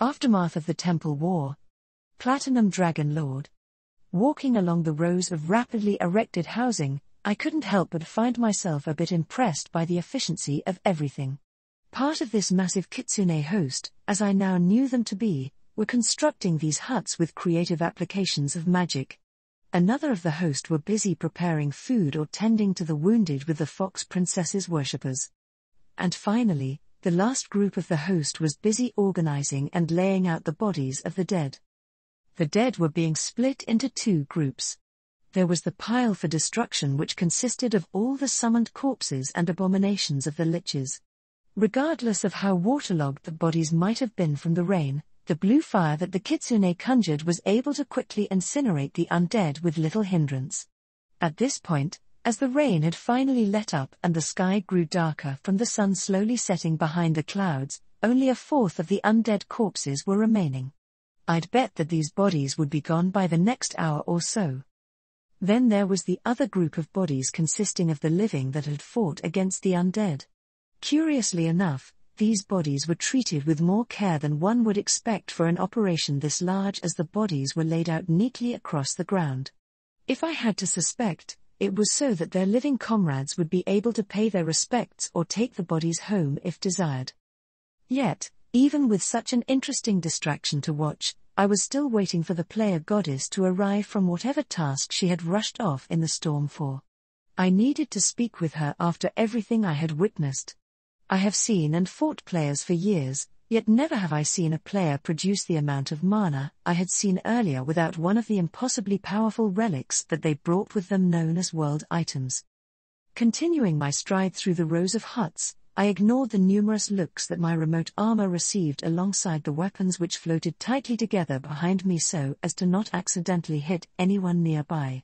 Aftermath of the Temple War. Platinum Dragon Lord. Walking along the rows of rapidly erected housing, I couldn't help but find myself a bit impressed by the efficiency of everything. Part of this massive kitsune host, as I now knew them to be, were constructing these huts with creative applications of magic. Another of the host were busy preparing food or tending to the wounded with the Fox Princess's worshippers. And finally, the last group of the host was busy organizing and laying out the bodies of the dead. The dead were being split into two groups. There was the pile for destruction, which consisted of all the summoned corpses and abominations of the liches. Regardless of how waterlogged the bodies might have been from the rain, the blue fire that the kitsune conjured was able to quickly incinerate the undead with little hindrance. At this point, as the rain had finally let up and the sky grew darker from the sun slowly setting behind the clouds, only a fourth of the undead corpses were remaining. I'd bet that these bodies would be gone by the next hour or so. Then there was the other group of bodies consisting of the living that had fought against the undead. Curiously enough, these bodies were treated with more care than one would expect for an operation this large, as the bodies were laid out neatly across the ground. If I had to suspect, it was so that their living comrades would be able to pay their respects or take the bodies home if desired. Yet, even with such an interesting distraction to watch, I was still waiting for the player goddess to arrive from whatever task she had rushed off in the storm for. I needed to speak with her after everything I had witnessed. I have seen and fought players for years, yet never have I seen a player produce the amount of mana I had seen earlier without one of the impossibly powerful relics that they brought with them known as world items. Continuing my stride through the rows of huts, I ignored the numerous looks that my remote armor received alongside the weapons which floated tightly together behind me so as to not accidentally hit anyone nearby.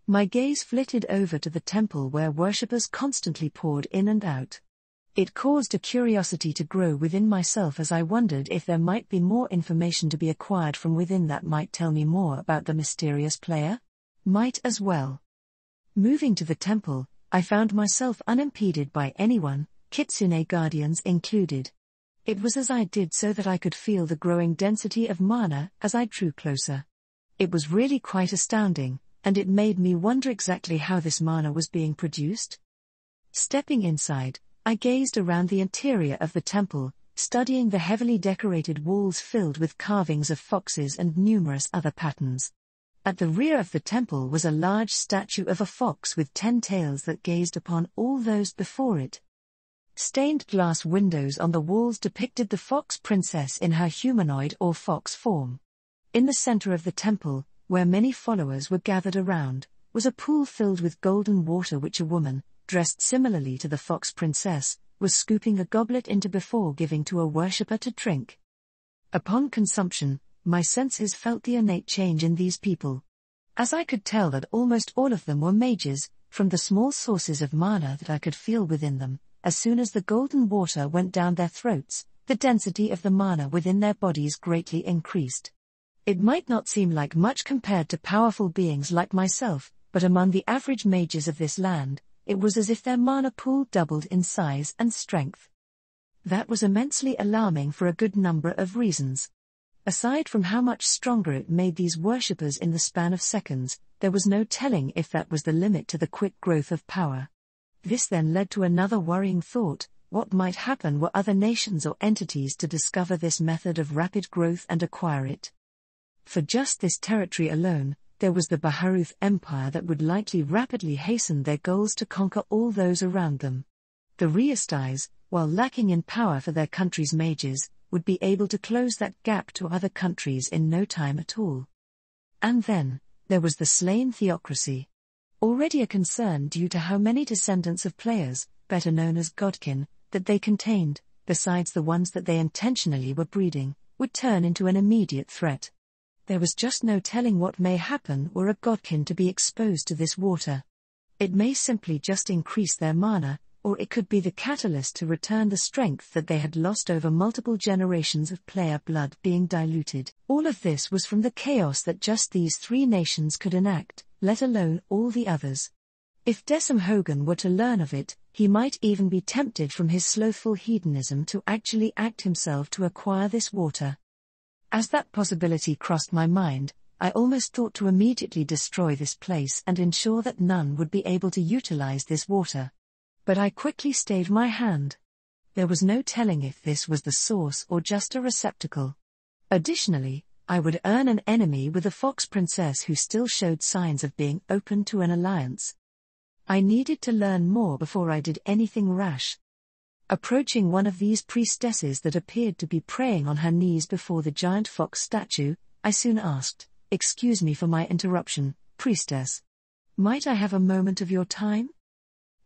My gaze flitted over to the temple where worshippers constantly poured in and out. It caused a curiosity to grow within myself as I wondered if there might be more information to be acquired from within that might tell me more about the mysterious player. Might as well. Moving to the temple, I found myself unimpeded by anyone, kitsune guardians included. It was as I did so that I could feel the growing density of mana as I drew closer. It was really quite astounding, and it made me wonder exactly how this mana was being produced. Stepping inside, I gazed around the interior of the temple, studying the heavily decorated walls filled with carvings of foxes and numerous other patterns. At the rear of the temple was a large statue of a fox with 10 tails that gazed upon all those before it. Stained glass windows on the walls depicted the Fox Princess in her humanoid or fox form. In the center of the temple, where many followers were gathered around, was a pool filled with golden water which a woman, dressed similarly to the Fox Princess, was scooping a goblet into before giving to a worshipper to drink. Upon consumption, my senses felt the innate change in these people. As I could tell that almost all of them were mages, from the small sources of mana that I could feel within them, as soon as the golden water went down their throats, the density of the mana within their bodies greatly increased. It might not seem like much compared to powerful beings like myself, but among the average mages of this land, it was as if their mana pool doubled in size and strength. That was immensely alarming for a good number of reasons. Aside from how much stronger it made these worshippers in the span of seconds, there was no telling if that was the limit to the quick growth of power. This then led to another worrying thought: what might happen were other nations or entities to discover this method of rapid growth and acquire it? For just this territory alone, there was the Baharuth Empire that would likely rapidly hasten their goals to conquer all those around them. The Riastais, while lacking in power for their country's mages, would be able to close that gap to other countries in no time at all. And then, there was the slain theocracy. Already a concern due to how many descendants of players, better known as godkin, that they contained, besides the ones that they intentionally were breeding, would turn into an immediate threat. There was just no telling what may happen were a godkin to be exposed to this water. It may simply just increase their mana, or it could be the catalyst to return the strength that they had lost over multiple generations of player blood being diluted. All of this was from the chaos that just these three nations could enact, let alone all the others. If Decim Hogan were to learn of it, he might even be tempted from his slothful hedonism to actually act himself to acquire this water. As that possibility crossed my mind, I almost thought to immediately destroy this place and ensure that none would be able to utilize this water. But I quickly stayed my hand. There was no telling if this was the source or just a receptacle. Additionally, I would earn an enemy with a fox princess who still showed signs of being open to an alliance. I needed to learn more before I did anything rash. Approaching one of these priestesses that appeared to be praying on her knees before the giant fox statue, I soon asked, "Excuse me for my interruption, priestess. Might I have a moment of your time?"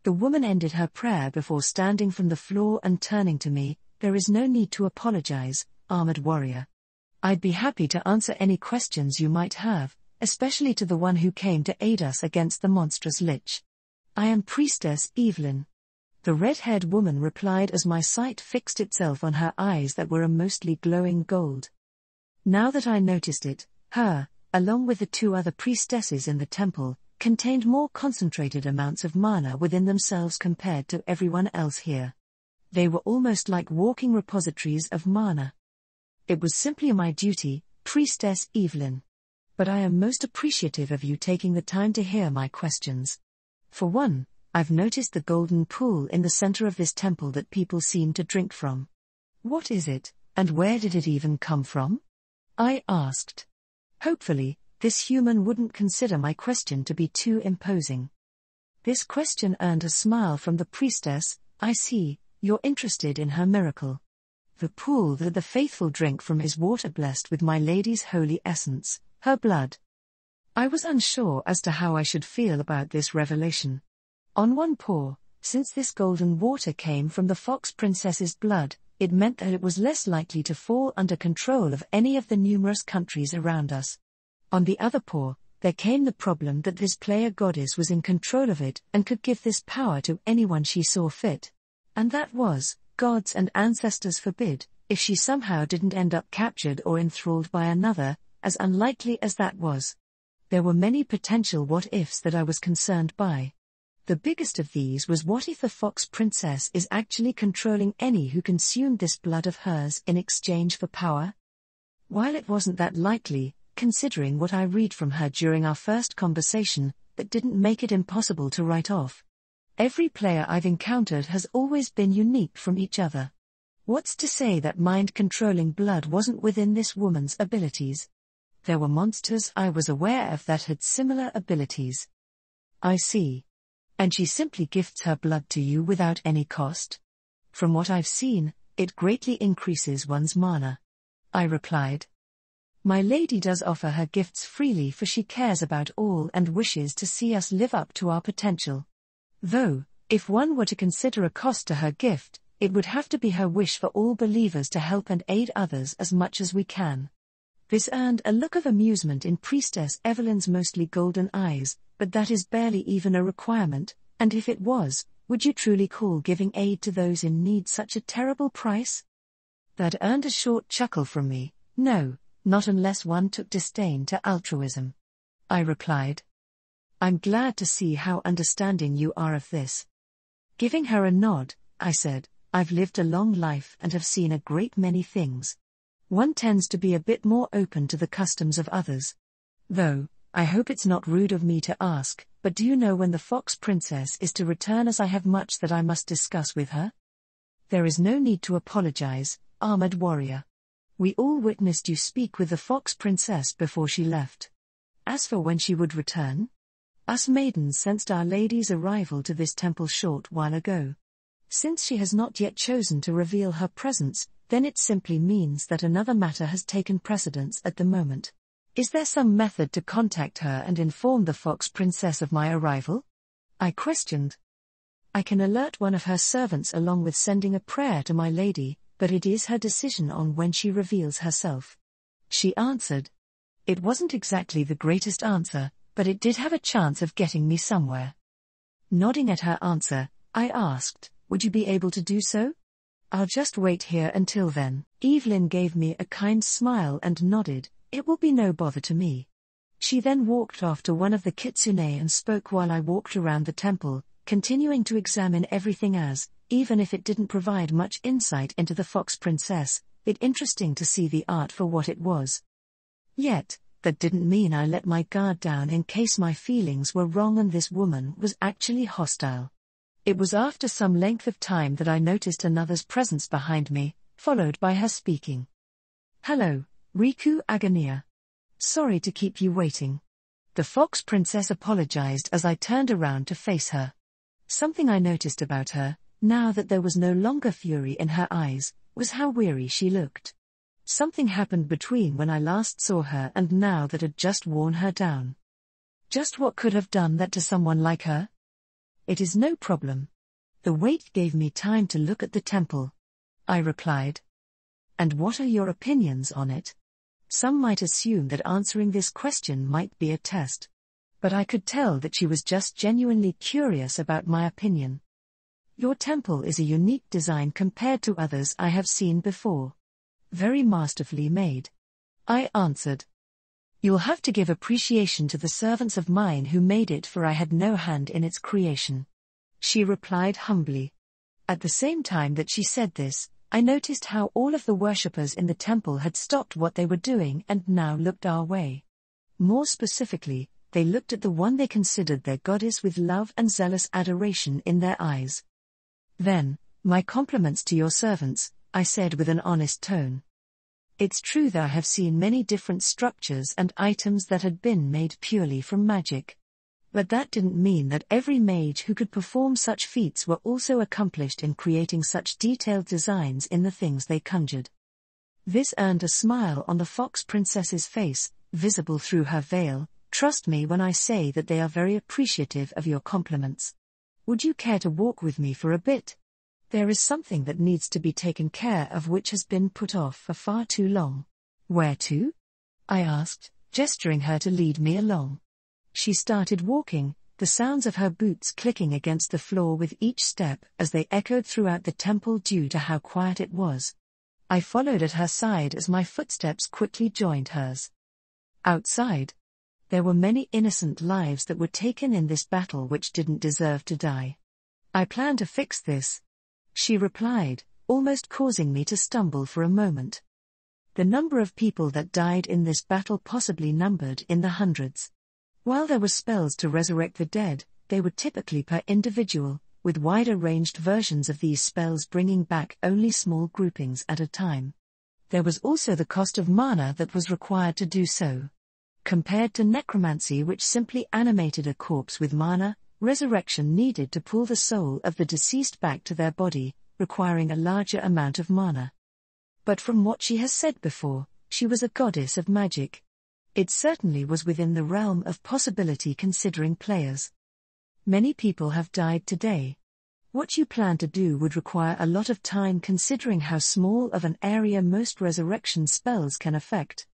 The woman ended her prayer before standing from the floor and turning to me. "There is no need to apologize, armored warrior. I'd be happy to answer any questions you might have, especially to the one who came to aid us against the monstrous lich. I am Priestess Evelyn." The red-haired woman replied as my sight fixed itself on her eyes that were a mostly glowing gold. Now that I noticed it, her, along with the two other priestesses in the temple, contained more concentrated amounts of mana within themselves compared to everyone else here. They were almost like walking repositories of mana. It was simply my duty, Priestess Evelyn. But I am most appreciative of you taking the time to hear my questions. For one, I've noticed the golden pool in the center of this temple that people seem to drink from. What is it, and where did it even come from? I asked. Hopefully, this human wouldn't consider my question to be too imposing. This question earned a smile from the priestess. "I see, you're interested in her miracle. The pool that the faithful drink from is water blessed with my lady's holy essence, her blood." I was unsure as to how I should feel about this revelation. On one paw, since this golden water came from the fox princess's blood, it meant that it was less likely to fall under control of any of the numerous countries around us. On the other paw, there came the problem that this player goddess was in control of it and could give this power to anyone she saw fit. And that was, gods and ancestors forbid, if she somehow didn't end up captured or enthralled by another, as unlikely as that was. There were many potential what-ifs that I was concerned by. The biggest of these was, what if the fox princess is actually controlling any who consumed this blood of hers in exchange for power? While it wasn't that likely, considering what I read from her during our first conversation, that didn't make it impossible to write off. Every player I've encountered has always been unique from each other. What's to say that mind-controlling blood wasn't within this woman's abilities? There were monsters I was aware of that had similar abilities. I see. And she simply gifts her blood to you without any cost? From what I've seen, it greatly increases one's mana. I replied. My lady does offer her gifts freely, for she cares about all and wishes to see us live up to our potential. Though, if one were to consider a cost to her gift, it would have to be her wish for all believers to help and aid others as much as we can. This earned a look of amusement in Priestess Evelyn's mostly golden eyes, but that is barely even a requirement, and if it was, would you truly call giving aid to those in need such a terrible price? That earned a short chuckle from me. No, not unless one took disdain to altruism. I replied. I'm glad to see how understanding you are of this. Giving her a nod, I said, I've lived a long life and have seen a great many things. One tends to be a bit more open to the customs of others. Though, I hope it's not rude of me to ask, but do you know when the Fox Princess is to return, as I have much that I must discuss with her? There is no need to apologize, armored warrior. We all witnessed you speak with the Fox Princess before she left. As for when she would return, us maidens sensed Our Lady's arrival to this temple short while ago. Since she has not yet chosen to reveal her presence, then it simply means that another matter has taken precedence at the moment. Is there some method to contact her and inform the Fox Princess of my arrival? I questioned. I can alert one of her servants along with sending a prayer to my lady, but it is her decision on when she reveals herself. She answered. It wasn't exactly the greatest answer, but it did have a chance of getting me somewhere. Nodding at her answer, I asked, would you be able to do so? I'll just wait here until then. Evelyn gave me a kind smile and nodded. It will be no bother to me. She then walked off to one of the kitsune and spoke while I walked around the temple, continuing to examine everything as, even if it didn't provide much insight into the Fox Princess, it interesting to see the art for what it was. Yet, that didn't mean I let my guard down in case my feelings were wrong and this woman was actually hostile. It was after some length of time that I noticed another's presence behind me, followed by her speaking. "Hello, Riku Agania. Sorry to keep you waiting." The fox princess apologized as I turned around to face her. Something I noticed about her, now that there was no longer fury in her eyes, was how weary she looked. Something happened between when I last saw her and now that had just worn her down. Just what could have done that to someone like her? "It is no problem. The wait gave me time to look at the temple," I replied. "And what are your opinions on it?" Some might assume that answering this question might be a test. But I could tell that she was just genuinely curious about my opinion. "Your temple is a unique design compared to others I have seen before. Very masterfully made," I answered. "You'll have to give appreciation to the servants of mine who made it, for I had no hand in its creation," she replied humbly. At the same time that she said this, I noticed how all of the worshippers in the temple had stopped what they were doing and now looked our way. More specifically, they looked at the one they considered their goddess with love and zealous adoration in their eyes. "Then, my compliments to your servants," I said with an honest tone. It's true that I have seen many different structures and items that had been made purely from magic. But that didn't mean that every mage who could perform such feats were also accomplished in creating such detailed designs in the things they conjured. This earned a smile on the fox princess's face, visible through her veil. "Trust me when I say that they are very appreciative of your compliments. Would you care to walk with me for a bit? There is something that needs to be taken care of which has been put off for far too long." "Where to?" I asked, gesturing her to lead me along. She started walking, the sounds of her boots clicking against the floor with each step as they echoed throughout the temple due to how quiet it was. I followed at her side as my footsteps quickly joined hers. Outside, there were many innocent lives that were taken in this battle which didn't deserve to die. "I plan to fix this," she replied, almost causing me to stumble for a moment. The number of people that died in this battle possibly numbered in the hundreds. While there were spells to resurrect the dead, they were typically per individual, with wider-ranged versions of these spells bringing back only small groupings at a time. There was also the cost of mana that was required to do so. Compared to necromancy, which simply animated a corpse with mana, resurrection needed to pull the soul of the deceased back to their body, requiring a larger amount of mana. But from what she has said before, she was a goddess of magic. It certainly was within the realm of possibility considering players. Many people have died today. What you plan to do would require a lot of time considering how small of an area most resurrection spells can affect.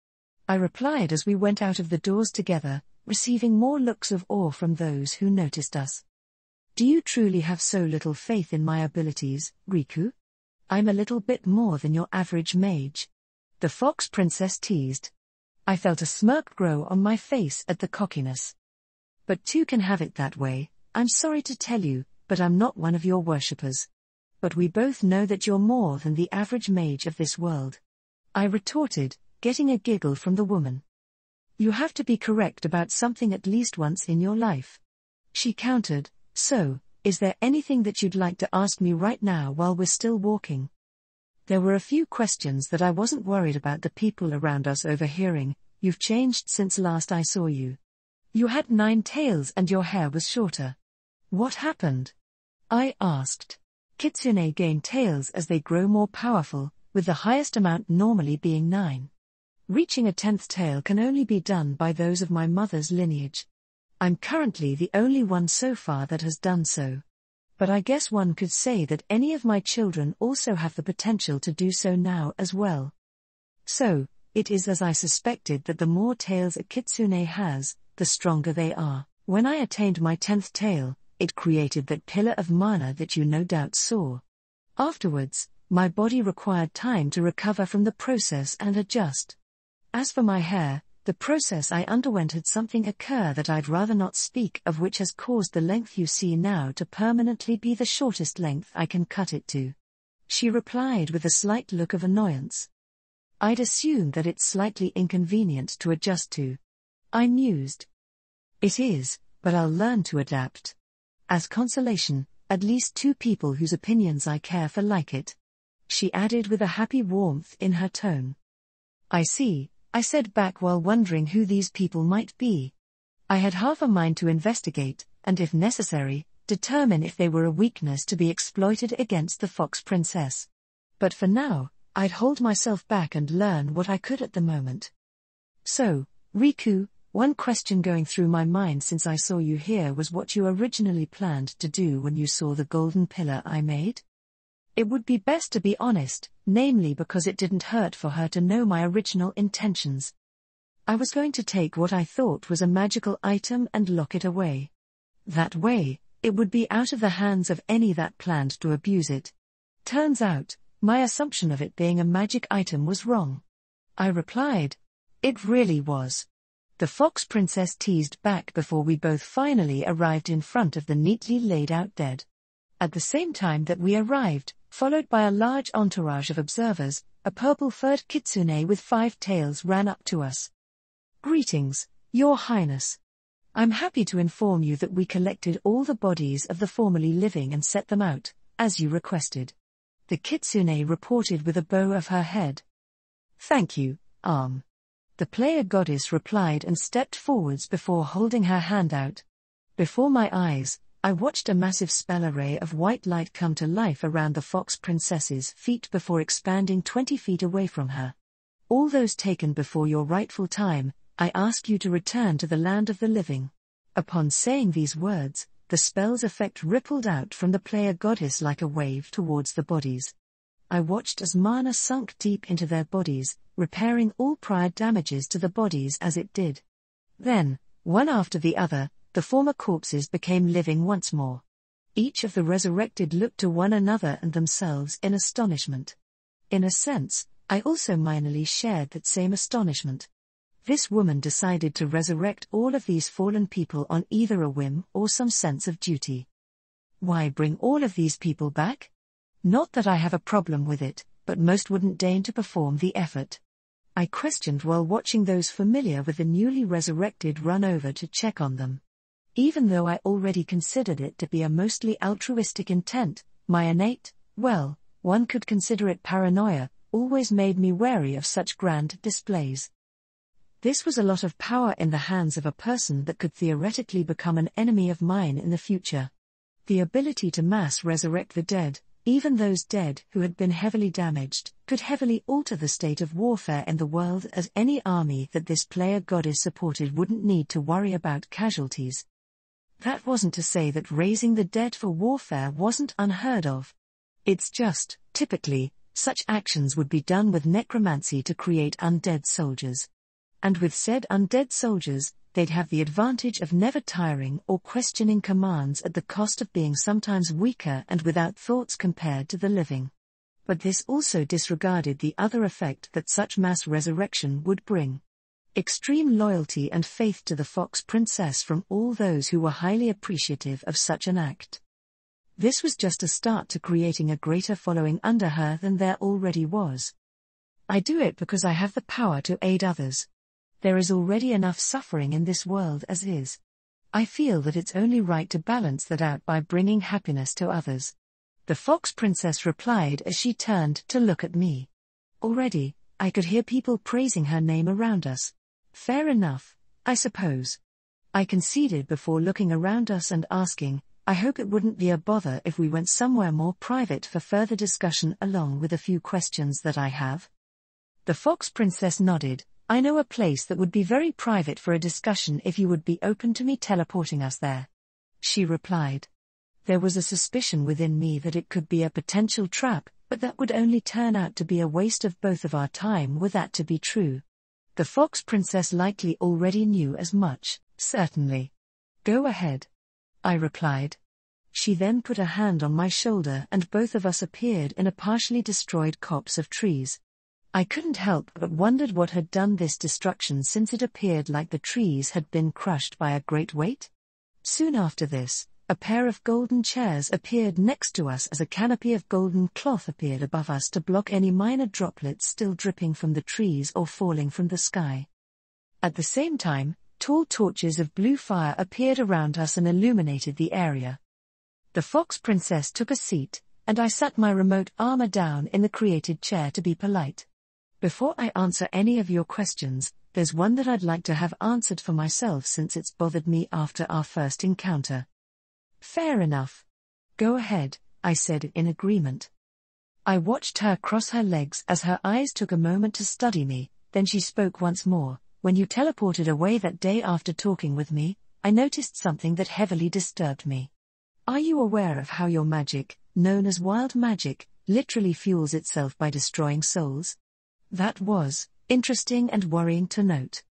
I replied as we went out of the doors together, receiving more looks of awe from those who noticed us. "Do you truly have so little faith in my abilities, Riku? I'm a little bit more than your average mage," the fox princess teased. I felt a smirk grow on my face at the cockiness. "But two can have it that way. I'm sorry to tell you, but I'm not one of your worshippers. But we both know that you're more than the average mage of this world," I retorted, getting a giggle from the woman. "You have to be correct about something at least once in your life," she countered. "So, is there anything that you'd like to ask me right now while we're still walking?" There were a few questions that I wasn't worried about the people around us overhearing. "You've changed since last I saw you. You had 9 tails and your hair was shorter. What happened?" I asked. Kitsune gain tails as they grow more powerful, with the highest amount normally being 9. Reaching a 10th tail can only be done by those of my mother's lineage. I'm currently the only one so far that has done so. But I guess one could say that any of my children also have the potential to do so now as well. So, it is as I suspected that the more tails a kitsune has, the stronger they are. When I attained my 10th tail, it created that pillar of mana that you no doubt saw. Afterwards, my body required time to recover from the process and adjust. As for my hair, the process I underwent had something occur that I'd rather not speak of, which has caused the length you see now to permanently be the shortest length I can cut it to," she replied with a slight look of annoyance. I'd assume that it's slightly inconvenient to adjust to. I mused. It is, but I'll learn to adapt. As consolation, at least 2 people whose opinions I care for like it. She added with a happy warmth in her tone. I see, I said back while wondering who these people might be. I had half a mind to investigate, and if necessary, determine if they were a weakness to be exploited against the Fox Princess. But for now, I'd hold myself back and learn what I could at the moment. So, Riku, one question going through my mind since I saw you here was what you originally planned to do when you saw the golden pillar I made? It would be best to be honest, namely because it didn't hurt for her to know my original intentions. I was going to take what I thought was a magical item and lock it away. That way, it would be out of the hands of any that planned to abuse it. Turns out, my assumption of it being a magic item was wrong. I replied. It really was. The Fox Princess teased back before we both finally arrived in front of the neatly laid out dead. At the same time that we arrived, followed by a large entourage of observers, a purple-furred kitsune with 5 tails ran up to us. Greetings, Your Highness. I'm happy to inform you that we collected all the bodies of the formerly living and set them out, as you requested. The kitsune reported with a bow of her head. Thank you, The player goddess replied and stepped forwards before holding her hand out. Before my eyes, I watched a massive spell array of white light come to life around the Fox Princess's feet before expanding 20 feet away from her. All those taken before your rightful time, I ask you to return to the land of the living. Upon saying these words, the spell's effect rippled out from the player goddess like a wave towards the bodies. I watched as mana sunk deep into their bodies, repairing all prior damages to the bodies as it did. Then, one after the other, the former corpses became living once more. Each of the resurrected looked to one another and themselves in astonishment. In a sense, I also minorly shared that same astonishment. This woman decided to resurrect all of these fallen people on either a whim or some sense of duty. Why bring all of these people back? Not that I have a problem with it, but most wouldn't deign to perform the effort. I questioned while watching those familiar with the newly resurrected run over to check on them. Even though I already considered it to be a mostly altruistic intent, my innate, well, one could consider it paranoia, always made me wary of such grand displays. This was a lot of power in the hands of a person that could theoretically become an enemy of mine in the future. The ability to mass resurrect the dead, even those dead who had been heavily damaged, could heavily alter the state of warfare in the world, as any army that this player goddess supported wouldn't need to worry about casualties. That wasn't to say that raising the dead for warfare wasn't unheard of. It's just, typically, such actions would be done with necromancy to create undead soldiers. And with said undead soldiers, they'd have the advantage of never tiring or questioning commands at the cost of being sometimes weaker and without thoughts compared to the living. But this also disregarded the other effect that such mass resurrection would bring. Extreme loyalty and faith to the Fox Princess from all those who were highly appreciative of such an act. This was just a start to creating a greater following under her than there already was. I do it because I have the power to aid others. There is already enough suffering in this world as is. I feel that it's only right to balance that out by bringing happiness to others. The Fox Princess replied as she turned to look at me. Already, I could hear people praising her name around us. Fair enough, I suppose. I conceded before looking around us and asking, I hope it wouldn't be a bother if we went somewhere more private for further discussion along with a few questions that I have. The Fox Princess nodded. I know a place that would be very private for a discussion if you would be open to me teleporting us there. She replied. There was a suspicion within me that it could be a potential trap, but that would only turn out to be a waste of both of our time were that to be true. The Fox Princess likely already knew as much. Certainly. Go ahead. I replied. She then put a hand on my shoulder and both of us appeared in a partially destroyed copse of trees. I couldn't help but wondered what had done this destruction, since it appeared like the trees had been crushed by a great weight. Soon after this, A pair of golden chairs appeared next to us as a canopy of golden cloth appeared above us to block any minor droplets still dripping from the trees or falling from the sky. At the same time, tall torches of blue fire appeared around us and illuminated the area. The Fox Princess took a seat, and I sat my remote armor down in the created chair to be polite. Before I answer any of your questions, there's one that I'd like to have answered for myself since it's bothered me after our first encounter. Fair enough. Go ahead, I said in agreement. I watched her cross her legs as her eyes took a moment to study me, then she spoke once more. When you teleported away that day after talking with me, I noticed something that heavily disturbed me. Are you aware of how your magic, known as wild magic, literally fuels itself by destroying souls? That was interesting and worrying to note.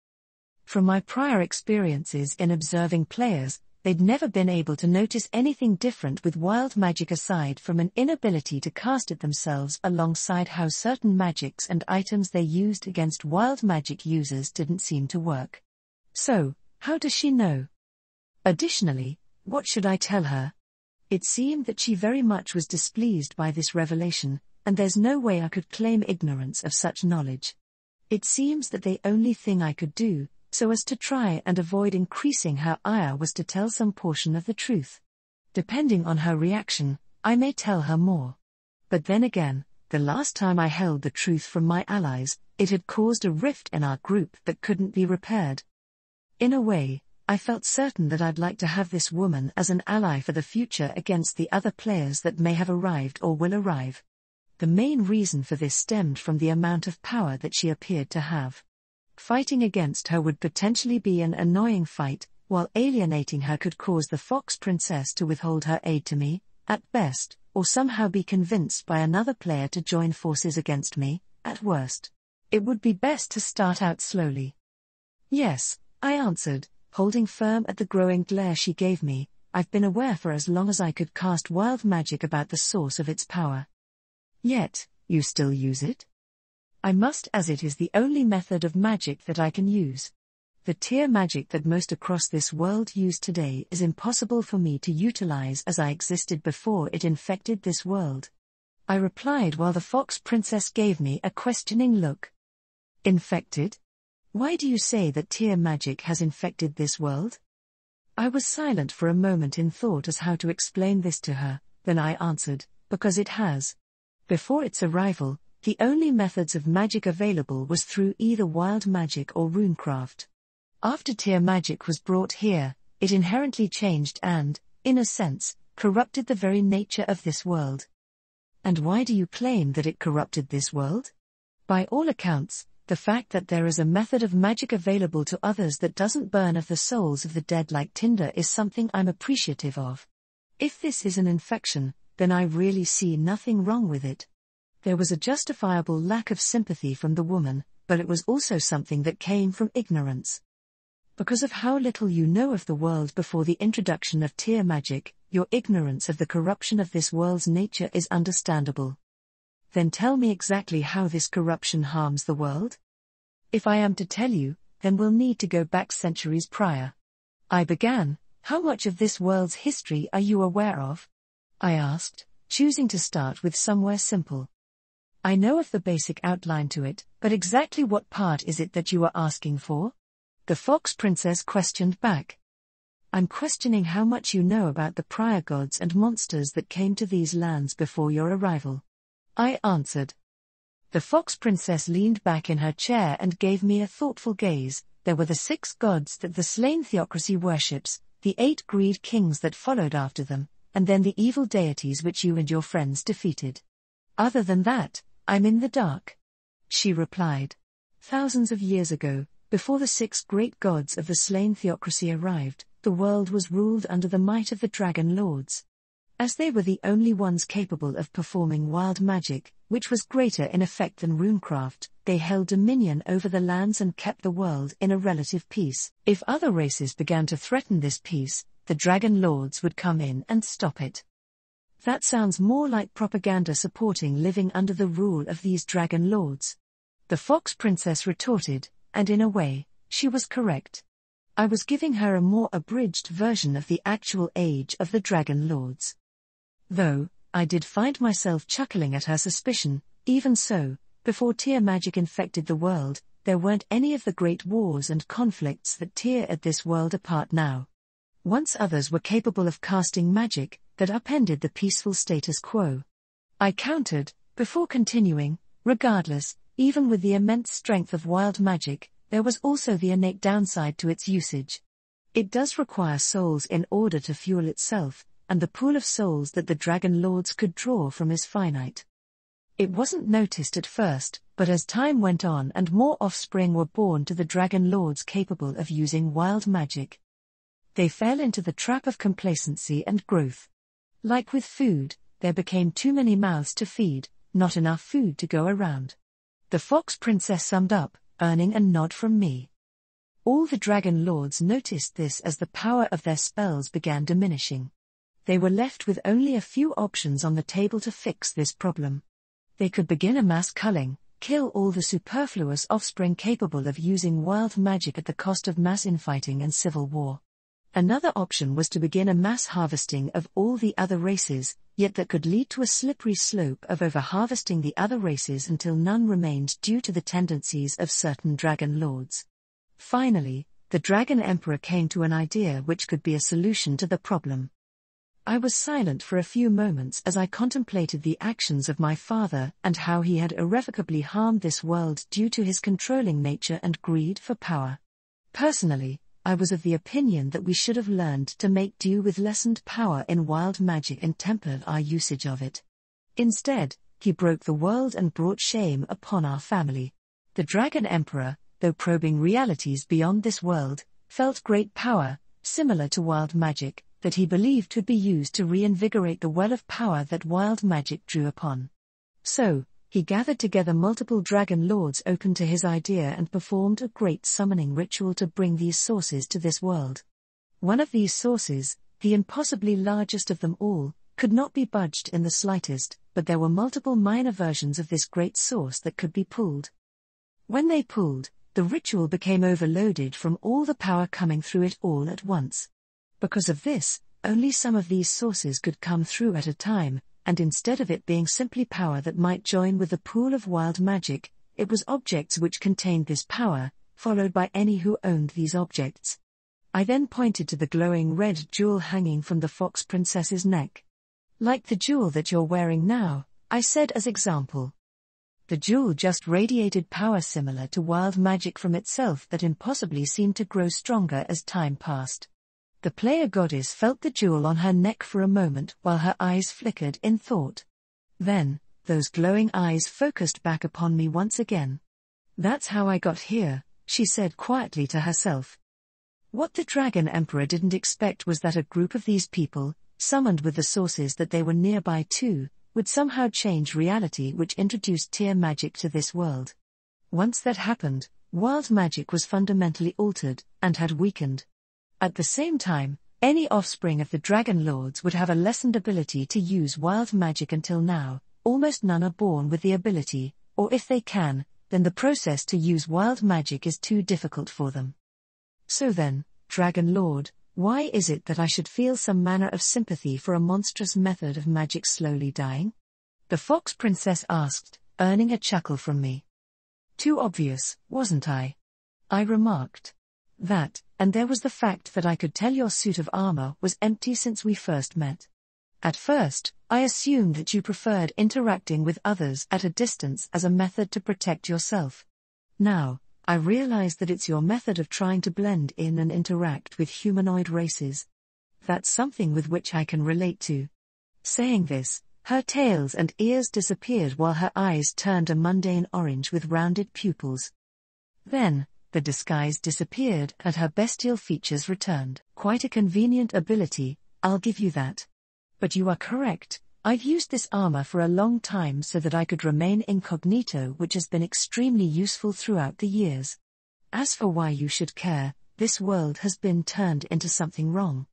From my prior experiences in observing players, they'd never been able to notice anything different with wild magic aside from an inability to cast it themselves, alongside how certain magics and items they used against wild magic users didn't seem to work. So, how does she know? Additionally, what should I tell her? It seemed that she very much was displeased by this revelation, and there's no way I could claim ignorance of such knowledge. It seems that the only thing I could do, so as to try and avoid increasing her ire, was to tell some portion of the truth. Depending on her reaction, I may tell her more. But then again, the last time I held the truth from my allies, it had caused a rift in our group that couldn't be repaired. In a way, I felt certain that I'd like to have this woman as an ally for the future against the other players that may have arrived or will arrive. The main reason for this stemmed from the amount of power that she appeared to have. Fighting against her would potentially be an annoying fight, while alienating her could cause the Fox Princess to withhold her aid to me, at best, or somehow be convinced by another player to join forces against me, at worst. It would be best to start out slowly. Yes, I answered, holding firm at the growing glare she gave me. I've been aware for as long as I could cast wild magic about the source of its power. Yet, you still use it? I must, as it is the only method of magic that I can use. The tier magic that most across this world use today is impossible for me to utilize as I existed before it infected this world. I replied while the Fox Princess gave me a questioning look. Infected? Why do you say that tier magic has infected this world? I was silent for a moment in thought as how to explain this to her, then I answered, because it has. Before its arrival, the only methods of magic available was through either wild magic or runecraft. After tier magic was brought here, it inherently changed and, in a sense, corrupted the very nature of this world. And why do you claim that it corrupted this world? By all accounts, the fact that there is a method of magic available to others that doesn't burn of the souls of the dead like tinder is something I'm appreciative of. If this is an infection, then I really see nothing wrong with it. There was a justifiable lack of sympathy from the woman, but it was also something that came from ignorance. Because of how little you know of the world before the introduction of tier magic, your ignorance of the corruption of this world's nature is understandable. Then tell me exactly how this corruption harms the world? If I am to tell you, then we'll need to go back centuries prior. I began, how much of this world's history are you aware of? I asked, choosing to start with somewhere simple. I know of the basic outline to it, but exactly what part is it that you are asking for? The Fox Princess questioned back. I'm questioning how much you know about the prior gods and monsters that came to these lands before your arrival. I answered. The Fox Princess leaned back in her chair and gave me a thoughtful gaze. There were the 6 gods that the slain theocracy worships, the 8 greed kings that followed after them, and then the evil deities which you and your friends defeated. Other than that, I'm in the dark. She replied. Thousands of years ago, before the 6 great gods of the slain theocracy arrived, the world was ruled under the might of the Dragon Lords. As they were the only ones capable of performing wild magic, which was greater in effect than runecraft, they held dominion over the lands and kept the world in a relative peace. If other races began to threaten this peace, the Dragon Lords would come in and stop it. That sounds more like propaganda supporting living under the rule of these Dragon Lords. The Fox Princess retorted, and in a way, she was correct. I was giving her a more abridged version of the actual age of the Dragon Lords. Though, I did find myself chuckling at her suspicion. Even so, before tear magic infected the world, there weren't any of the great wars and conflicts that tear at this world apart now. Once others were capable of casting magic that upended the peaceful status quo. I countered, before continuing, regardless, even with the immense strength of wild magic, there was also the innate downside to its usage. It does require souls in order to fuel itself, and the pool of souls that the Dragon Lords could draw from is finite. It wasn't noticed at first, but as time went on and more offspring were born to the Dragon Lords capable of using wild magic, they fell into the trap of complacency and growth. Like with food, there became too many mouths to feed, not enough food to go around. The Fox Princess summed up, earning a nod from me. All the Dragon Lords noticed this as the power of their spells began diminishing. They were left with only a few options on the table to fix this problem. They could begin a mass culling, kill all the superfluous offspring capable of using wild magic at the cost of mass infighting and civil war. Another option was to begin a mass harvesting of all the other races, yet that could lead to a slippery slope of over-harvesting the other races until none remained due to the tendencies of certain Dragon Lords. Finally, the Dragon Emperor came to an idea which could be a solution to the problem. I was silent for a few moments as I contemplated the actions of my father and how he had irrevocably harmed this world due to his controlling nature and greed for power. Personally, I was of the opinion that we should have learned to make do with lessened power in wild magic and tempered our usage of it. Instead, he broke the world and brought shame upon our family. The Dragon Emperor, though probing realities beyond this world, felt great power, similar to wild magic, that he believed could be used to reinvigorate the well of power that wild magic drew upon. So, he gathered together multiple Dragon Lords open to his idea and performed a great summoning ritual to bring these sources to this world. One of these sources, the impossibly largest of them all, could not be budged in the slightest, but there were multiple minor versions of this great source that could be pulled. When they pulled, the ritual became overloaded from all the power coming through it all at once. Because of this, only some of these sources could come through at a time, and instead of it being simply power that might join with the pool of wild magic, it was objects which contained this power, followed by any who owned these objects. I then pointed to the glowing red jewel hanging from the Fox Princess's neck. Like the jewel that you're wearing now, I said as example. The jewel just radiated power similar to wild magic from itself that impossibly seemed to grow stronger as time passed. The player goddess felt the jewel on her neck for a moment while her eyes flickered in thought. Then, those glowing eyes focused back upon me once again. That's how I got here, she said quietly to herself. What the Dragon Emperor didn't expect was that a group of these people, summoned with the sources that they were nearby to, would somehow change reality which introduced tear magic to this world. Once that happened, wild magic was fundamentally altered, and had weakened. At the same time, any offspring of the Dragon Lords would have a lessened ability to use wild magic until now. Almost none are born with the ability, or if they can, then the process to use wild magic is too difficult for them. So then, Dragon Lord, why is it that I should feel some manner of sympathy for a monstrous method of magic slowly dying? The Fox Princess asked, earning a chuckle from me. Too obvious, wasn't I? I remarked. That, and there was the fact that I could tell your suit of armor was empty since we first met. At first, I assumed that you preferred interacting with others at a distance as a method to protect yourself. Now, I realize that it's your method of trying to blend in and interact with humanoid races. That's something with which I can relate to. Saying this, her tails and ears disappeared while her eyes turned a mundane orange with rounded pupils. Then, the disguise disappeared and her bestial features returned. Quite a convenient ability, I'll give you that. But you are correct, I've used this armor for a long time so that I could remain incognito, which has been extremely useful throughout the years. As for why you should care, this world has been turned into something wrong.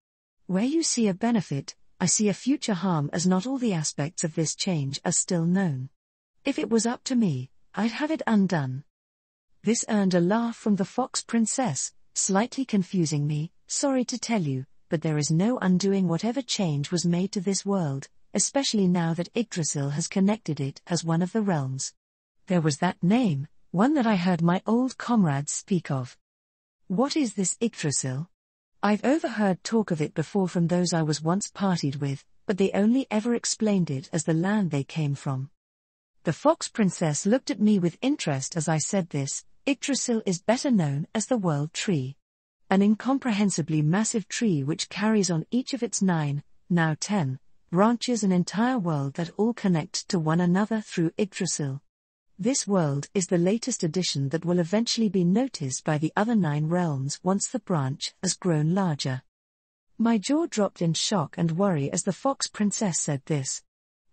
Where you see a benefit, I see a future harm, as not all the aspects of this change are still known. If it was up to me, I'd have it undone. This earned a laugh from the Fox Princess, slightly confusing me. Sorry to tell you, but there is no undoing whatever change was made to this world, especially now that Yggdrasil has connected it as one of the realms. There was that name, one that I heard my old comrades speak of. What is this Yggdrasil? I've overheard talk of it before from those I was once partied with, but they only ever explained it as the land they came from. The Fox Princess looked at me with interest as I said this. Yggdrasil is better known as the World Tree. An incomprehensibly massive tree which carries on each of its 9, now 10, branches an entire world that all connect to one another through Yggdrasil. This world is the latest addition that will eventually be noticed by the other 9 realms once the branch has grown larger. My jaw dropped in shock and worry as the Fox Princess said this.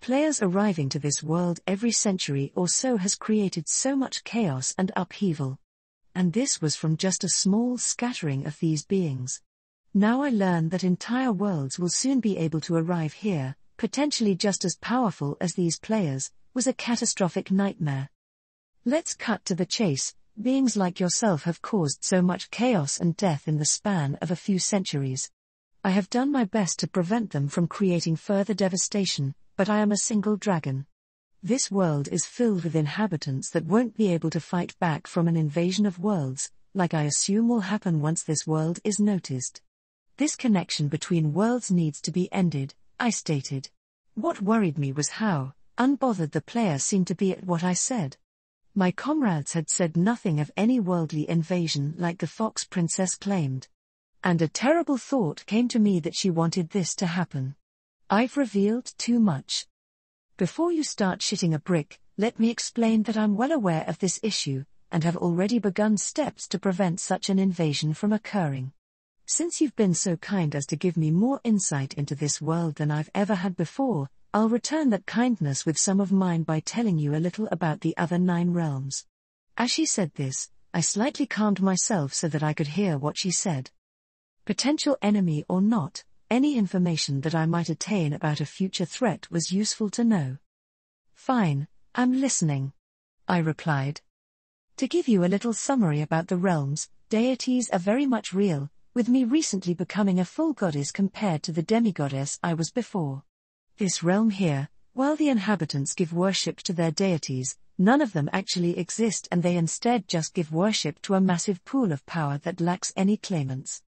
Players arriving to this world every century or so has created so much chaos and upheaval. And this was from just a small scattering of these beings. Now I learn that entire worlds will soon be able to arrive here, potentially just as powerful as these players, was a catastrophic nightmare. Let's cut to the chase. Beings like yourself have caused so much chaos and death in the span of a few centuries. I have done my best to prevent them from creating further devastation, but I am a single dragon. This world is filled with inhabitants that won't be able to fight back from an invasion of worlds, like I assume will happen once this world is noticed. This connection between worlds needs to be ended, I stated. What worried me was how unbothered the player seemed to be at what I said. My comrades had said nothing of any worldly invasion like the Fox Princess claimed. And a terrible thought came to me that she wanted this to happen. I've revealed too much. Before you start shitting a brick, let me explain that I'm well aware of this issue, and have already begun steps to prevent such an invasion from occurring. Since you've been so kind as to give me more insight into this world than I've ever had before, I'll return that kindness with some of mine by telling you a little about the other 9 realms. As she said this, I slightly calmed myself so that I could hear what she said. Potential enemy or not, any information that I might attain about a future threat was useful to know. Fine, I'm listening, I replied. To give you a little summary about the realms, deities are very much real, with me recently becoming a full goddess compared to the demigoddess I was before. This realm here, while the inhabitants give worship to their deities, none of them actually exist and they instead just give worship to a massive pool of power that lacks any claimants.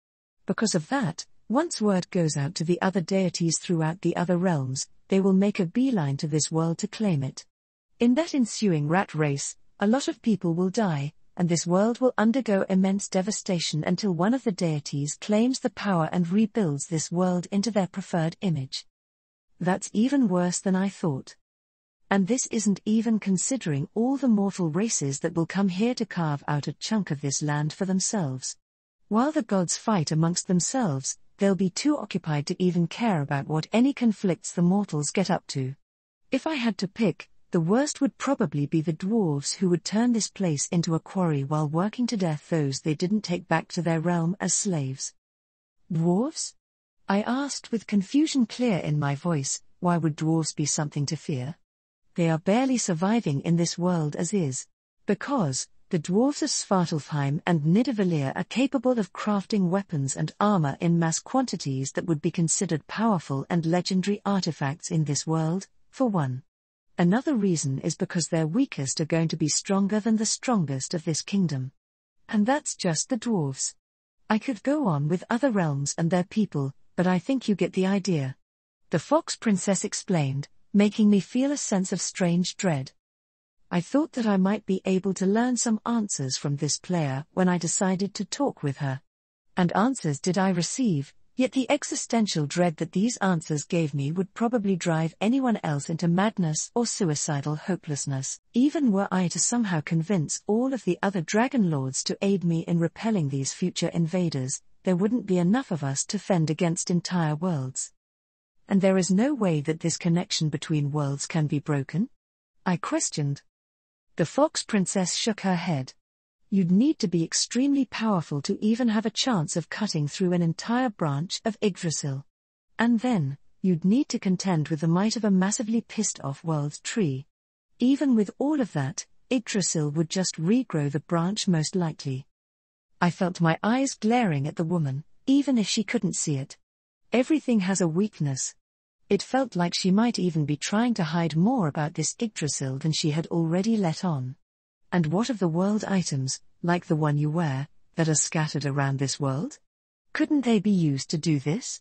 Because of that, once word goes out to the other deities throughout the other realms, they will make a beeline to this world to claim it. In that ensuing rat race, a lot of people will die, and this world will undergo immense devastation until one of the deities claims the power and rebuilds this world into their preferred image. That's even worse than I thought. And this isn't even considering all the mortal races that will come here to carve out a chunk of this land for themselves. While the gods fight amongst themselves, they'll be too occupied to even care about what any conflicts the mortals get up to. If I had to pick, the worst would probably be the dwarves who would turn this place into a quarry while working to death those they didn't take back to their realm as slaves. Dwarves? I asked with confusion clear in my voice. Why would dwarves be something to fear? They are barely surviving in this world as is. Because the dwarves of Svartalfheim and Nidavellir are capable of crafting weapons and armor in mass quantities that would be considered powerful and legendary artifacts in this world, for one. Another reason is because their weakest are going to be stronger than the strongest of this kingdom. And that's just the dwarves. I could go on with other realms and their people, but I think you get the idea. The Fox Princess explained, making me feel a sense of strange dread. I thought that I might be able to learn some answers from this player when I decided to talk with her. And answers did I receive, yet the existential dread that these answers gave me would probably drive anyone else into madness or suicidal hopelessness. Even were I to somehow convince all of the other dragon lords to aid me in repelling these future invaders, there wouldn't be enough of us to fend against entire worlds. And there is no way that this connection between worlds can be broken? I questioned. The Fox Princess shook her head. You'd need to be extremely powerful to even have a chance of cutting through an entire branch of Yggdrasil. And then, you'd need to contend with the might of a massively pissed-off world tree. Even with all of that, Yggdrasil would just regrow the branch most likely. I felt my eyes glaring at the woman, even if she couldn't see it. Everything has a weakness. It felt like she might even be trying to hide more about this Yggdrasil than she had already let on. And what of the world items, like the one you wear, that are scattered around this world? Couldn't they be used to do this?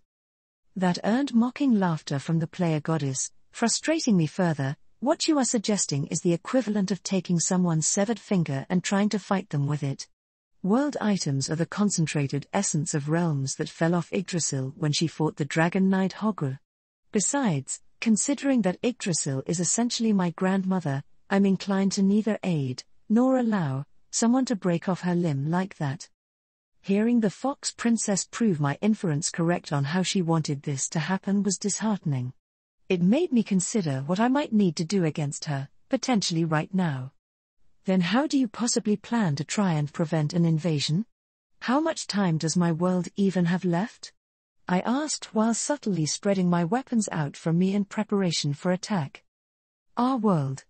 That earned mocking laughter from the player goddess, frustrating me further. What you are suggesting is the equivalent of taking someone's severed finger and trying to fight them with it. World items are the concentrated essence of realms that fell off Yggdrasil when she fought the dragon knight Hogr. Besides, considering that Yggdrasil is essentially my grandmother, I'm inclined to neither aid, nor allow, someone to break off her limb like that. Hearing the Fox Princess prove my inference correct on how she wanted this to happen was disheartening. It made me consider what I might need to do against her, potentially right now. Then how do you possibly plan to try and prevent an invasion? How much time does my world even have left? I asked while subtly spreading my weapons out from me in preparation for attack. Our world.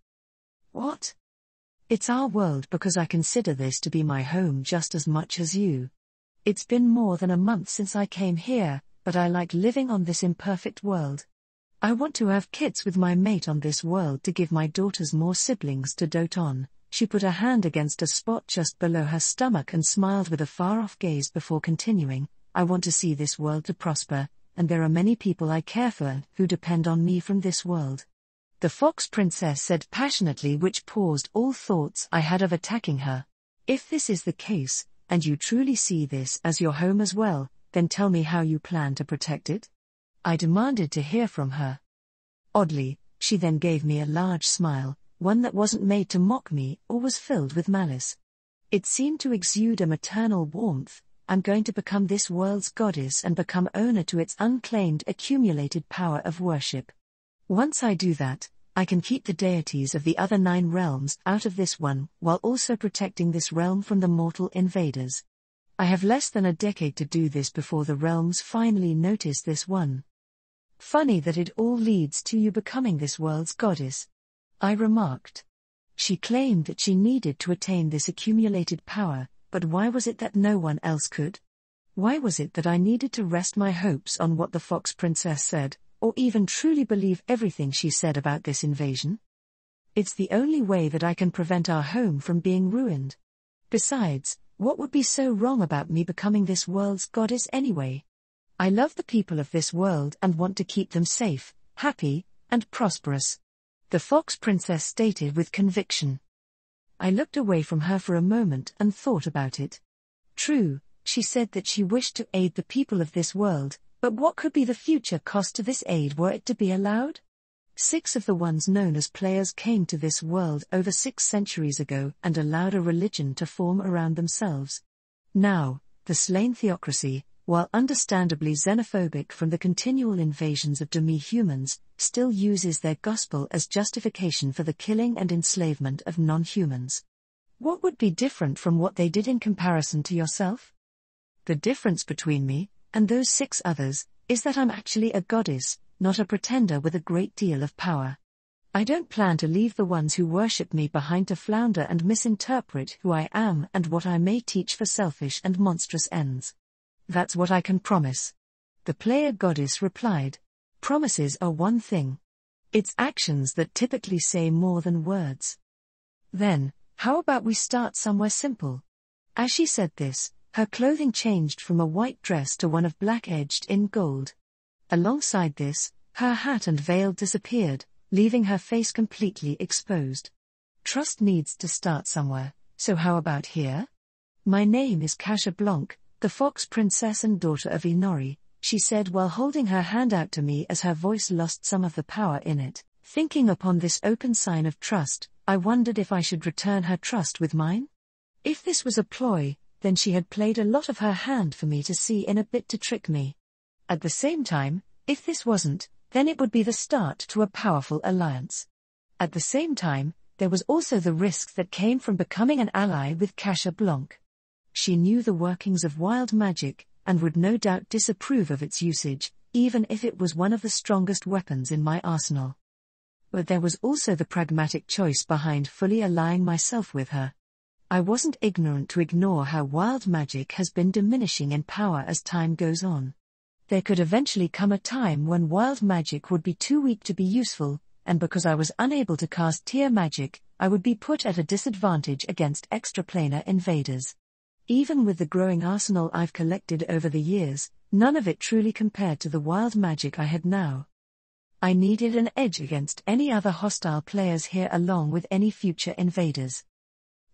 What? It's our world because I consider this to be my home just as much as you. It's been more than a month since I came here, but I like living on this imperfect world. I want to have kids with my mate on this world to give my daughters more siblings to dote on. She put a hand against a spot just below her stomach and smiled with a far-off gaze before continuing. I want to see this world to prosper, and there are many people I care for who depend on me from this world. The Fox Princess said passionately, which paused all thoughts I had of attacking her. If this is the case, and you truly see this as your home as well, then tell me how you plan to protect it? I demanded to hear from her. Oddly, she then gave me a large smile, one that wasn't made to mock me or was filled with malice. It seemed to exude a maternal warmth. I'm going to become this world's goddess and become owner to its unclaimed accumulated power of worship. Once I do that, I can keep the deities of the other 9 realms out of this one, while also protecting this realm from the mortal invaders. I have less than a decade to do this before the realms finally notice this one. Funny that it all leads to you becoming this world's goddess, I remarked. She claimed that she needed to attain this accumulated power, but why was it that no one else could? Why was it that I needed to rest my hopes on what the Fox Princess said, or even truly believe everything she said about this invasion? It's the only way that I can prevent our home from being ruined. Besides, what would be so wrong about me becoming this world's goddess anyway? I love the people of this world and want to keep them safe, happy, and prosperous. The Fox Princess stated with conviction. I looked away from her for a moment and thought about it. True, she said that she wished to aid the people of this world, but what could be the future cost to this aid were it to be allowed? 6 of the ones known as players came to this world over 6 centuries ago and allowed a religion to form around themselves. Now, the slain theocracy, while understandably xenophobic from the continual invasions of demi-humans, still uses their gospel as justification for the killing and enslavement of non-humans. What would be different from what they did in comparison to yourself? The difference between me and those 6 others is that I'm actually a goddess, not a pretender with a great deal of power. I don't plan to leave the ones who worship me behind to flounder and misinterpret who I am and what I may teach for selfish and monstrous ends. That's what I can promise. The player goddess replied. Promises are one thing. It's actions that typically say more than words. Then, how about we start somewhere simple? As she said this, her clothing changed from a white dress to one of black edged in gold. Alongside this, her hat and veil disappeared, leaving her face completely exposed. Trust needs to start somewhere, so how about here? My name is Kasha Blanc, the Fox Princess and daughter of Inori, she said while holding her hand out to me as her voice lost some of the power in it. Thinking upon this open sign of trust, I wondered if I should return her trust with mine? If this was a ploy, then she had played a lot of her hand for me to see in a bit to trick me. At the same time, if this wasn't, then it would be the start to a powerful alliance. At the same time, there was also the risk that came from becoming an ally with Kasha Blanc. She knew the workings of wild magic, and would no doubt disapprove of its usage, even if it was one of the strongest weapons in my arsenal. But there was also the pragmatic choice behind fully allying myself with her. I wasn't ignorant to ignore how wild magic has been diminishing in power as time goes on. There could eventually come a time when wild magic would be too weak to be useful, and because I was unable to cast tier magic, I would be put at a disadvantage against extraplanar invaders. Even with the growing arsenal I've collected over the years, none of it truly compared to the wild magic I had now. I needed an edge against any other hostile players here along with any future invaders.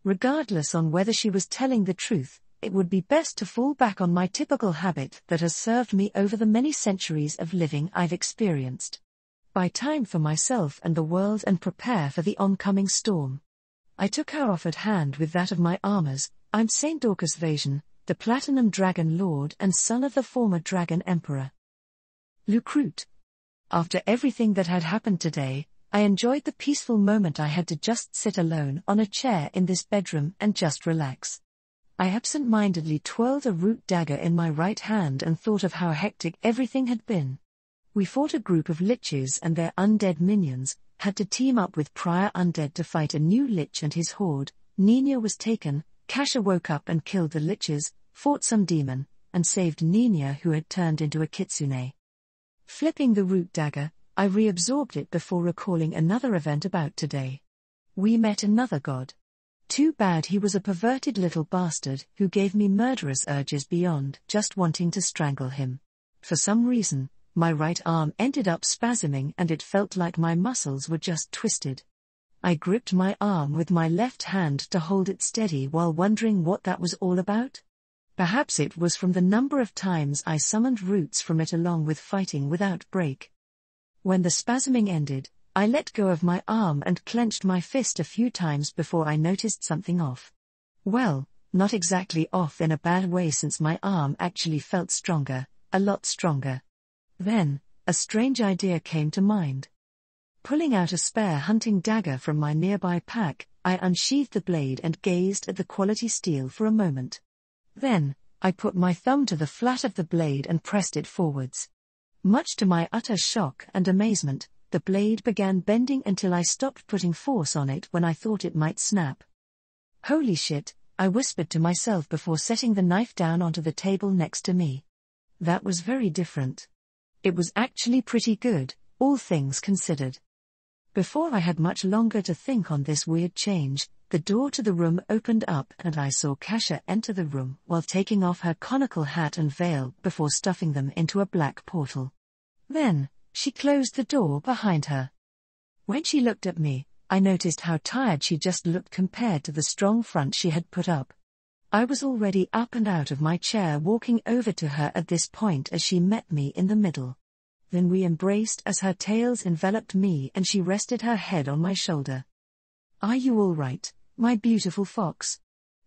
Regardless on whether she was telling the truth, it would be best to fall back on my typical habit that has served me over the many centuries of living I've experienced. Buy time for myself and the world and prepare for the oncoming storm. I took her offered hand with that of my armors. I'm Saint Dorcas Vasion, the Platinum Dragon Lord and son of the former Dragon Emperor. Lucrute. After everything that had happened today, I enjoyed the peaceful moment I had to just sit alone on a chair in this bedroom and just relax. I absent-mindedly twirled a root dagger in my right hand and thought of how hectic everything had been. We fought a group of liches and their undead minions, had to team up with prior undead to fight a new lich and his horde. Nina was taken, Kasha woke up and killed the liches, fought some demon, and saved Nina who had turned into a kitsune. Flipping the root dagger, I reabsorbed it before recalling another event about today. We met another god. Too bad he was a perverted little bastard who gave me murderous urges beyond just wanting to strangle him. For some reason, my right arm ended up spasming and it felt like my muscles were just twisted. I gripped my arm with my left hand to hold it steady while wondering what that was all about. Perhaps it was from the number of times I summoned roots from it along with fighting without break. When the spasming ended, I let go of my arm and clenched my fist a few times before I noticed something off. Well, not exactly off in a bad way since my arm actually felt stronger, a lot stronger. Then, a strange idea came to mind. Pulling out a spare hunting dagger from my nearby pack, I unsheathed the blade and gazed at the quality steel for a moment. Then, I put my thumb to the flat of the blade and pressed it forwards. Much to my utter shock and amazement, the blade began bending until I stopped putting force on it when I thought it might snap. Holy shit, I whispered to myself before setting the knife down onto the table next to me. That was very different. It was actually pretty good, all things considered. Before I had much longer to think on this weird change, the door to the room opened up and I saw Kasha enter the room while taking off her conical hat and veil before stuffing them into a black portal. Then, she closed the door behind her. When she looked at me, I noticed how tired she just looked compared to the strong front she had put up. I was already up and out of my chair walking over to her at this point as she met me in the middle. Then we embraced as her tails enveloped me and she rested her head on my shoulder. "Are you all right, my beautiful fox?"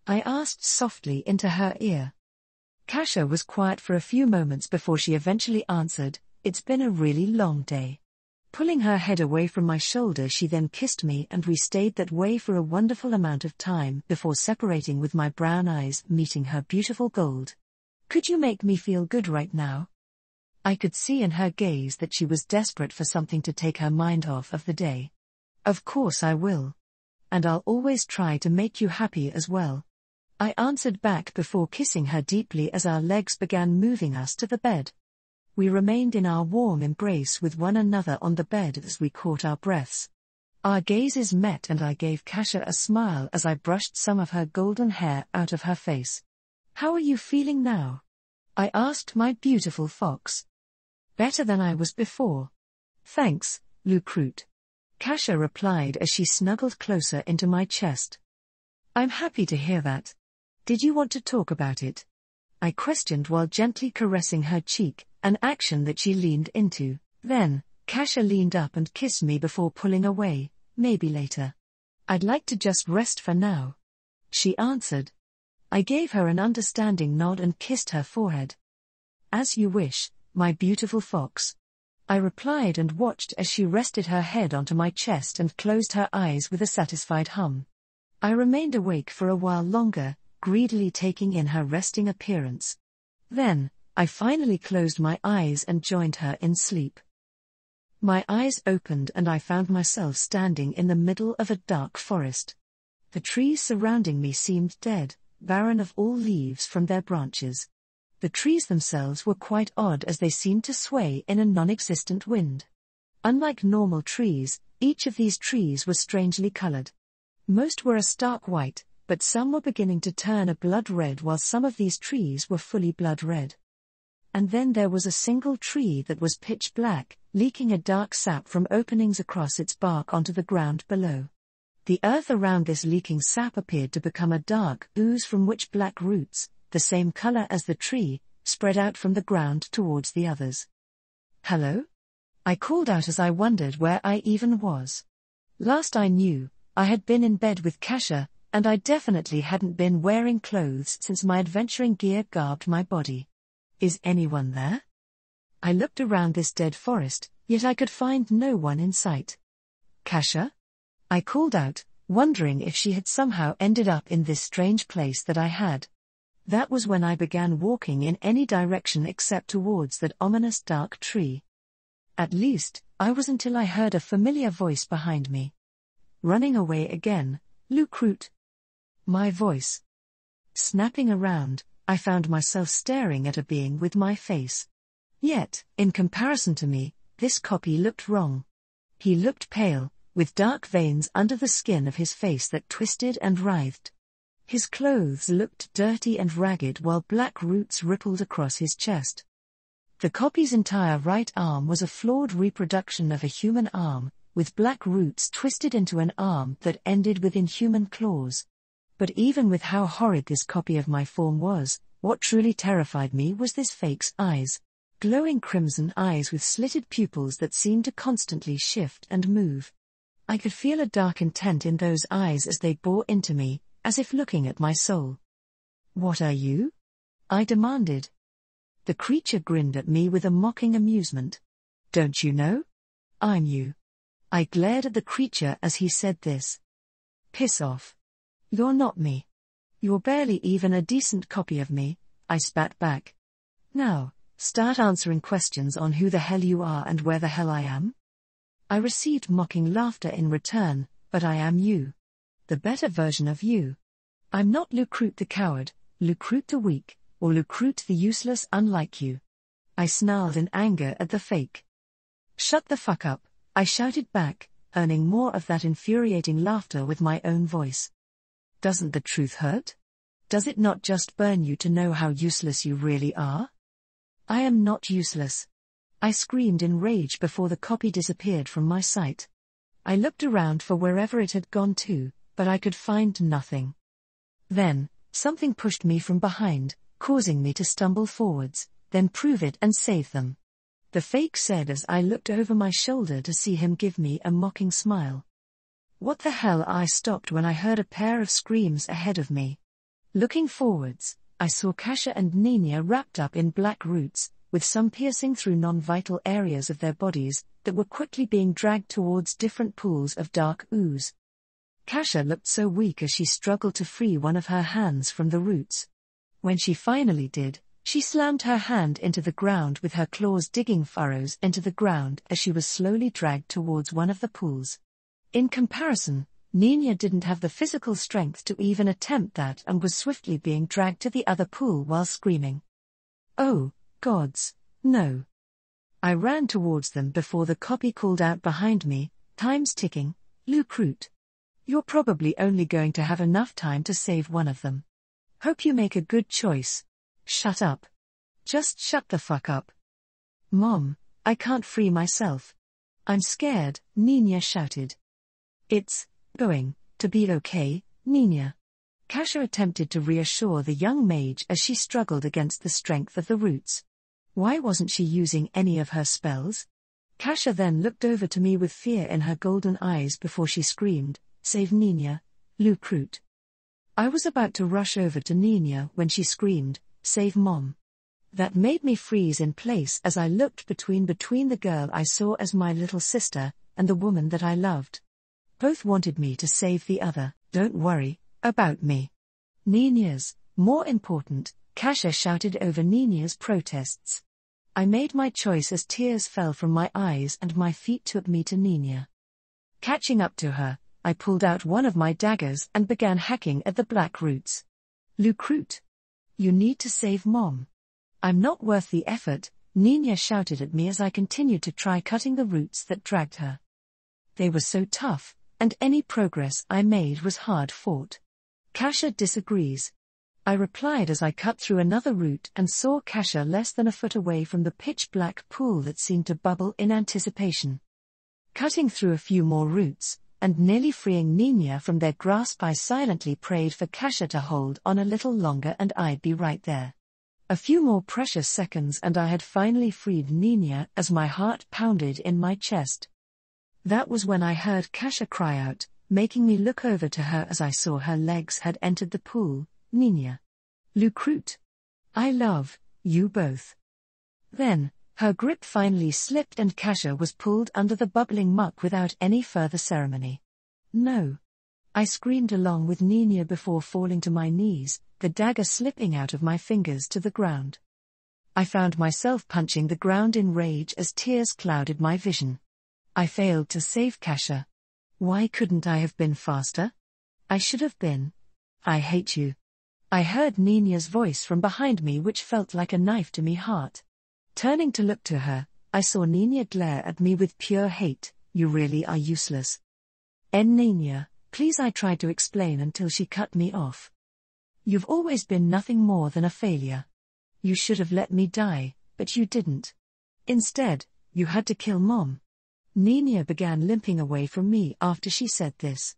I asked softly into her ear. Kasha was quiet for a few moments before she eventually answered, "It's been a really long day." Pulling her head away from my shoulder, she then kissed me and we stayed that way for a wonderful amount of time before separating with my brown eyes meeting her beautiful gold. "Could you make me feel good right now?" I could see in her gaze that she was desperate for something to take her mind off of the day. "Of course I will. And I'll always try to make you happy as well," I answered back before kissing her deeply as our legs began moving us to the bed. We remained in our warm embrace with one another on the bed as we caught our breaths. Our gazes met and I gave Kasha a smile as I brushed some of her golden hair out of her face. "How are you feeling now?" I asked my beautiful fox. "Better than I was before. Thanks, Lucrute," Kasha replied as she snuggled closer into my chest. "I'm happy to hear that. Did you want to talk about it?" I questioned while gently caressing her cheek, an action that she leaned into. Then, Kasha leaned up and kissed me before pulling away. "Maybe later. I'd like to just rest for now," she answered. I gave her an understanding nod and kissed her forehead. "As you wish, my beautiful fox," I replied and watched as she rested her head onto my chest and closed her eyes with a satisfied hum. I remained awake for a while longer, greedily taking in her resting appearance. Then, I finally closed my eyes and joined her in sleep. My eyes opened and I found myself standing in the middle of a dark forest. The trees surrounding me seemed dead, barren of all leaves from their branches. The trees themselves were quite odd as they seemed to sway in a non-existent wind. Unlike normal trees, each of these trees was strangely colored. Most were a stark white, but some were beginning to turn a blood red while some of these trees were fully blood red. And then there was a single tree that was pitch black, leaking a dark sap from openings across its bark onto the ground below. The earth around this leaking sap appeared to become a dark ooze from which black roots, the same color as the tree, spread out from the ground towards the others. "Hello?" I called out as I wondered where I even was. Last I knew, I had been in bed with Kasha, and I definitely hadn't been wearing clothes since my adventuring gear garbed my body. Is anyone there? I looked around this dead forest, yet I could find no one in sight. "Kasha?" I called out, wondering if she had somehow ended up in this strange place that I had. That was when I began walking in any direction except towards that ominous dark tree. At least, I was until I heard a familiar voice behind me. Running away again, Lucrute. My voice. Snapping around, I found myself staring at a being with my face. Yet, in comparison to me, this copy looked wrong. He looked pale, with dark veins under the skin of his face that twisted and writhed. His clothes looked dirty and ragged while black roots rippled across his chest. The copy's entire right arm was a flawed reproduction of a human arm, with black roots twisted into an arm that ended with inhuman claws. But even with how horrid this copy of my form was, what truly terrified me was this fake's eyes. Glowing crimson eyes with slitted pupils that seemed to constantly shift and move. I could feel a dark intent in those eyes as they bore into me, as if looking at my soul. "What are you?" I demanded. The creature grinned at me with a mocking amusement. "Don't you know? I'm you." I glared at the creature as he said this. "Piss off. You're not me. You're barely even a decent copy of me," I spat back. "Now, start answering questions on who the hell you are and where the hell I am." I received mocking laughter in return, but I am you. The better version of you. I'm not Lucrute the coward, Lucrute the weak, or Lucrute the useless unlike you. I snarled in anger at the fake. "Shut the fuck up," I shouted back, earning more of that infuriating laughter with my own voice. Doesn't the truth hurt? Does it not just burn you to know how useless you really are? I am not useless. I screamed in rage before the copy disappeared from my sight. I looked around for wherever it had gone to, but I could find nothing. Then, something pushed me from behind, causing me to stumble forwards, then prove it and save them. The fake said as I looked over my shoulder to see him give me a mocking smile. What the hell? I stopped when I heard a pair of screams ahead of me. Looking forwards, I saw Kasha and Nina wrapped up in black roots, with some piercing through non-vital areas of their bodies, that were quickly being dragged towards different pools of dark ooze. Kasha looked so weak as she struggled to free one of her hands from the roots. When she finally did, she slammed her hand into the ground with her claws digging furrows into the ground as she was slowly dragged towards one of the pools. In comparison, Nina didn't have the physical strength to even attempt that and was swiftly being dragged to the other pool while screaming. "Oh, gods, no." I ran towards them before the copy called out behind me, "Time's ticking, Lucrute. You're probably only going to have enough time to save one of them. Hope you make a good choice. Shut up. Just shut the fuck up." "Mom, I can't free myself. I'm scared," Nina shouted. "It's going to be okay, Nina." Kasha attempted to reassure the young mage as she struggled against the strength of the roots. Why wasn't she using any of her spells? Kasha then looked over to me with fear in her golden eyes before she screamed, "Save Nina, Lucrute." I was about to rush over to Nina when she screamed, "Save Mom." That made me freeze in place as I looked between the girl I saw as my little sister, and the woman that I loved. Both wanted me to save the other. "Don't worry about me. Nina's more important," Kasha shouted over Nina's protests. I made my choice as tears fell from my eyes and my feet took me to Nina. Catching up to her, I pulled out one of my daggers and began hacking at the black roots. "Lucrute! You need to save Mom. I'm not worth the effort," Nina shouted at me as I continued to try cutting the roots that dragged her. They were so tough, and any progress I made was hard-fought. "Kasha disagrees," I replied as I cut through another root and saw Kasha less than a foot away from the pitch-black pool that seemed to bubble in anticipation. Cutting through a few more roots, and nearly freeing Nina from their grasp, I silently prayed for Kasha to hold on a little longer and I'd be right there. A few more precious seconds and I had finally freed Nina as my heart pounded in my chest. That was when I heard Kasha cry out, making me look over to her as I saw her legs had entered the pool. "Nina. Lucrute. I love you both." Then, her grip finally slipped and Kasha was pulled under the bubbling muck without any further ceremony. "No." I screamed along with Nina before falling to my knees, the dagger slipping out of my fingers to the ground. I found myself punching the ground in rage as tears clouded my vision. I failed to save Kasha. Why couldn't I have been faster? I should have been. "I hate you." I heard Nina's voice from behind me, which felt like a knife to me heart. Turning to look to her, I saw Nina glare at me with pure hate. "You really are useless." "Nina, please," I tried to explain until she cut me off. "You've always been nothing more than a failure. You should have let me die, but you didn't. Instead, you had to kill Mom." Nina began limping away from me after she said this.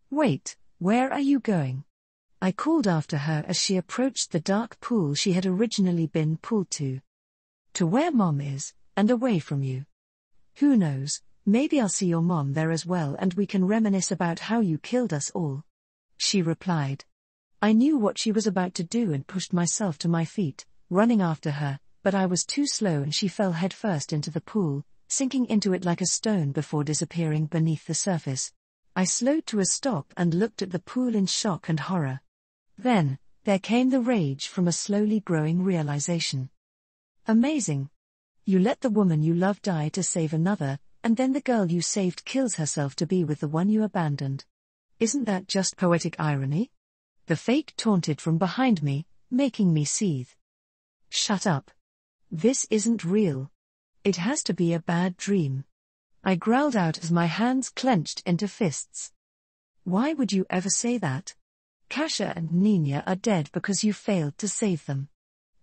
"Wait, where are you going?" I called after her as she approached the dark pool she had originally been pulled to. "To where Mom is, and away from you. Who knows, maybe I'll see your Mom there as well and we can reminisce about how you killed us all," she replied. I knew what she was about to do and pushed myself to my feet, running after her, but I was too slow and she fell headfirst into the pool, sinking into it like a stone before disappearing beneath the surface. I slowed to a stop and looked at the pool in shock and horror. Then, there came the rage from a slowly growing realization. Amazing. You let the woman you love die to save another, and then the girl you saved kills herself to be with the one you abandoned. Isn't that just poetic irony? The fake taunted from behind me, making me seethe. "Shut up. This isn't real. It has to be a bad dream," I growled out as my hands clenched into fists. "Why would you ever say that? Kasha and Nina are dead because you failed to save them.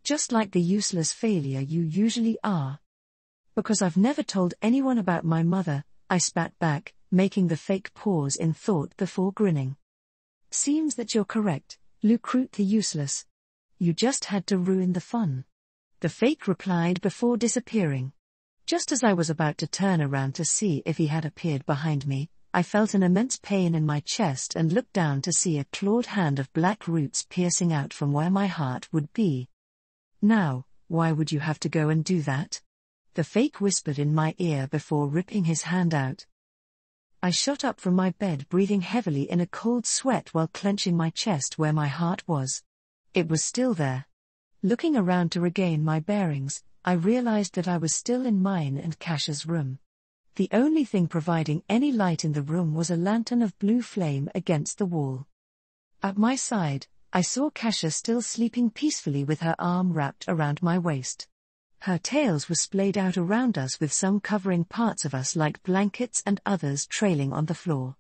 Just like the useless failure you usually are." "Because I've never told anyone about my mother," I spat back, making the fake pause in thought before grinning. "Seems that you're correct, Lucrute the useless. You just had to ruin the fun," the fake replied before disappearing. Just as I was about to turn around to see if he had appeared behind me, I felt an immense pain in my chest and looked down to see a clawed hand of black roots piercing out from where my heart would be. "Now, why would you have to go and do that?" the fake whispered in my ear before ripping his hand out. I shot up from my bed, breathing heavily in a cold sweat while clenching my chest where my heart was. It was still there. Looking around to regain my bearings, I realized that I was still in mine and Kasha's room. The only thing providing any light in the room was a lantern of blue flame against the wall. At my side, I saw Kasha still sleeping peacefully with her arm wrapped around my waist. Her tails were splayed out around us, with some covering parts of us like blankets and others trailing on the floor.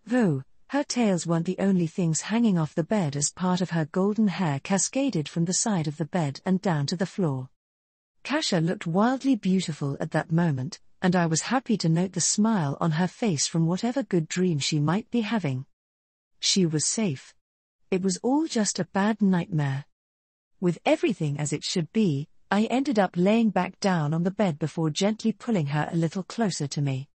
Though, her tails weren't the only things hanging off the bed, as part of her golden hair cascaded from the side of the bed and down to the floor. Kasha looked wildly beautiful at that moment, and I was happy to note the smile on her face from whatever good dream she might be having. She was safe. It was all just a bad nightmare. With everything as it should be, I ended up laying back down on the bed before gently pulling her a little closer to me.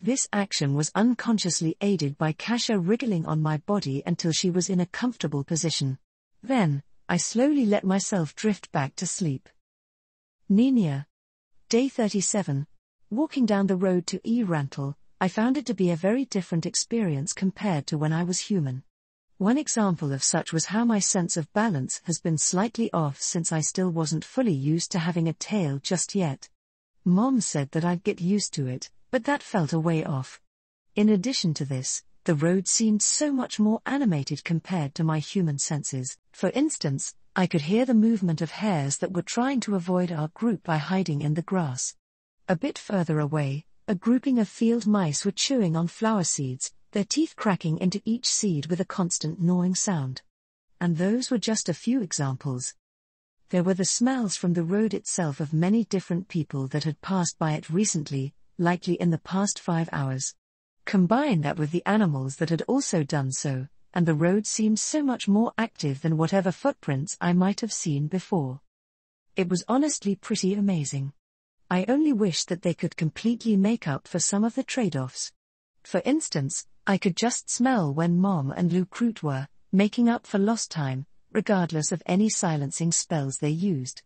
This action was unconsciously aided by Kasha wriggling on my body until she was in a comfortable position. Then, I slowly let myself drift back to sleep. Nina. Day 37. Walking down the road to Rantel, I found it to be a very different experience compared to when I was human. One example of such was how my sense of balance has been slightly off since I still wasn't fully used to having a tail just yet. Mom said that I'd get used to it, but that felt a way off. In addition to this, The road seemed so much more animated compared to my human senses. For instance, I could hear the movement of hares that were trying to avoid our group by hiding in the grass. A bit further away, a grouping of field mice were chewing on flower seeds, their teeth cracking into each seed with a constant gnawing sound. And those were just a few examples. There were the smells from the road itself of many different people that had passed by it recently, likely in the past 5 hours. Combine that with the animals that had also done so, and the road seemed so much more active than whatever footprints I might have seen before. It was honestly pretty amazing. I only wish that they could completely make up for some of the trade-offs. For instance, I could just smell when Mom and Lucrute were making up for lost time, regardless of any silencing spells they used.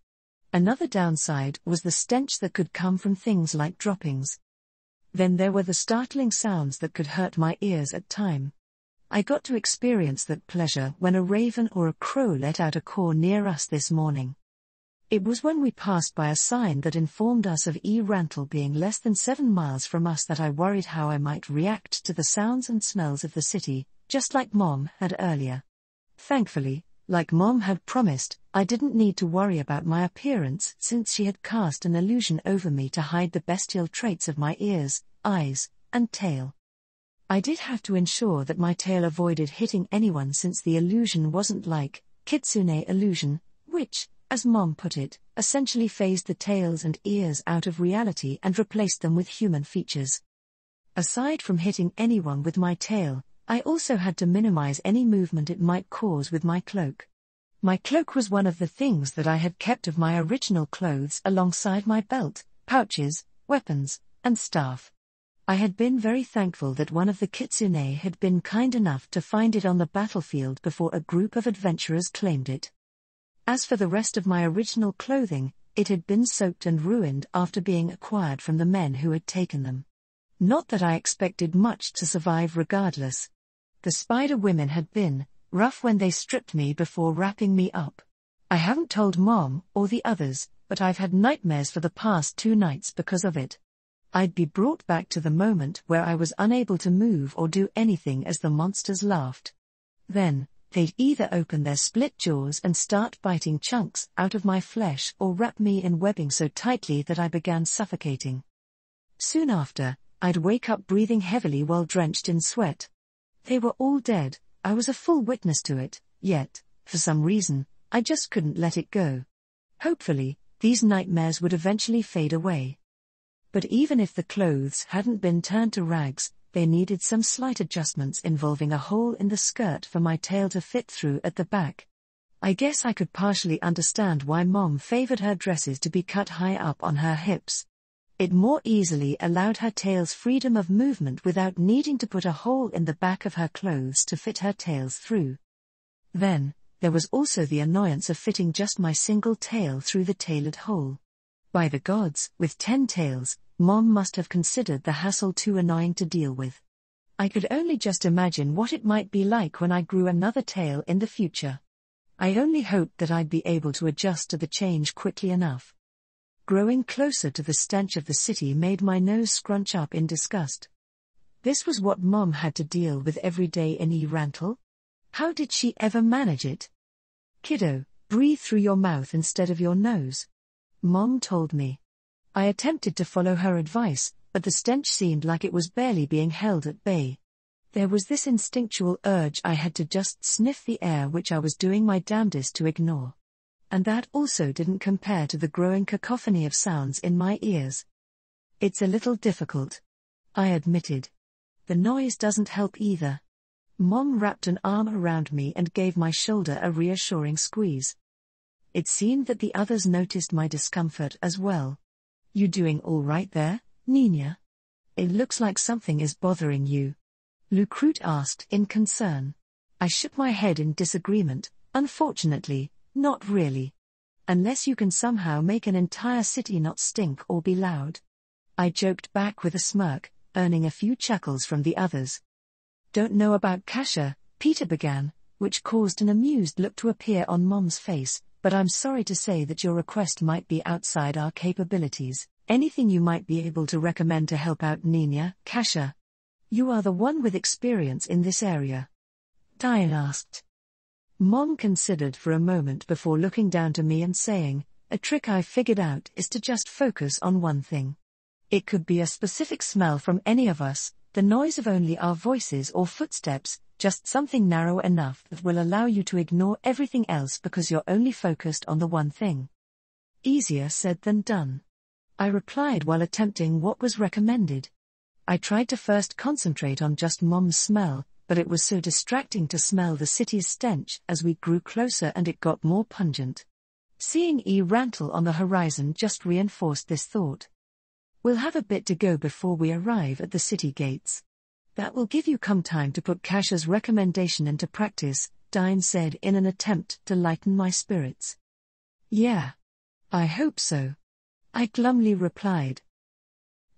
Another downside was the stench that could come from things like droppings. Then there were the startling sounds that could hurt my ears at times. I got to experience that pleasure when a raven or a crow let out a caw near us this morning. It was when we passed by a sign that informed us of Rantle being less than 7 miles from us that I worried how I might react to the sounds and smells of the city, just like Mom had earlier. Thankfully, like Mom had promised, I didn't need to worry about my appearance since she had cast an illusion over me to hide the bestial traits of my ears, eyes, and tail. I did have to ensure that my tail avoided hitting anyone since the illusion wasn't like Kitsune illusion, which, as Mom put it, essentially phased the tails and ears out of reality and replaced them with human features. Aside from hitting anyone with my tail, I also had to minimize any movement it might cause with my cloak. My cloak was one of the things that I had kept of my original clothes alongside my belt, pouches, weapons, and staff. I had been very thankful that one of the Kitsune had been kind enough to find it on the battlefield before a group of adventurers claimed it. As for the rest of my original clothing, it had been soaked and ruined after being acquired from the men who had taken them. Not that I expected much to survive regardless. The spider women had been rough when they stripped me before wrapping me up. I haven't told Mom or the others, but I've had nightmares for the past 2 nights because of it. I'd be brought back to the moment where I was unable to move or do anything as the monsters laughed. Then, they'd either open their split jaws and start biting chunks out of my flesh or wrap me in webbing so tightly that I began suffocating. Soon after, I'd wake up breathing heavily while drenched in sweat. They were all dead, I was a full witness to it, yet, for some reason, I just couldn't let it go. Hopefully, these nightmares would eventually fade away. But even if the clothes hadn't been turned to rags, they needed some slight adjustments involving a hole in the skirt for my tail to fit through at the back. I guess I could partially understand why Mom favored her dresses to be cut high up on her hips. It more easily allowed her tail's freedom of movement without needing to put a hole in the back of her clothes to fit her tails through. Then, there was also the annoyance of fitting just my single tail through the tailored hole. By the gods, with 10 tails, Mom must have considered the hassle too annoying to deal with. I could only just imagine what it might be like when I grew another tail in the future. I only hoped that I'd be able to adjust to the change quickly enough. Growing closer to the stench of the city made my nose scrunch up in disgust. This was what Mom had to deal with every day in Rantle? How did she ever manage it? Kiddo, breathe through your mouth instead of your nose. Mom told me. I attempted to follow her advice, but the stench seemed like it was barely being held at bay. There was this instinctual urge I had to just sniff the air, which I was doing my damnedest to ignore. And that also didn't compare to the growing cacophony of sounds in my ears. It's a little difficult, I admitted. The noise doesn't help either. Mom wrapped an arm around me and gave my shoulder a reassuring squeeze. It seemed that the others noticed my discomfort as well. You doing all right there, Nina? It looks like something is bothering you. Lucrute asked in concern. I shook my head in disagreement. Unfortunately, not really. Unless you can somehow make an entire city not stink or be loud. I joked back with a smirk, earning a few chuckles from the others. Don't know about Kasha, Peter began, which caused an amused look to appear on Mom's face, but I'm sorry to say that your request might be outside our capabilities. Anything you might be able to recommend to help out Nina, Kasha? You are the one with experience in this area. Dine asked. Mom considered for a moment before looking down to me and saying, a trick I figured out is to just focus on one thing. It could be a specific smell from any of us, the noise of only our voices or footsteps, just something narrow enough that will allow you to ignore everything else because you're only focused on the one thing. Easier said than done. I replied while attempting what was recommended. I tried to first concentrate on just Mom's smell, but it was so distracting to smell the city's stench as we grew closer and it got more pungent. Seeing Rantle on the horizon just reinforced this thought. We'll have a bit to go before we arrive at the city gates. That will give you time to put Kasha's recommendation into practice, Dine said in an attempt to lighten my spirits. Yeah. I hope so. I glumly replied.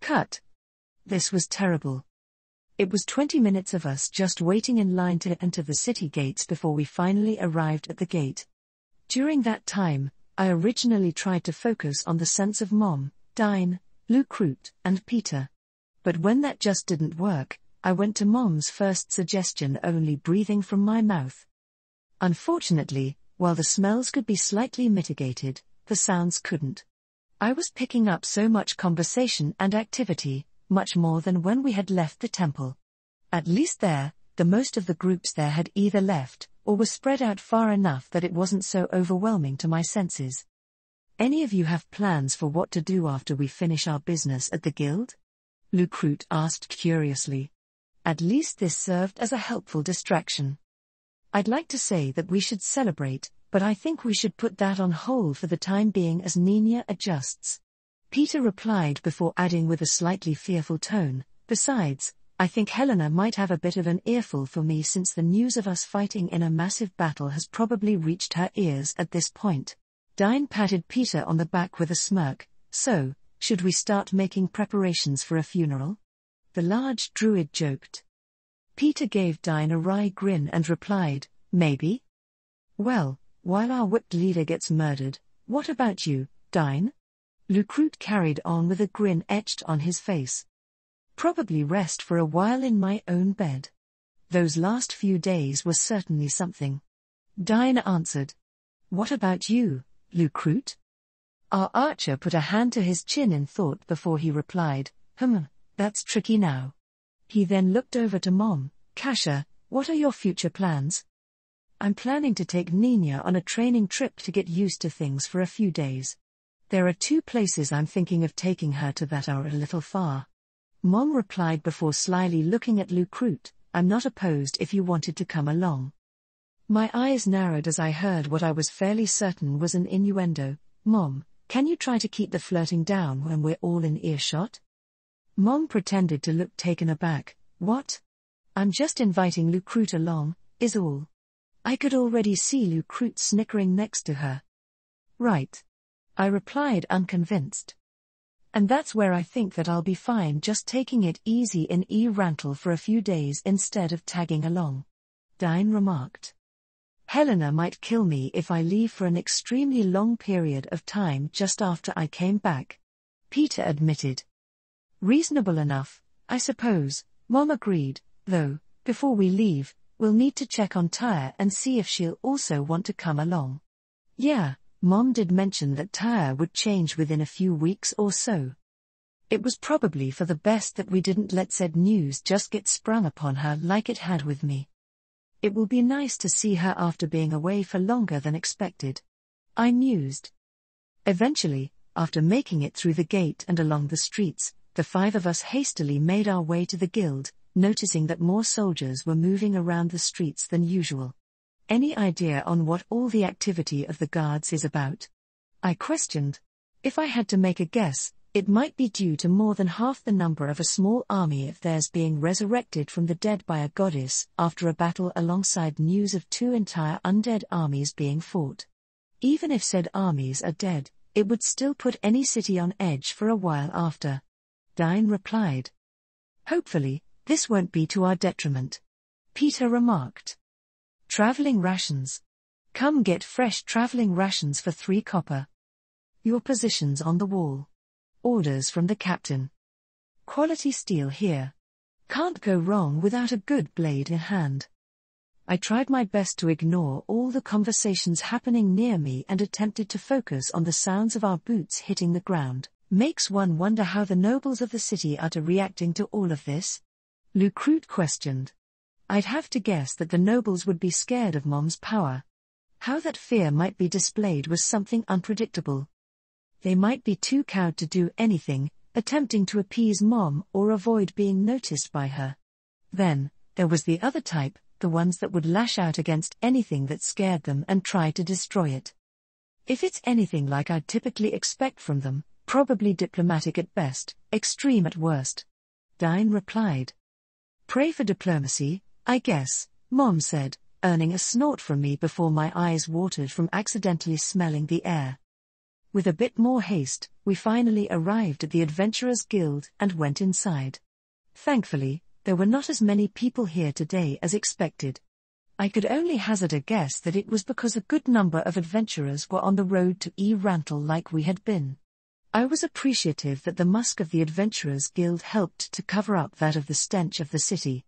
Cut. This was terrible. It was 20 minutes of us just waiting in line to enter the city gates before we finally arrived at the gate. During that time, I originally tried to focus on the sense of Mom, Dine, Lucrute, and Peter. But when that just didn't work, I went to Mom's first suggestion, only breathing from my mouth. Unfortunately, while the smells could be slightly mitigated, the sounds couldn't. I was picking up so much conversation and activity, much more than when we had left the temple. At least there, the most of the groups there had either left, or were spread out far enough that it wasn't so overwhelming to my senses. Any of you have plans for what to do after we finish our business at the guild? Lucrute asked curiously. At least this served as a helpful distraction. I'd like to say that we should celebrate, but I think we should put that on hold for the time being as Nina adjusts. Peter replied before adding with a slightly fearful tone, besides, I think Helena might have a bit of an earful for me since the news of us fighting in a massive battle has probably reached her ears at this point. Dine patted Peter on the back with a smirk. So, should we start making preparations for a funeral? The large druid joked. Peter gave Dine a wry grin and replied, maybe? Well, while our whipped leader gets murdered, what about you, Dine? Lucrute carried on with a grin etched on his face. Probably rest for a while in my own bed. Those last few days were certainly something. Dine answered. What about you, Lucrute? Our archer put a hand to his chin in thought before he replied, that's tricky now. He then looked over to Mom. Kasha, what are your future plans? I'm planning to take Nina on a training trip to get used to things for a few days. There are 2 places I'm thinking of taking her to that are a little far. Mom replied before slyly looking at Lucrute, I'm not opposed if you wanted to come along. My eyes narrowed as I heard what I was fairly certain was an innuendo. Mom, can you try to keep the flirting down when we're all in earshot? Mom pretended to look taken aback. What? I'm just inviting Lucrute along, is all. I could already see Lucrute snickering next to her. Right. I replied unconvinced. And that's where I think that I'll be fine just taking it easy in Rantle for a few days instead of tagging along. Dine remarked. Helena might kill me if I leave for an extremely long period of time just after I came back. Peter admitted. Reasonable enough, I suppose, Mom agreed, though, before we leave, we'll need to check on Tyre and see if she'll also want to come along. Yeah. Mom did mention that Tyre would change within a few weeks or so. It was probably for the best that we didn't let said news just get sprung upon her like it had with me. It will be nice to see her after being away for longer than expected. I mused. Eventually, after making it through the gate and along the streets, the 5 of us hastily made our way to the guild, noticing that more soldiers were moving around the streets than usual. Any idea on what all the activity of the guards is about? I questioned. If I had to make a guess, it might be due to more than half the number of a small army of theirs being resurrected from the dead by a goddess after a battle alongside news of 2 entire undead armies being fought. Even if said armies are dead, it would still put any city on edge for a while after. Dine replied. Hopefully, this won't be to our detriment. Peter remarked. Traveling rations. Come get fresh traveling rations for 3 copper. Your positions on the wall. Orders from the captain. Quality steel here. can't go wrong without a good blade in hand. I tried my best to ignore all the conversations happening near me and attempted to focus on the sounds of our boots hitting the ground. Makes one wonder how the nobles of the city are reacting to all of this? Lucrute questioned. I'd have to guess that the nobles would be scared of Mom's power. How that fear might be displayed was something unpredictable. They might be too cowed to do anything, attempting to appease Mom or avoid being noticed by her. Then, there was the other type, the ones that would lash out against anything that scared them and try to destroy it. If it's anything like I'd typically expect from them, probably diplomatic at best, extreme at worst. Dine replied. Pray for diplomacy, I guess, Mom said, earning a snort from me before my eyes watered from accidentally smelling the air. With a bit more haste, we finally arrived at the Adventurers Guild and went inside. Thankfully, there were not as many people here today as expected. I could only hazard a guess that it was because a good number of adventurers were on the road to Rantle like we had been. I was appreciative that the musk of the Adventurers Guild helped to cover up that of the stench of the city.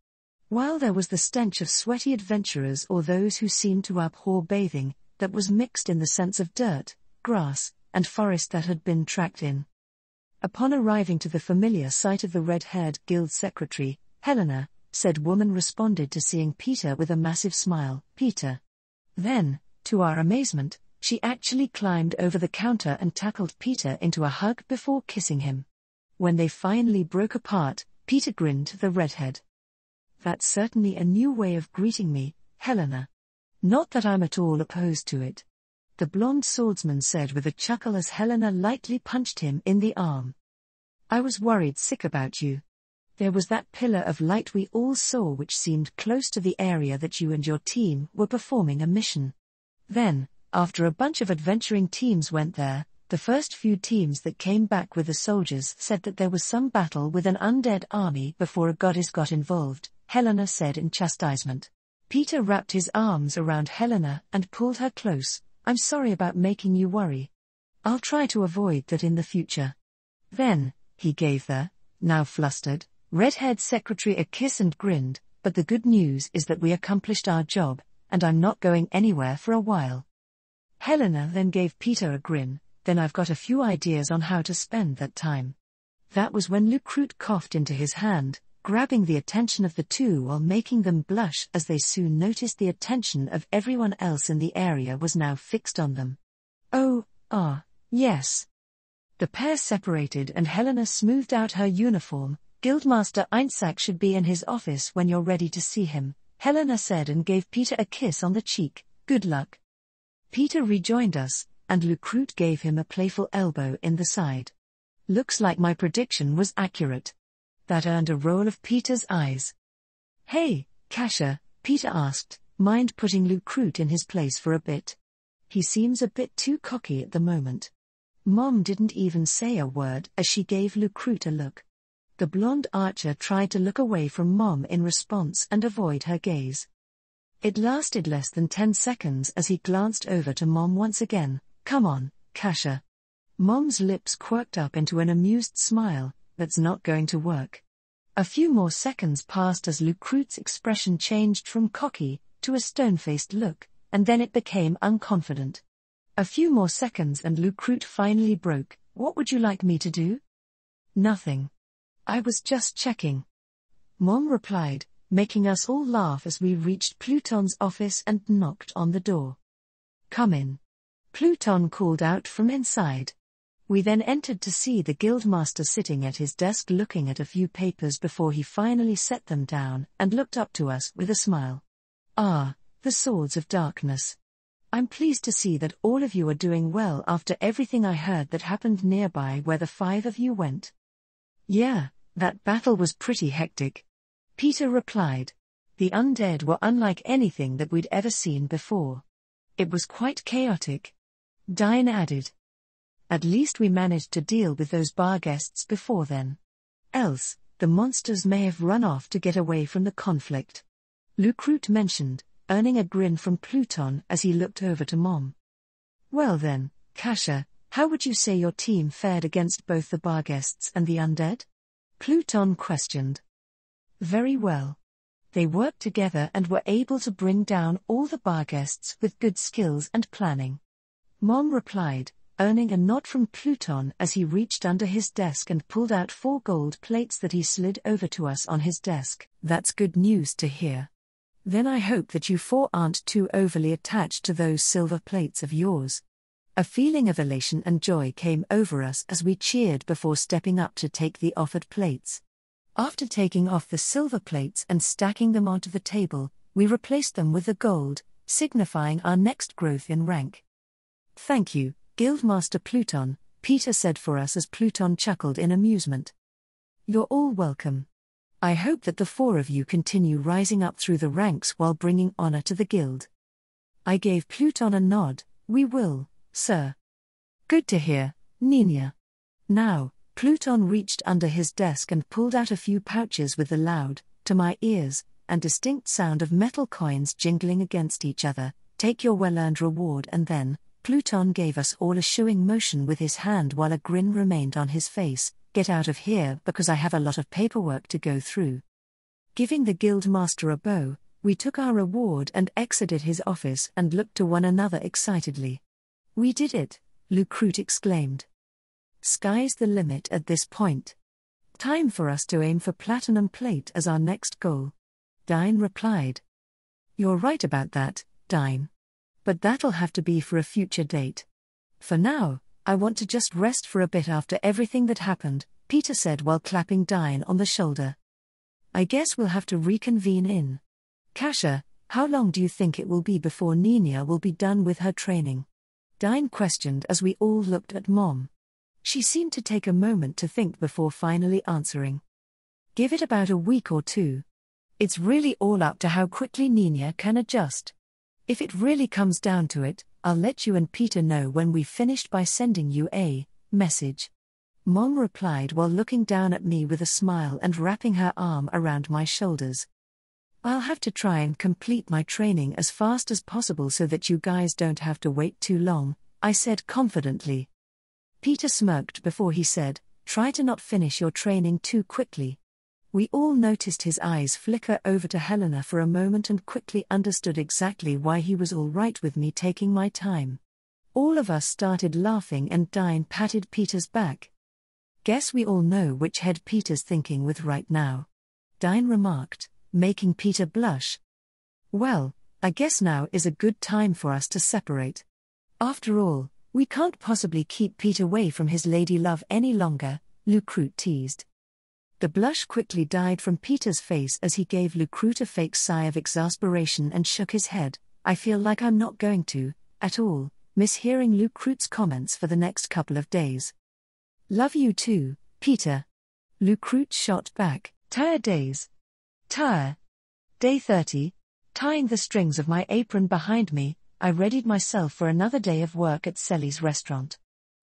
While there was the stench of sweaty adventurers or those who seemed to abhor bathing, that was mixed in the sense of dirt, grass, and forest that had been tracked in. Upon arriving to the familiar sight of the red-haired guild secretary, Helena, said woman responded to seeing Peter with a massive smile, Peter. Then, to our amazement, she actually climbed over the counter and tackled Peter into a hug before kissing him. When they finally broke apart, Peter grinned to the redhead. That's certainly a new way of greeting me, Helena. Not that I'm at all opposed to it. The blonde swordsman said with a chuckle as Helena lightly punched him in the arm. I was worried sick about you. There was that pillar of light we all saw which seemed close to the area that you and your team were performing a mission. Then, after a bunch of adventuring teams went there, the first few teams that came back with the soldiers said that there was some battle with an undead army before a goddess got involved, Helena said in chastisement. Peter wrapped his arms around Helena and pulled her close. I'm sorry about making you worry. I'll try to avoid that in the future. Then, he gave the, now flustered, red-haired secretary a kiss and grinned, but the good news is that we accomplished our job, and I'm not going anywhere for a while. Helena then gave Peter a grin, then I've got a few ideas on how to spend that time. That was when Lucrute coughed into his hand, grabbing the attention of the two while making them blush as they soon noticed the attention of everyone else in the area was now fixed on them. Yes. The pair separated and Helena smoothed out her uniform. Guildmaster Einsack should be in his office when you're ready to see him, Helena said and gave Peter a kiss on the cheek. Good luck. Peter rejoined us, and Lucrute gave him a playful elbow in the side. Looks like my prediction was accurate. That earned a roll of Peter's eyes. Hey, Kasha, Peter asked, mind putting Lucrute in his place for a bit? He seems a bit too cocky at the moment. Mom didn't even say a word as she gave Lucrute a look. The blonde archer tried to look away from Mom in response and avoid her gaze. It lasted less than 10 seconds as he glanced over to Mom once again. Come on, Kasha. Mom's lips quirked up into an amused smile. That's not going to work. A few more seconds passed as Lucrute's expression changed from cocky to a stone-faced look, and then it became unconfident. A few more seconds and Lucrute finally broke. What would you like me to do? Nothing. I was just checking. Mom replied, making us all laugh as we reached Pluton's office and knocked on the door. Come in. Pluton called out from inside. We then entered to see the guildmaster sitting at his desk looking at a few papers before he finally set them down and looked up to us with a smile. The Swords of Darkness. I'm pleased to see that all of you are doing well after everything I heard that happened nearby where the 5 of you went. Yeah, that battle was pretty hectic. Peter replied. The undead were unlike anything that we'd ever seen before. It was quite chaotic. Dine added. At least we managed to deal with those bar guests before then. Else, the monsters may have run off to get away from the conflict. Lucrute mentioned, earning a grin from Pluton as he looked over to Mom. Well then, Kasha, how would you say your team fared against both the bar guests and the undead? Pluton questioned. Very well. They worked together and were able to bring down all the bar guests with good skills and planning. Mom replied, earning a nod from Pluton as he reached under his desk and pulled out 4 gold plates that he slid over to us on his desk. That's good news to hear. Then I hope that you 4 aren't too overly attached to those silver plates of yours. A feeling of elation and joy came over us as we cheered before stepping up to take the offered plates. After taking off the silver plates and stacking them onto the table, we replaced them with the gold, signifying our next growth in rank. Thank you, Guildmaster Pluton, Peter said for us as Pluton chuckled in amusement. You're all welcome. I hope that the 4 of you continue rising up through the ranks while bringing honor to the guild. I gave Pluton a nod. We will, sir. Good to hear, Nina. Now, Pluton reached under his desk and pulled out a few pouches with the loud, to my ears, and distinct sound of metal coins jingling against each other. Take your well-earned reward. And then, Pluton gave us all a shooing motion with his hand while a grin remained on his face. Get out of here because I have a lot of paperwork to go through. Giving the guildmaster a bow, we took our reward and exited his office and looked to one another excitedly. We did it, Lucrute exclaimed. Sky's the limit at this point. Time for us to aim for platinum plate as our next goal. Dine replied. You're right about that, Dine. But that'll have to be for a future date. For now, I want to just rest for a bit after everything that happened, Peter said while clapping Dine on the shoulder. I guess we'll have to reconvene in. Kasha, how long do you think it will be before Nina will be done with her training? Dine questioned as we all looked at Mom. She seemed to take a moment to think before finally answering. Give it about a week or 2. It's really all up to how quickly Nina can adjust. If it really comes down to it, I'll let you and Peter know when we've finished by sending you a message. Mom replied while looking down at me with a smile and wrapping her arm around my shoulders. I'll have to try and complete my training as fast as possible so that you guys don't have to wait too long, I said confidently. Peter smirked before he said, try to not finish your training too quickly. We all noticed his eyes flicker over to Helena for a moment and quickly understood exactly why he was all right with me taking my time. All of us started laughing and Dine patted Peter's back. Guess we all know which head Peter's thinking with right now. Dine remarked, making Peter blush. Well, I guess now is a good time for us to separate. After all, we can't possibly keep Peter away from his lady love any longer, Lucrute teased. The blush quickly died from Peter's face as he gave Lucrute a fake sigh of exasperation and shook his head. I feel like I'm not going to, at all, miss hearing Lucrute's comments for the next couple of days. Love you too, Peter. Lucrute shot back. Tired days. Tire. Day 30. Tying the strings of my apron behind me, I readied myself for another day of work at Selly's restaurant.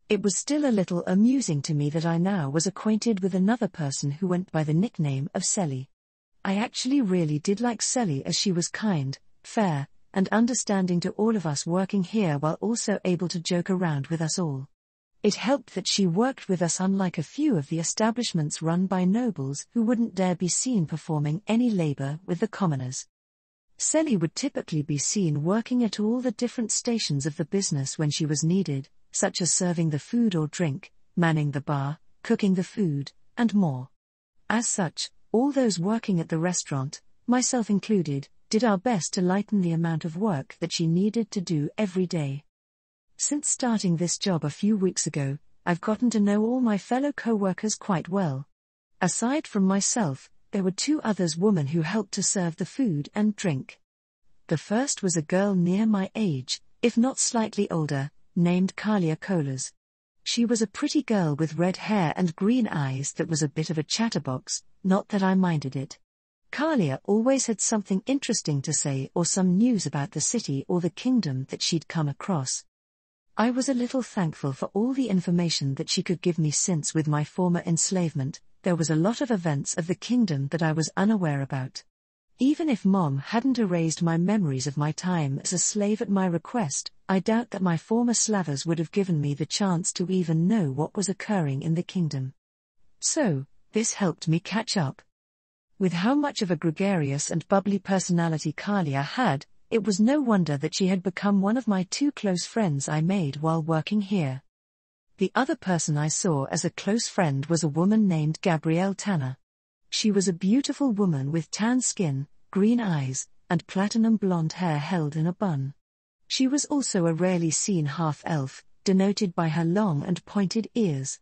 It was still a little amusing to me that I now was acquainted with another person who went by the nickname of Selly. I actually really did like Selly as she was kind, fair, and understanding to all of us working here while also able to joke around with us all. It helped that she worked with us unlike a few of the establishments run by nobles who wouldn't dare be seen performing any labor with the commoners. Selly would typically be seen working at all the different stations of the business when she was needed, such as serving the food or drink, manning the bar, cooking the food, and more. As such, all those working at the restaurant, myself included, did our best to lighten the amount of work that she needed to do every day. Since starting this job a few weeks ago, I've gotten to know all my fellow co-workers quite well. Aside from myself, there were 2 others women who helped to serve the food and drink. The first was a girl near my age, if not slightly older, named Kalia Kolas. She was a pretty girl with red hair and green eyes that was a bit of a chatterbox, not that I minded it. Kalia always had something interesting to say or some news about the city or the kingdom that she'd come across. I was a little thankful for all the information that she could give me since with my former enslavement, there was a lot of events of the kingdom that I was unaware about. Even if Mom hadn't erased my memories of my time as a slave at my request, I doubt that my former slavers would have given me the chance to even know what was occurring in the kingdom. So, this helped me catch up. With how much of a gregarious and bubbly personality Kalia had, it was no wonder that she had become one of my 2 close friends I made while working here. The other person I saw as a close friend was a woman named Gabrielle Tanner. She was a beautiful woman with tan skin, green eyes, and platinum blonde hair held in a bun. She was also a rarely seen half-elf, denoted by her long and pointed ears.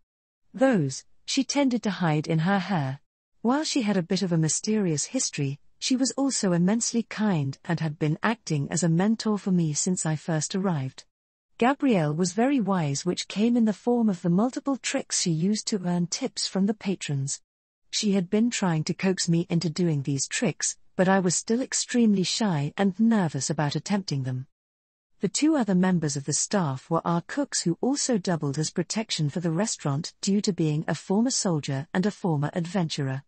Those, she tended to hide in her hair. While she had a bit of a mysterious history, she was also immensely kind and had been acting as a mentor for me since I first arrived. Gabrielle was very wise, which came in the form of the multiple tricks she used to earn tips from the patrons. She had been trying to coax me into doing these tricks, but I was still extremely shy and nervous about attempting them. The 2 other members of the staff were our cooks, who also doubled as protection for the restaurant due to being a former soldier and a former adventurer.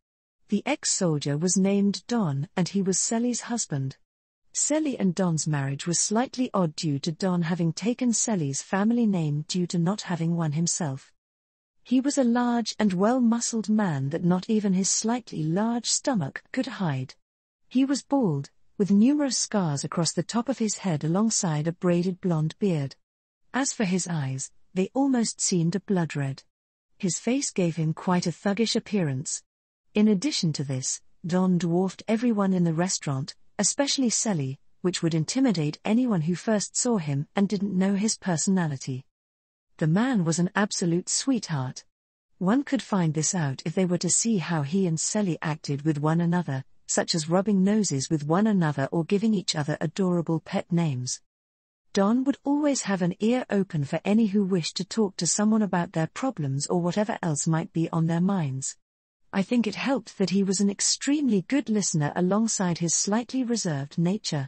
The ex-soldier was named Don, and he was Selly's husband. Selly and Don's marriage was slightly odd due to Don having taken Selly's family name due to not having one himself. He was a large and well-muscled man that not even his slightly large stomach could hide. He was bald, with numerous scars across the top of his head alongside a braided blonde beard. As for his eyes, they almost seemed a blood red. His face gave him quite a thuggish appearance. In addition to this, Don dwarfed everyone in the restaurant, especially Selly, which would intimidate anyone who first saw him and didn't know his personality. The man was an absolute sweetheart. One could find this out if they were to see how he and Selly acted with one another, such as rubbing noses with one another or giving each other adorable pet names. Don would always have an ear open for any who wished to talk to someone about their problems or whatever else might be on their minds. I think it helped that he was an extremely good listener alongside his slightly reserved nature.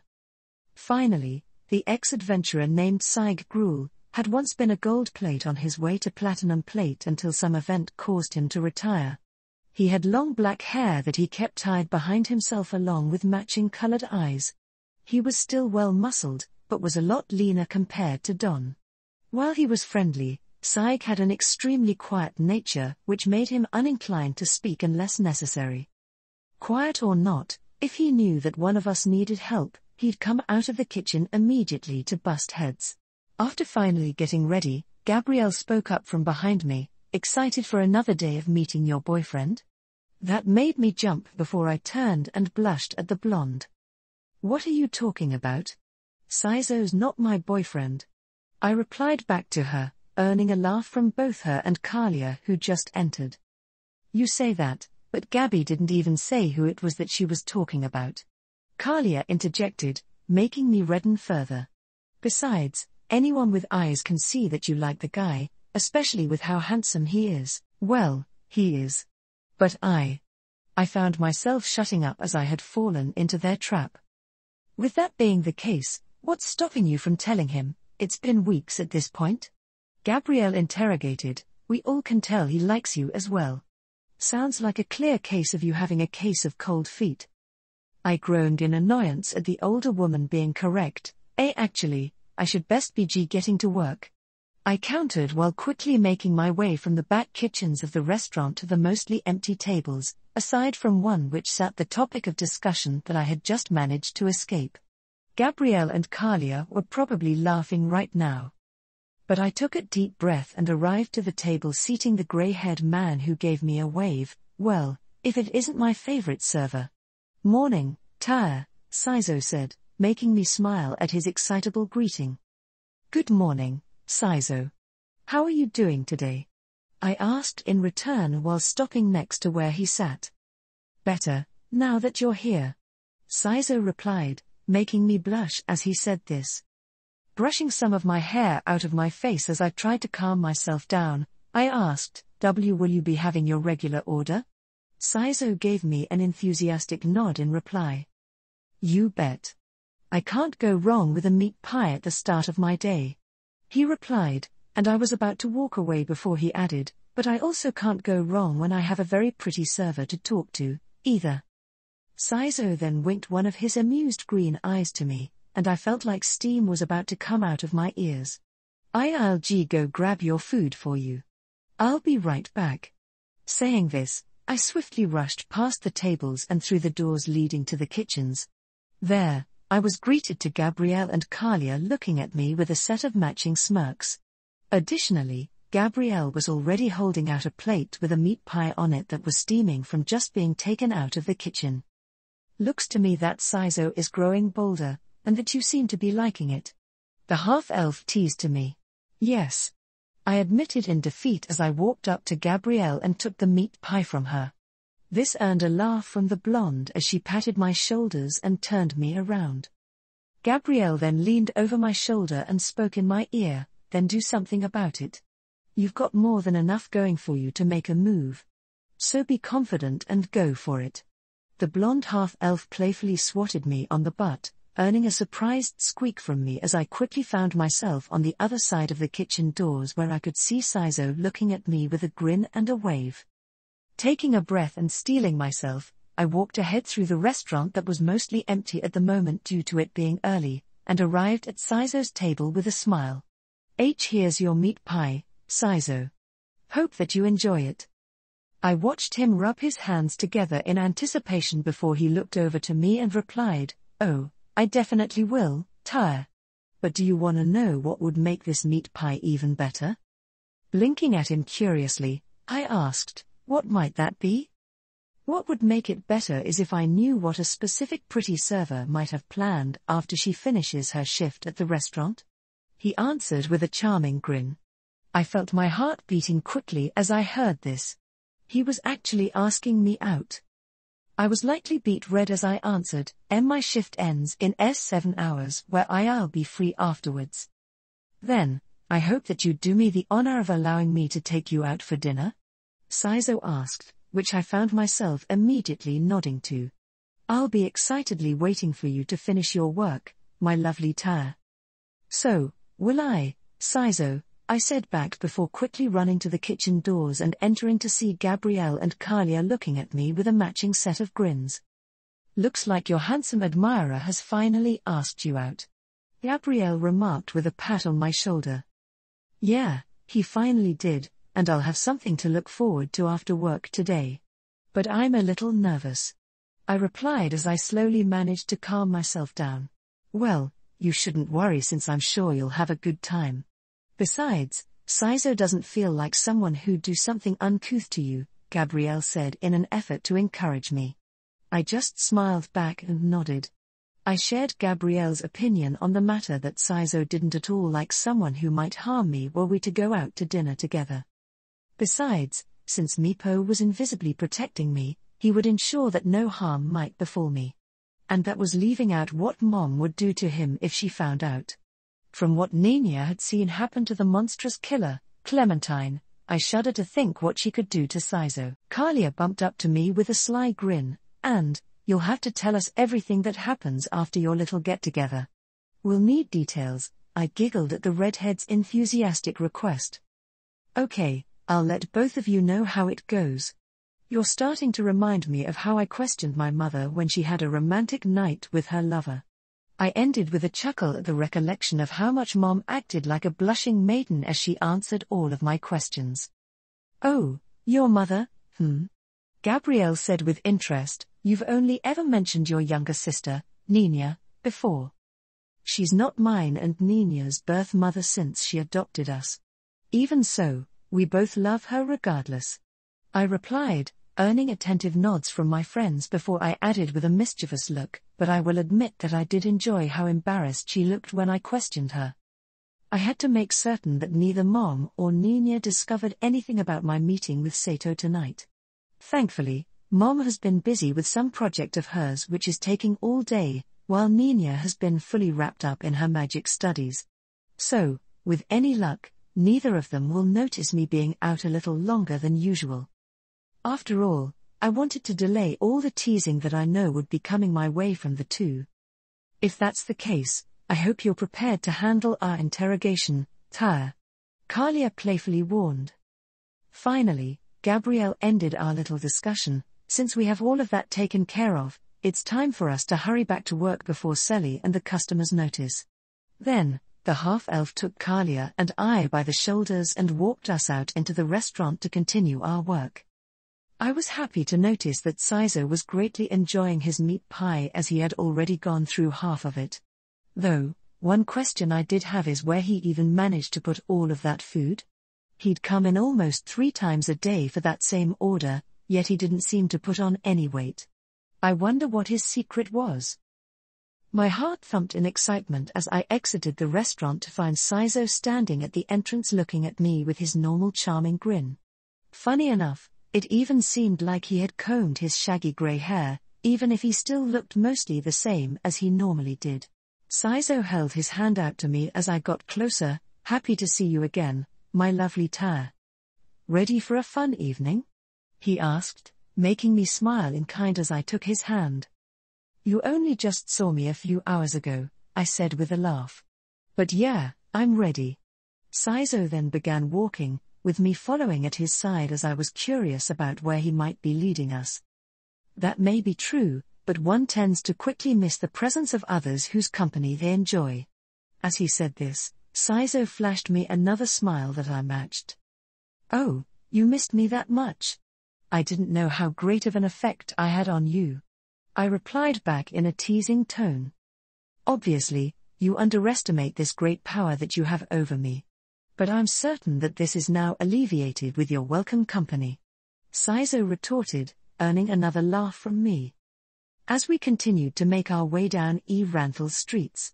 Finally, the ex-adventurer named Saig Gruel had once been a gold plate on his way to platinum plate until some event caused him to retire. He had long black hair that he kept tied behind himself along with matching colored eyes. He was still well-muscled, but was a lot leaner compared to Don. While he was friendly, Saig had an extremely quiet nature which made him uninclined to speak unless necessary. Quiet or not, if he knew that one of us needed help, he'd come out of the kitchen immediately to bust heads. After finally getting ready, Gabrielle spoke up from behind me, "Excited for another day of meeting your boyfriend?" That made me jump before I turned and blushed at the blonde. "What are you talking about? Saizo's not my boyfriend," I replied back to her, earning a laugh from both her and Kalia, who just entered. "You say that, but Gabby didn't even say who it was that she was talking about," Kalia interjected, making me redden further. "Besides, anyone with eyes can see that you like the guy, especially with how handsome he is." "Well, he is. But I found myself shutting up as I had fallen into their trap. "With that being the case, what's stopping you from telling him? It's been weeks at this point?" Gabrielle interrogated. "We all can tell he likes you as well. Sounds like a clear case of you having a case of cold feet." I groaned in annoyance at the older woman being correct. Actually, I should best be getting to work," I countered while quickly making my way from the back kitchens of the restaurant to the mostly empty tables, aside from one which sat the topic of discussion that I had just managed to escape. Gabrielle and Kalia were probably laughing right now. But I took a deep breath and arrived to the table, seating the grey-haired man who gave me a wave. "Well, if it isn't my favorite server." "Morning, Tyre," Saizo said, making me smile at his excitable greeting. "Good morning, Saizo. How are you doing today?" I asked in return while stopping next to where he sat. "Better, now that you're here," Saizo replied, making me blush as he said this. Brushing some of my hair out of my face as I tried to calm myself down, I asked, "Will you be having your regular order?" Saizo gave me an enthusiastic nod in reply. "You bet. I can't go wrong with a meat pie at the start of my day," he replied, and I was about to walk away before he added, "But I also can't go wrong when I have a very pretty server to talk to, either." Saizo then winked one of his amused green eyes to me, and I felt like steam was about to come out of my ears. "I'll go grab your food for you. I'll be right back." Saying this, I swiftly rushed past the tables and through the doors leading to the kitchens. There, I was greeted to Gabrielle and Kalia looking at me with a set of matching smirks. Additionally, Gabrielle was already holding out a plate with a meat pie on it that was steaming from just being taken out of the kitchen. Looks to me that Sizo is growing bolder, and that you seem to be liking it. The half-elf teased to me. Yes. I admitted in defeat as I walked up to Gabrielle and took the meat pie from her. This earned a laugh from the blonde as she patted my shoulders and turned me around. Gabrielle then leaned over my shoulder and spoke in my ear, "Then do something about it. You've got more than enough going for you to make a move. So be confident and go for it." The blonde half-elf playfully swatted me on the butt, earning a surprised squeak from me as I quickly found myself on the other side of the kitchen doors where I could see Sizo looking at me with a grin and a wave. Taking a breath and steeling myself, I walked ahead through the restaurant that was mostly empty at the moment due to it being early, and arrived at Sizo's table with a smile. "Here's your meat pie, Sizo. Hope that you enjoy it." I watched him rub his hands together in anticipation before he looked over to me and replied, "Oh, I definitely will, Tyre. But do you want to know what would make this meat pie even better?" Blinking at him curiously, I asked, "What might that be?" "What would make it better is if I knew what a specific pretty server might have planned after she finishes her shift at the restaurant," he answered with a charming grin. I felt my heart beating quickly as I heard this. He was actually asking me out. I was lightly beet red as I answered, "My shift ends in 7 hours where I'll be free afterwards." "Then, I hope that you'd do me the honor of allowing me to take you out for dinner?" Sizo asked, which I found myself immediately nodding to. "I'll be excitedly waiting for you to finish your work, my lovely Tyre." "So, will I, Sizo," I said back before quickly running to the kitchen doors and entering to see Gabrielle and Kalia looking at me with a matching set of grins. "Looks like your handsome admirer has finally asked you out," Gabrielle remarked with a pat on my shoulder. "Yeah, he finally did, and I'll have something to look forward to after work today. But I'm a little nervous," I replied as I slowly managed to calm myself down. "Well, you shouldn't worry since I'm sure you'll have a good time. Besides, Sizo doesn't feel like someone who'd do something uncouth to you," Gabrielle said in an effort to encourage me. I just smiled back and nodded. I shared Gabrielle's opinion on the matter that Sizo didn't at all like someone who might harm me were we to go out to dinner together. Besides, since Meepo was invisibly protecting me, he would ensure that no harm might befall me. And that was leaving out what Mom would do to him if she found out. From what Nina had seen happen to the monstrous killer, Clementine, I shudder to think what she could do to Sizo. Kalia bumped up to me with a sly grin, and, "You'll have to tell us everything that happens after your little get-together. We'll need details," I giggled at the redhead's enthusiastic request. "Okay, I'll let both of you know how it goes. You're starting to remind me of how I questioned my mother when she had a romantic night with her lover." I ended with a chuckle at the recollection of how much Mom acted like a blushing maiden as she answered all of my questions. "Oh, your mother, Gabrielle said with interest, "You've only ever mentioned your younger sister, Nina, before." "She's not mine and Nina's birth mother since she adopted us. Even so, we both love her regardless," I replied, earning attentive nods from my friends before I added with a mischievous look, "But I will admit that I did enjoy how embarrassed she looked when I questioned her." I had to make certain that neither Mom or Nina discovered anything about my meeting with Sato tonight. Thankfully, Mom has been busy with some project of hers which is taking all day, while Nina has been fully wrapped up in her magic studies. So, with any luck, neither of them will notice me being out a little longer than usual. After all, I wanted to delay all the teasing that I know would be coming my way from the two. "If that's the case, I hope you're prepared to handle our interrogation, Tyre," Kalia playfully warned. Finally, Gabrielle ended our little discussion. "Since we have all of that taken care of, it's time for us to hurry back to work before Selly and the customers notice." Then, the half-elf took Kalia and I by the shoulders and walked us out into the restaurant to continue our work. I was happy to notice that Saizo was greatly enjoying his meat pie as he had already gone through half of it. Though, one question I did have is where he even managed to put all of that food. He'd come in almost 3 times a day for that same order, yet he didn't seem to put on any weight. I wonder what his secret was. My heart thumped in excitement as I exited the restaurant to find Saizo standing at the entrance looking at me with his normal charming grin. Funny enough, it even seemed like he had combed his shaggy grey hair, even if he still looked mostly the same as he normally did. Saizo held his hand out to me as I got closer. Happy to see you again, my lovely Taya. Ready for a fun evening? He asked, making me smile in kind as I took his hand. You only just saw me a few hours ago, I said with a laugh. But yeah, I'm ready. Saizo then began walking, with me following at his side as I was curious about where he might be leading us. That may be true, but one tends to quickly miss the presence of others whose company they enjoy. As he said this, Saizo flashed me another smile that I matched. Oh, you missed me that much? I didn't know how great of an effect I had on you. I replied back in a teasing tone. Obviously, you underestimate this great power that you have over me. But I'm certain that this is now alleviated with your welcome company. Saizo retorted, earning another laugh from me. As we continued to make our way down Ranthal's streets,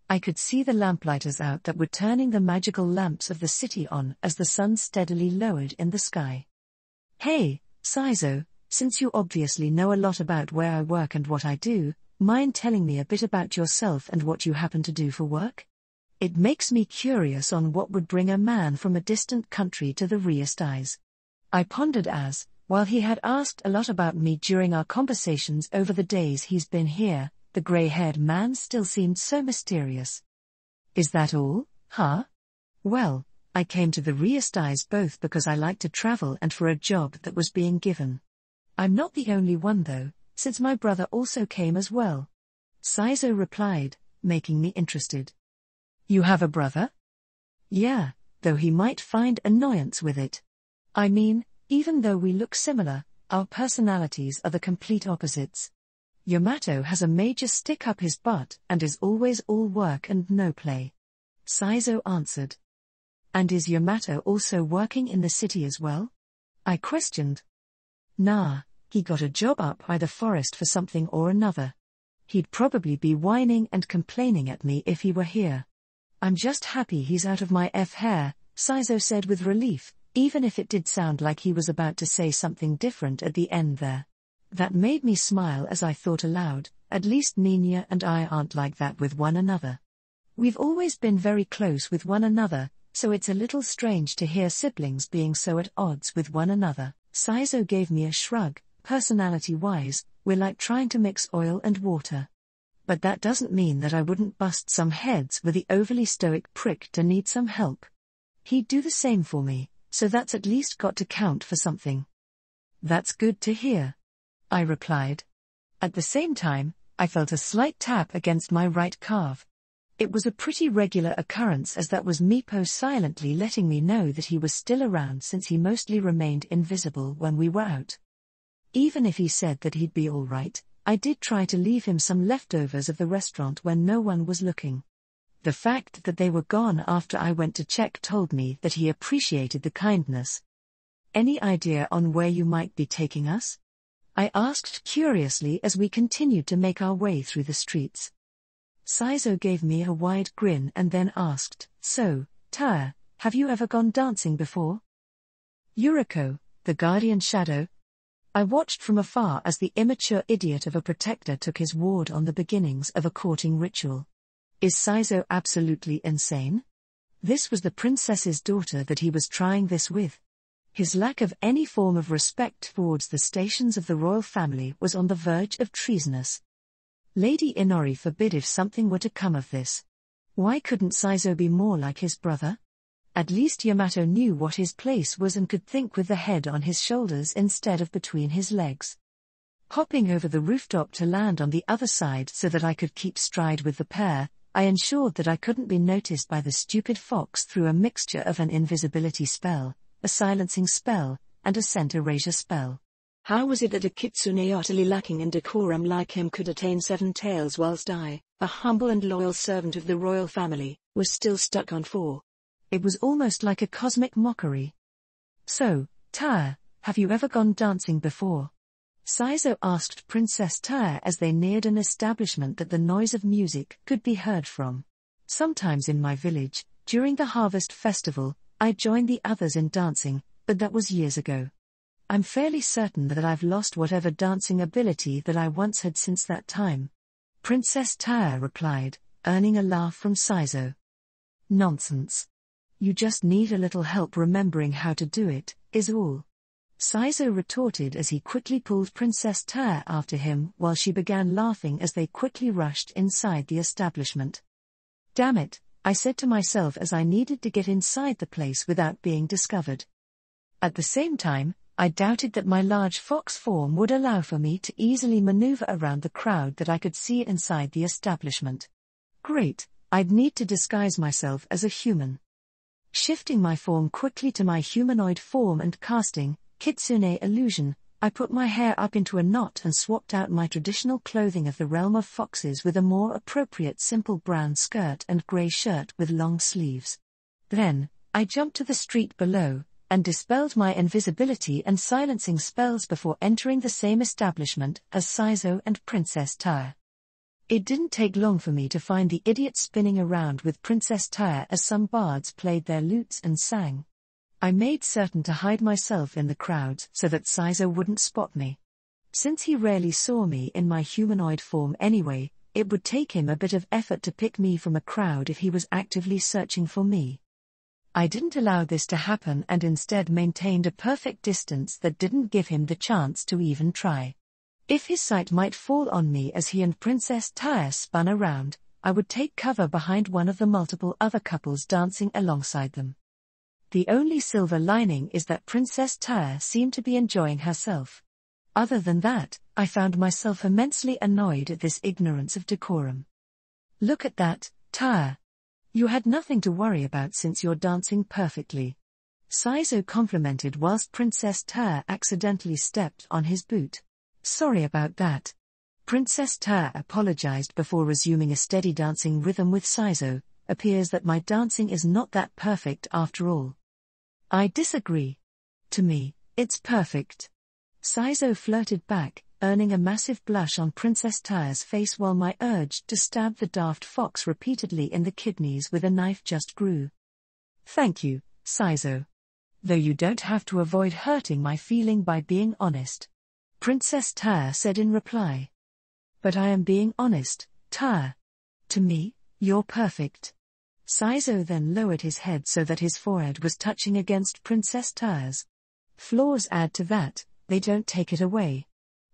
I could see the lamplighters out that were turning the magical lamps of the city on as the sun steadily lowered in the sky. Hey, Saizo, since you obviously know a lot about where I work and what I do, mind telling me a bit about yourself and what you happen to do for work? It makes me curious on what would bring a man from a distant country to the Riestais. I pondered as, while he had asked a lot about me during our conversations over the days he's been here, the grey-haired man still seemed so mysterious. Is that all, huh? Well, I came to the Riestais both because I like to travel and for a job that was being given. I'm not the only one though, since my brother also came as well. Saizo replied, making me interested. You have a brother? Yeah, though he might find annoyance with it. I mean, even though we look similar, our personalities are the complete opposites. Yamato has a major stick up his butt and is always all work and no play. Saizo answered. And is Yamato also working in the city as well? I questioned. Nah, he got a job up by the forest for something or another. He'd probably be whining and complaining at me if he were here. I'm just happy he's out of my hair, Saizo said with relief, even if it did sound like he was about to say something different at the end there. That made me smile as I thought aloud, at least Nina and I aren't like that with one another. We've always been very close with one another, so it's a little strange to hear siblings being so at odds with one another. Saizo gave me a shrug. Personality-wise, we're like trying to mix oil and water. But that doesn't mean that I wouldn't bust some heads with the overly stoic prick to need some help. He'd do the same for me, so that's at least got to count for something. That's good to hear, I replied. At the same time, I felt a slight tap against my right calf. It was a pretty regular occurrence as that was Meepo silently letting me know that he was still around since he mostly remained invisible when we were out. Even if he said that he'd be all right, I did try to leave him some leftovers of the restaurant when no one was looking. The fact that they were gone after I went to check told me that he appreciated the kindness. Any idea on where you might be taking us? I asked curiously as we continued to make our way through the streets. Saizo gave me a wide grin and then asked, So, Taya, have you ever gone dancing before? Yuriko, the guardian shadow. I watched from afar as the immature idiot of a protector took his ward on the beginnings of a courting ritual. Is Saizo absolutely insane? This was the princess's daughter that he was trying this with. His lack of any form of respect towards the stations of the royal family was on the verge of treasonous. Lady Inori forbid if something were to come of this. Why couldn't Saizo be more like his brother? At least Yamato knew what his place was and could think with the head on his shoulders instead of between his legs. Hopping over the rooftop to land on the other side so that I could keep stride with the pair, I ensured that I couldn't be noticed by the stupid fox through a mixture of an invisibility spell, a silencing spell, and a scent erasure spell. How was it that a kitsune utterly lacking in decorum like him could attain 7 tails whilst I, a humble and loyal servant of the royal family, was still stuck on 4? It was almost like a cosmic mockery. So, Tyre, have you ever gone dancing before? Saizo asked Princess Tyre as they neared an establishment that the noise of music could be heard from. Sometimes in my village, during the harvest festival, I joined the others in dancing, but that was years ago. I'm fairly certain that I've lost whatever dancing ability that I once had since that time. Princess Tyre replied, earning a laugh from Saizo. Nonsense. You just need a little help remembering how to do it, is all. Saizo retorted as he quickly pulled Princess Tyre after him while she began laughing as they quickly rushed inside the establishment. Damn it, I said to myself as I needed to get inside the place without being discovered. At the same time, I doubted that my large fox form would allow for me to easily maneuver around the crowd that I could see inside the establishment. Great, I'd need to disguise myself as a human. Shifting my form quickly to my humanoid form and casting Kitsune illusion, I put my hair up into a knot and swapped out my traditional clothing of the realm of foxes with a more appropriate simple brown skirt and grey shirt with long sleeves. Then, I jumped to the street below, and dispelled my invisibility and silencing spells before entering the same establishment as Saizo and Princess Tyre. It didn't take long for me to find the idiot spinning around with Princess Tyre as some bards played their lutes and sang. I made certain to hide myself in the crowds so that Saizo wouldn't spot me. Since he rarely saw me in my humanoid form anyway, it would take him a bit of effort to pick me from a crowd if he was actively searching for me. I didn't allow this to happen and instead maintained a perfect distance that didn't give him the chance to even try. If his sight might fall on me as he and Princess Tyre spun around, I would take cover behind one of the multiple other couples dancing alongside them. The only silver lining is that Princess Tyre seemed to be enjoying herself. Other than that, I found myself immensely annoyed at this ignorance of decorum. Look at that, Tyre. You had nothing to worry about since you're dancing perfectly. Saizo complimented whilst Princess Tyre accidentally stepped on his boot. Sorry about that. Princess Tyre apologized before resuming a steady dancing rhythm with Saizo. Appears that my dancing is not that perfect after all. I disagree. To me, it's perfect. Saizo flirted back, earning a massive blush on Princess Tyre's face while my urge to stab the daft fox repeatedly in the kidneys with a knife just grew. Thank you, Saizo. Though you don't have to avoid hurting my feeling by being honest. Princess Tyre said in reply. But I am being honest, Tyre. To me, you're perfect. Saizo then lowered his head so that his forehead was touching against Princess Tyre's. Flaws add to that, they don't take it away.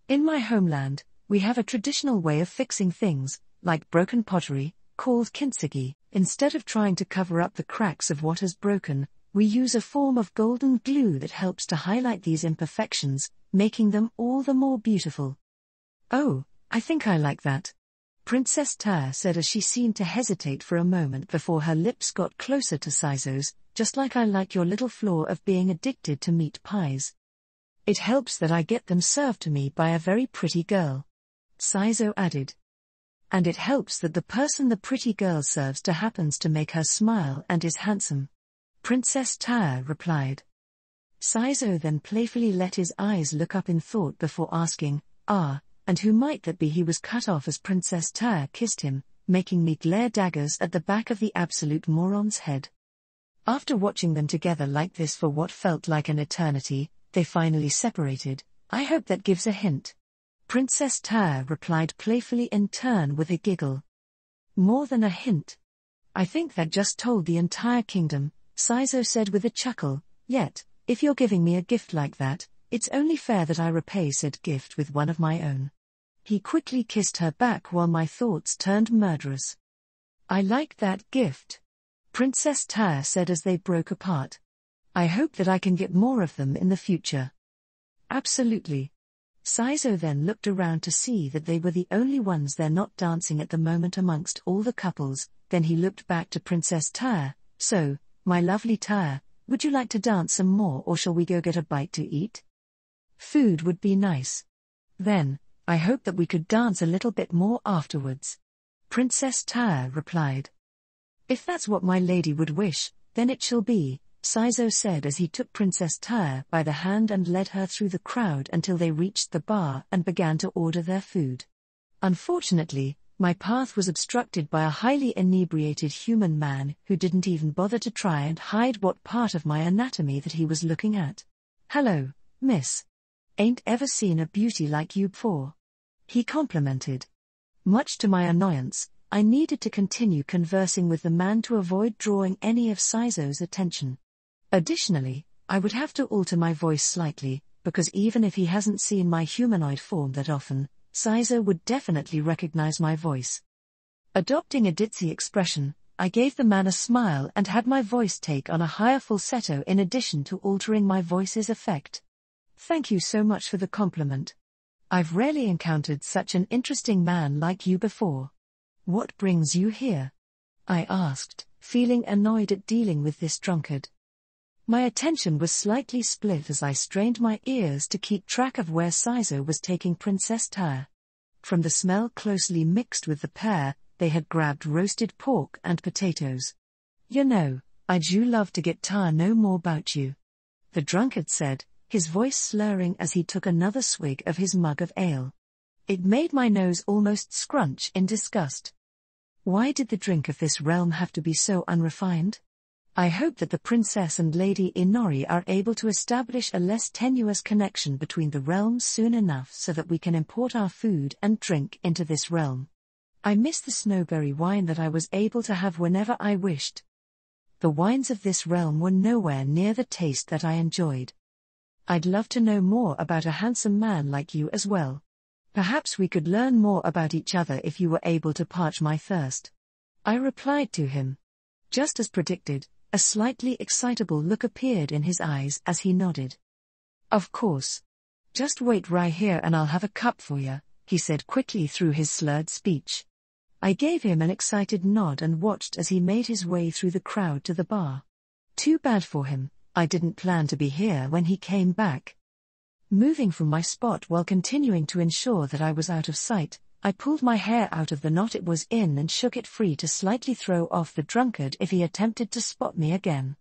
In my homeland, we have a traditional way of fixing things, like broken pottery, called kintsugi. Instead of trying to cover up the cracks of what has broken, we use a form of golden glue that helps to highlight these imperfections, making them all the more beautiful. Oh, I think I like that. Princess Tyre said as she seemed to hesitate for a moment before her lips got closer to Saizo's, just like I like your little flaw of being addicted to meat pies. It helps that I get them served to me by a very pretty girl. Saizo added. And it helps that the person the pretty girl serves to happens to make her smile and is handsome. Princess Tyre replied. Saizo then playfully let his eyes look up in thought before asking, and who might that be? He was cut off as Princess Tyre kissed him, making me glare daggers at the back of the absolute moron's head. After watching them together like this for what felt like an eternity, they finally separated. I hope that gives a hint. Princess Tyre replied playfully in turn with a giggle. More than a hint. I think that just told the entire kingdom, Saizo said with a chuckle, yet, if you're giving me a gift like that, it's only fair that I repay said gift with one of my own. He quickly kissed her back while my thoughts turned murderous. I like that gift. Princess Tyre said as they broke apart. I hope that I can get more of them in the future. Absolutely. Saizo then looked around to see that they were the only ones there not dancing at the moment amongst all the couples, then he looked back to Princess Tyre. So, my lovely Tyre, would you like to dance some more or shall we go get a bite to eat? Food would be nice. Then, I hope that we could dance a little bit more afterwards. Princess Tyr replied. If that's what my lady would wish, then it shall be, Saizo said as he took Princess Tyr by the hand and led her through the crowd until they reached the bar and began to order their food. Unfortunately, my path was obstructed by a highly inebriated human man who didn't even bother to try and hide what part of my anatomy that he was looking at. Hello, miss. Ain't ever seen a beauty like you before. He complimented. Much to my annoyance, I needed to continue conversing with the man to avoid drawing any of Saizo's attention. Additionally, I would have to alter my voice slightly, because even if he hasn't seen my humanoid form that often, Saizo would definitely recognize my voice. Adopting a ditzy expression, I gave the man a smile and had my voice take on a higher falsetto in addition to altering my voice's effect. Thank you so much for the compliment. I've rarely encountered such an interesting man like you before. What brings you here? I asked, feeling annoyed at dealing with this drunkard. My attention was slightly split as I strained my ears to keep track of where Saizo was taking Princess Tyr. From the smell closely mixed with the pair, they had grabbed roasted pork and potatoes. You know, I do love to get to know more about you. The drunkard said, his voice slurring as he took another swig of his mug of ale. It made my nose almost scrunch in disgust. Why did the drink of this realm have to be so unrefined? I hope that the princess and Lady Inori are able to establish a less tenuous connection between the realms soon enough so that we can import our food and drink into this realm. I miss the snowberry wine that I was able to have whenever I wished. The wines of this realm were nowhere near the taste that I enjoyed. I'd love to know more about a handsome man like you as well. Perhaps we could learn more about each other if you were able to parch my thirst. I replied to him. Just as predicted, a slightly excitable look appeared in his eyes as he nodded. Of course. Just wait right here and I'll have a cup for you, he said quickly through his slurred speech. I gave him an excited nod and watched as he made his way through the crowd to the bar. Too bad for him, I didn't plan to be here when he came back. Moving from my spot while continuing to ensure that I was out of sight, I pulled my hair out of the knot it was in and shook it free to slightly throw off the drunkard if he attempted to spot me again.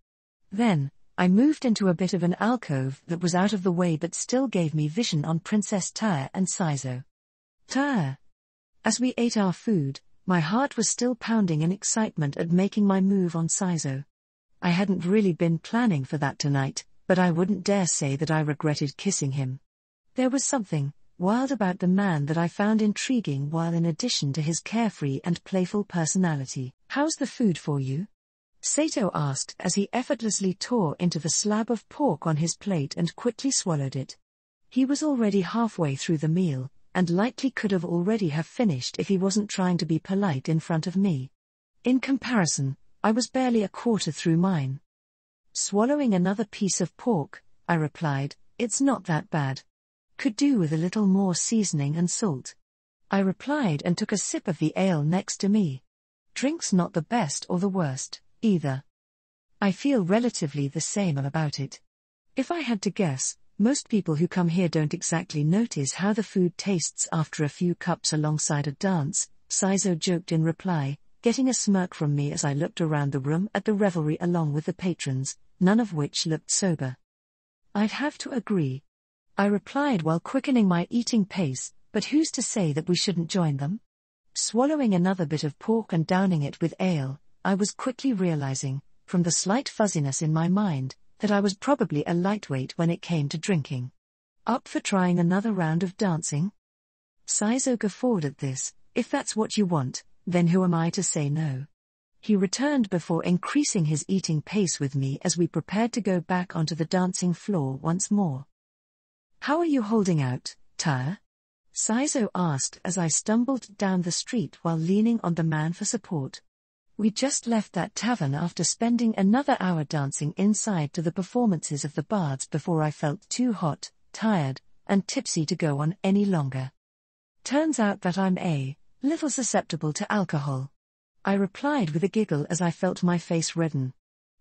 Then, I moved into a bit of an alcove that was out of the way but still gave me vision on Princess Tyr and Saizo. Tyr. As we ate our food, my heart was still pounding in excitement at making my move on Saizo. I hadn't really been planning for that tonight, but I wouldn't dare say that I regretted kissing him. There was something wild about the man that I found intriguing, while in addition to his carefree and playful personality. How's the food for you? Sato asked as he effortlessly tore into the slab of pork on his plate and quickly swallowed it. He was already halfway through the meal, and likely could have already finished if he wasn't trying to be polite in front of me. In comparison, I was barely a quarter through mine. Swallowing another piece of pork, I replied, it's not that bad. Could do with a little more seasoning and salt. I replied and took a sip of the ale next to me. Drink's not the best or the worst, either. I feel relatively the same about it. If I had to guess, most people who come here don't exactly notice how the food tastes after a few cups alongside a dance, Saizo joked in reply, getting a smirk from me as I looked around the room at the revelry along with the patrons, none of which looked sober. I'd have to agree. I replied while quickening my eating pace, but who's to say that we shouldn't join them? Swallowing another bit of pork and downing it with ale, I was quickly realizing, from the slight fuzziness in my mind, that I was probably a lightweight when it came to drinking. Up for trying another round of dancing? Saizo guffawed at this. If that's what you want, then who am I to say no? He returned before increasing his eating pace with me as we prepared to go back onto the dancing floor once more. How are you holding out, Tyr? Saizo asked as I stumbled down the street while leaning on the man for support. We just left that tavern after spending another hour dancing inside to the performances of the bards before I felt too hot, tired, and tipsy to go on any longer. Turns out that I'm a little susceptible to alcohol. I replied with a giggle as I felt my face redden.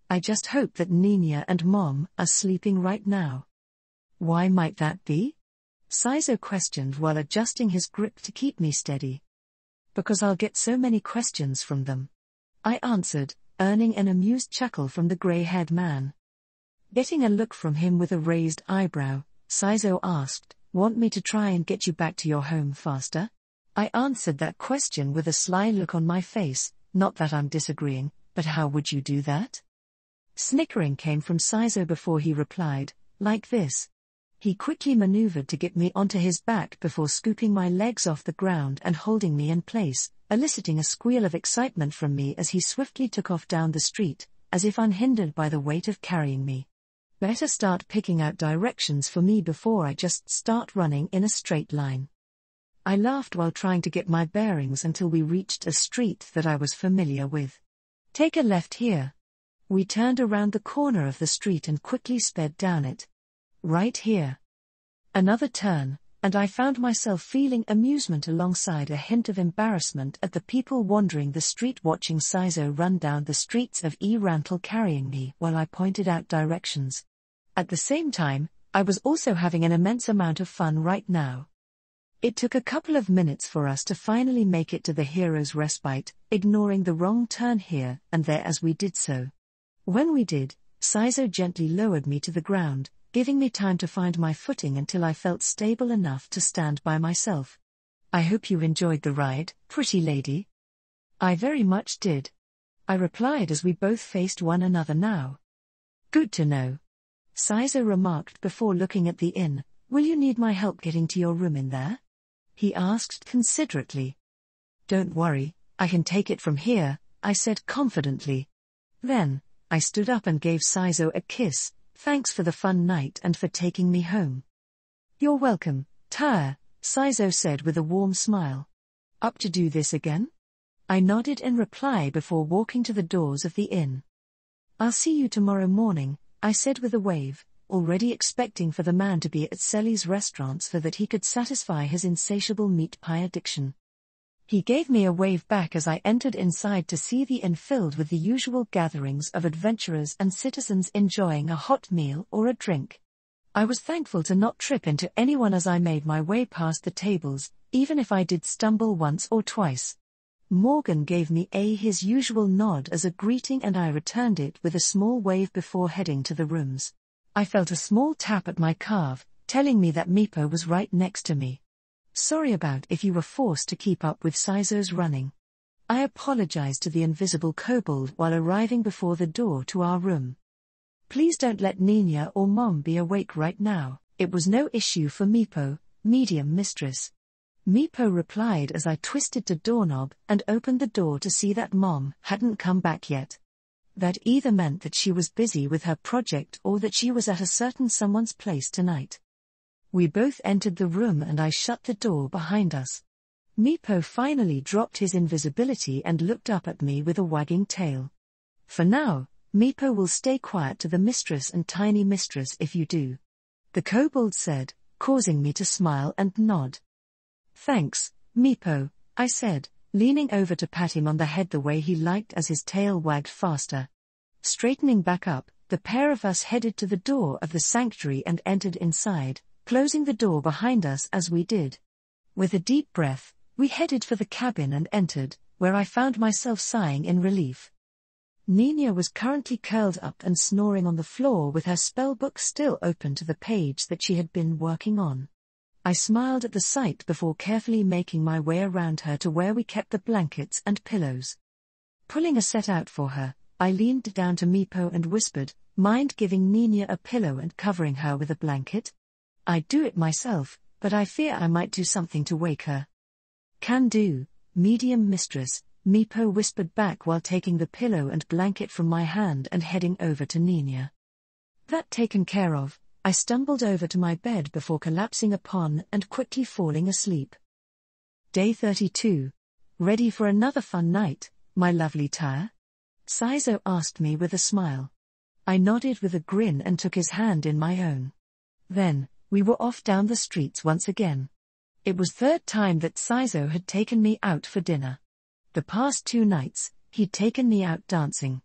I just hope that Nina and Mom are sleeping right now. Why might that be? Saizo questioned while adjusting his grip to keep me steady. Because I'll get so many questions from them, I answered, earning an amused chuckle from the grey-haired man. Getting a look from him with a raised eyebrow, Saizo asked, "Want me to try and get you back to your home faster?" I answered that question with a sly look on my face, not that I'm disagreeing, but how would you do that? Snickering came from Saizo before he replied, "Like this." He quickly maneuvered to get me onto his back before scooping my legs off the ground and holding me in place, eliciting a squeal of excitement from me as he swiftly took off down the street, as if unhindered by the weight of carrying me. Better start picking out directions for me before I just start running in a straight line. I laughed while trying to get my bearings until we reached a street that I was familiar with. "Take a left here." We turned around the corner of the street and quickly sped down it. "Right here." Another turn, and I found myself feeling amusement alongside a hint of embarrassment at the people wandering the street watching Saizo run down the streets of Rantle carrying me while I pointed out directions. At the same time, I was also having an immense amount of fun right now. It took a couple of minutes for us to finally make it to the hero's respite, ignoring the wrong turn here and there as we did so. When we did, Saizo gently lowered me to the ground, giving me time to find my footing until I felt stable enough to stand by myself. "I hope you enjoyed the ride, pretty lady." "I very much did," I replied as we both faced one another now. "Good to know," Saizo remarked before looking at the inn. "Will you need my help getting to your room in there?" he asked considerately. "Don't worry, I can take it from here," I said confidently. Then, I stood up and gave Saizo a kiss. "Thanks for the fun night and for taking me home." "You're welcome, Tyre," Saizo said with a warm smile. "Up to do this again?" I nodded in reply before walking to the doors of the inn. "I'll see you tomorrow morning," I said with a wave, already expecting for the man to be at Selly's restaurant so that he could satisfy his insatiable meat pie addiction. He gave me a wave back as I entered inside to see the inn filled with the usual gatherings of adventurers and citizens enjoying a hot meal or a drink. I was thankful to not trip into anyone as I made my way past the tables, even if I did stumble once or twice. Morgan gave me his usual nod as a greeting and I returned it with a small wave before heading to the rooms. I felt a small tap at my calf, telling me that Meepo was right next to me. "Sorry about if you were forced to keep up with Saizo's running." I apologized to the invisible kobold while arriving before the door to our room. "Please don't let Nina or Mom be awake right now. It was no issue for Meepo, medium mistress." Meepo replied as I twisted the doorknob and opened the door to see that Mom hadn't come back yet. That either meant that she was busy with her project or that she was at a certain someone's place tonight. We both entered the room and I shut the door behind us. Meepo finally dropped his invisibility and looked up at me with a wagging tail. "For now, Meepo will stay quiet to the mistress and tiny mistress if you do," the kobold said, causing me to smile and nod. "Thanks, Meepo," I said, leaning over to pat him on the head the way he liked as his tail wagged faster. Straightening back up, the pair of us headed to the door of the sanctuary and entered inside, closing the door behind us as we did. With a deep breath, we headed for the cabin and entered, where I found myself sighing in relief. Nina was currently curled up and snoring on the floor with her spellbook still open to the page that she had been working on. I smiled at the sight before carefully making my way around her to where we kept the blankets and pillows. Pulling a set out for her, I leaned down to Meepo and whispered, "Mind giving Nina a pillow and covering her with a blanket? I'd do it myself, but I fear I might do something to wake her." "Can do, medium mistress," Meepo whispered back while taking the pillow and blanket from my hand and heading over to Nina. That taken care of, I stumbled over to my bed before collapsing upon and quickly falling asleep. Day 32. "Ready for another fun night, my lovely Tyre?" Saizo asked me with a smile. I nodded with a grin and took his hand in my own. Then, we were off down the streets once again. It was third time that Saizo had taken me out for dinner. The past 2 nights, he'd taken me out dancing.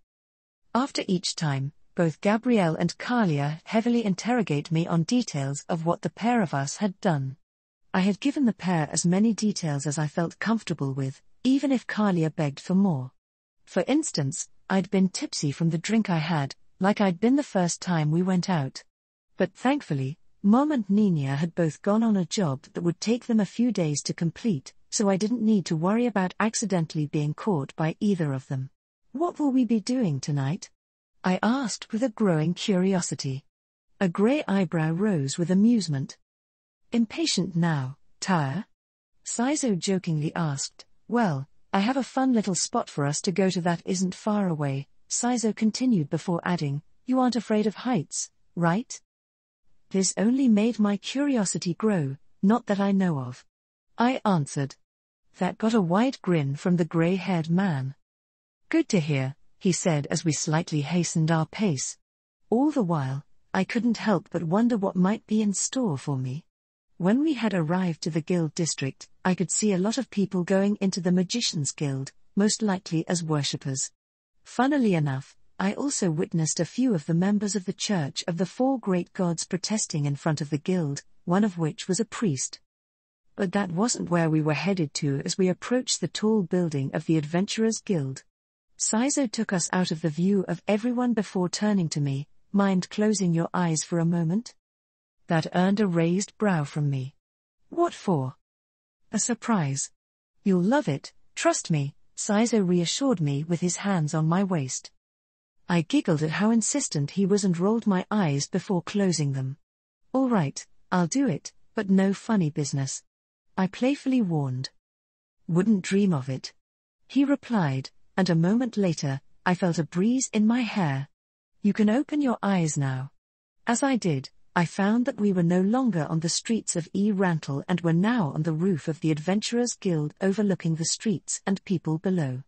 After each time, both Gabrielle and Kalia heavily interrogate me on details of what the pair of us had done. I had given the pair as many details as I felt comfortable with, even if Kalia begged for more. For instance, I'd been tipsy from the drink I had, like I'd been the first time we went out. But thankfully, Mom and Nina had both gone on a job that would take them a few days to complete, so I didn't need to worry about accidentally being caught by either of them. "What will we be doing tonight?" I asked with a growing curiosity. A grey eyebrow rose with amusement. "Impatient now, Tyre?" Saizo jokingly asked. "Well, I have a fun little spot for us to go to that isn't far away," Saizo continued before adding, "You aren't afraid of heights, right?" This only made my curiosity grow, "Not that I know of," I answered. That got a wide grin from the grey-haired man. "Good to hear," he said as we slightly hastened our pace. All the while, I couldn't help but wonder what might be in store for me. When we had arrived to the guild district, I could see a lot of people going into the Magician's Guild, most likely as worshippers. Funnily enough, I also witnessed a few of the members of the Church of the Four Great Gods protesting in front of the guild, one of which was a priest. But that wasn't where we were headed to as we approached the tall building of the Adventurers Guild. Saizo took us out of the view of everyone before turning to me. "Mind closing your eyes for a moment?" That earned a raised brow from me. "What for?" "A surprise. You'll love it, trust me," Saizo reassured me with his hands on my waist. I giggled at how insistent he was and rolled my eyes before closing them. "All right, I'll do it, but no funny business," I playfully warned. "Wouldn't dream of it," he replied, and a moment later, I felt a breeze in my hair. "You can open your eyes now." As I did, I found that we were no longer on the streets of Rantle and were now on the roof of the Adventurers Guild overlooking the streets and people below.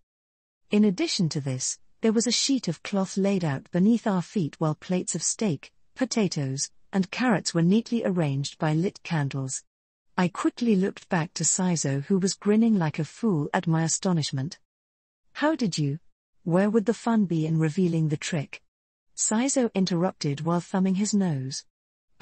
In addition to this, there was a sheet of cloth laid out beneath our feet while plates of steak, potatoes, and carrots were neatly arranged by lit candles. I quickly looked back to Saizo, who was grinning like a fool at my astonishment. "How did you? Where would the fun be in revealing the trick?" Saizo interrupted while thumbing his nose.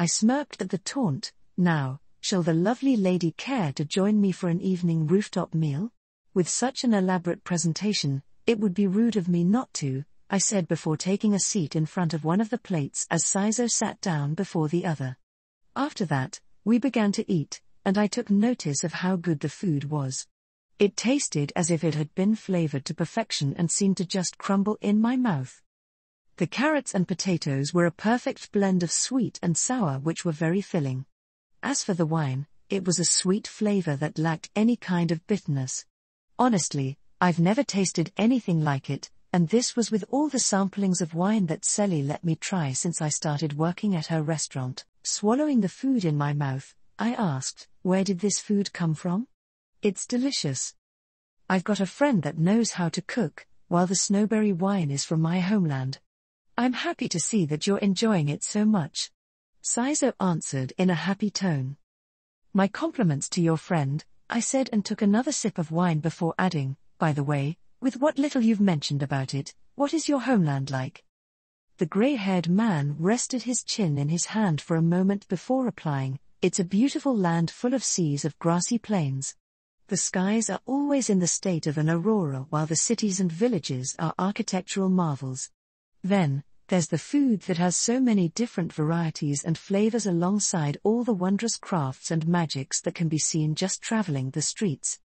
I smirked at the taunt. "Now, shall the lovely lady care to join me for an evening rooftop meal? With such an elaborate presentation, it would be rude of me not to," I said before taking a seat in front of one of the plates as Saizo sat down before the other. After that, we began to eat, and I took notice of how good the food was. It tasted as if it had been flavored to perfection and seemed to just crumble in my mouth. The carrots and potatoes were a perfect blend of sweet and sour which were very filling. As for the wine, it was a sweet flavor that lacked any kind of bitterness. Honestly, I've never tasted anything like it, and this was with all the samplings of wine that Sally let me try since I started working at her restaurant. Swallowing the food in my mouth, I asked, "Where did this food come from?" "It's delicious. I've got a friend that knows how to cook, while the snowberry wine is from my homeland." "I'm happy to see that you're enjoying it so much," Saizo answered in a happy tone. "My compliments to your friend," I said and took another sip of wine before adding, "By the way, with what little you've mentioned about it, what is your homeland like?" The grey-haired man rested his chin in his hand for a moment before replying, "It's a beautiful land full of seas of grassy plains. The skies are always in the state of an aurora while the cities and villages are architectural marvels. Then, there's the food that has so many different varieties and flavors alongside all the wondrous crafts and magics that can be seen just traveling the streets.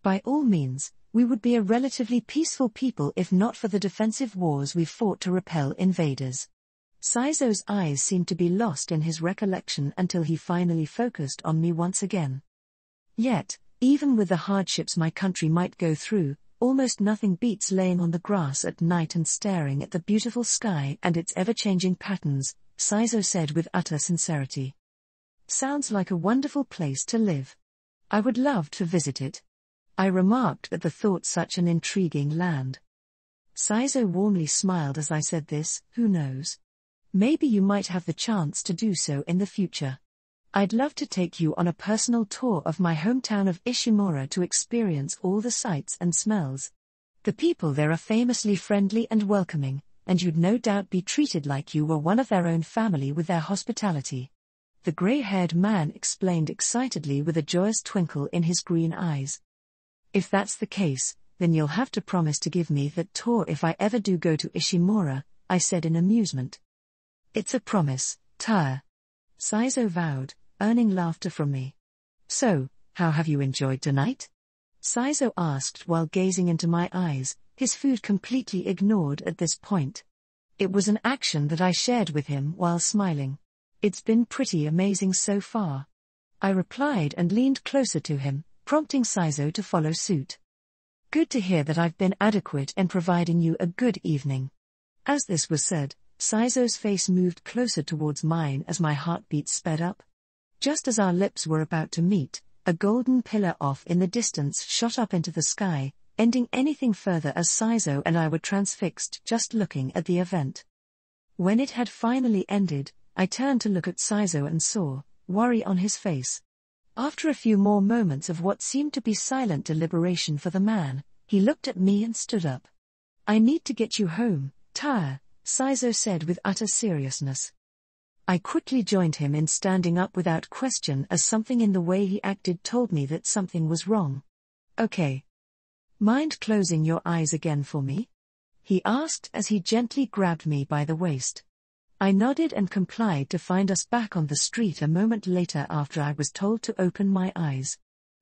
By all means, we would be a relatively peaceful people if not for the defensive wars we've fought to repel invaders." Saizo's eyes seemed to be lost in his recollection until he finally focused on me once again. "Yet, even with the hardships my country might go through, almost nothing beats laying on the grass at night and staring at the beautiful sky and its ever-changing patterns," Saizo said with utter sincerity. "Sounds like a wonderful place to live. I would love to visit it," I remarked at the thought such an intriguing land. Saizo warmly smiled as I said this. "Who knows? Maybe you might have the chance to do so in the future. I'd love to take you on a personal tour of my hometown of Ishimura to experience all the sights and smells. The people there are famously friendly and welcoming, and you'd no doubt be treated like you were one of their own family with their hospitality. The grey-haired man explained excitedly with a joyous twinkle in his green eyes. If that's the case, then you'll have to promise to give me that tour if I ever do go to Ishimura, I said in amusement. It's a promise, Tyre. Saizo vowed, earning laughter from me. So, how have you enjoyed tonight? Saizo asked while gazing into my eyes, his food completely ignored at this point. It was an action that I shared with him while smiling. It's been pretty amazing so far. I replied and leaned closer to him, prompting Saizo to follow suit. Good to hear that I've been adequate in providing you a good evening. As this was said, Saizo's face moved closer towards mine as my heartbeat sped up. Just as our lips were about to meet, a golden pillar off in the distance shot up into the sky, ending anything further as Saizo and I were transfixed just looking at the event. When it had finally ended, I turned to look at Saizo and saw worry on his face. After a few more moments of what seemed to be silent deliberation for the man, he looked at me and stood up. I need to get you home, Tyre, Saizo said with utter seriousness. I quickly joined him in standing up without question as something in the way he acted told me that something was wrong. Okay. Mind closing your eyes again for me? He asked as he gently grabbed me by the waist. I nodded and complied to find us back on the street a moment later after I was told to open my eyes.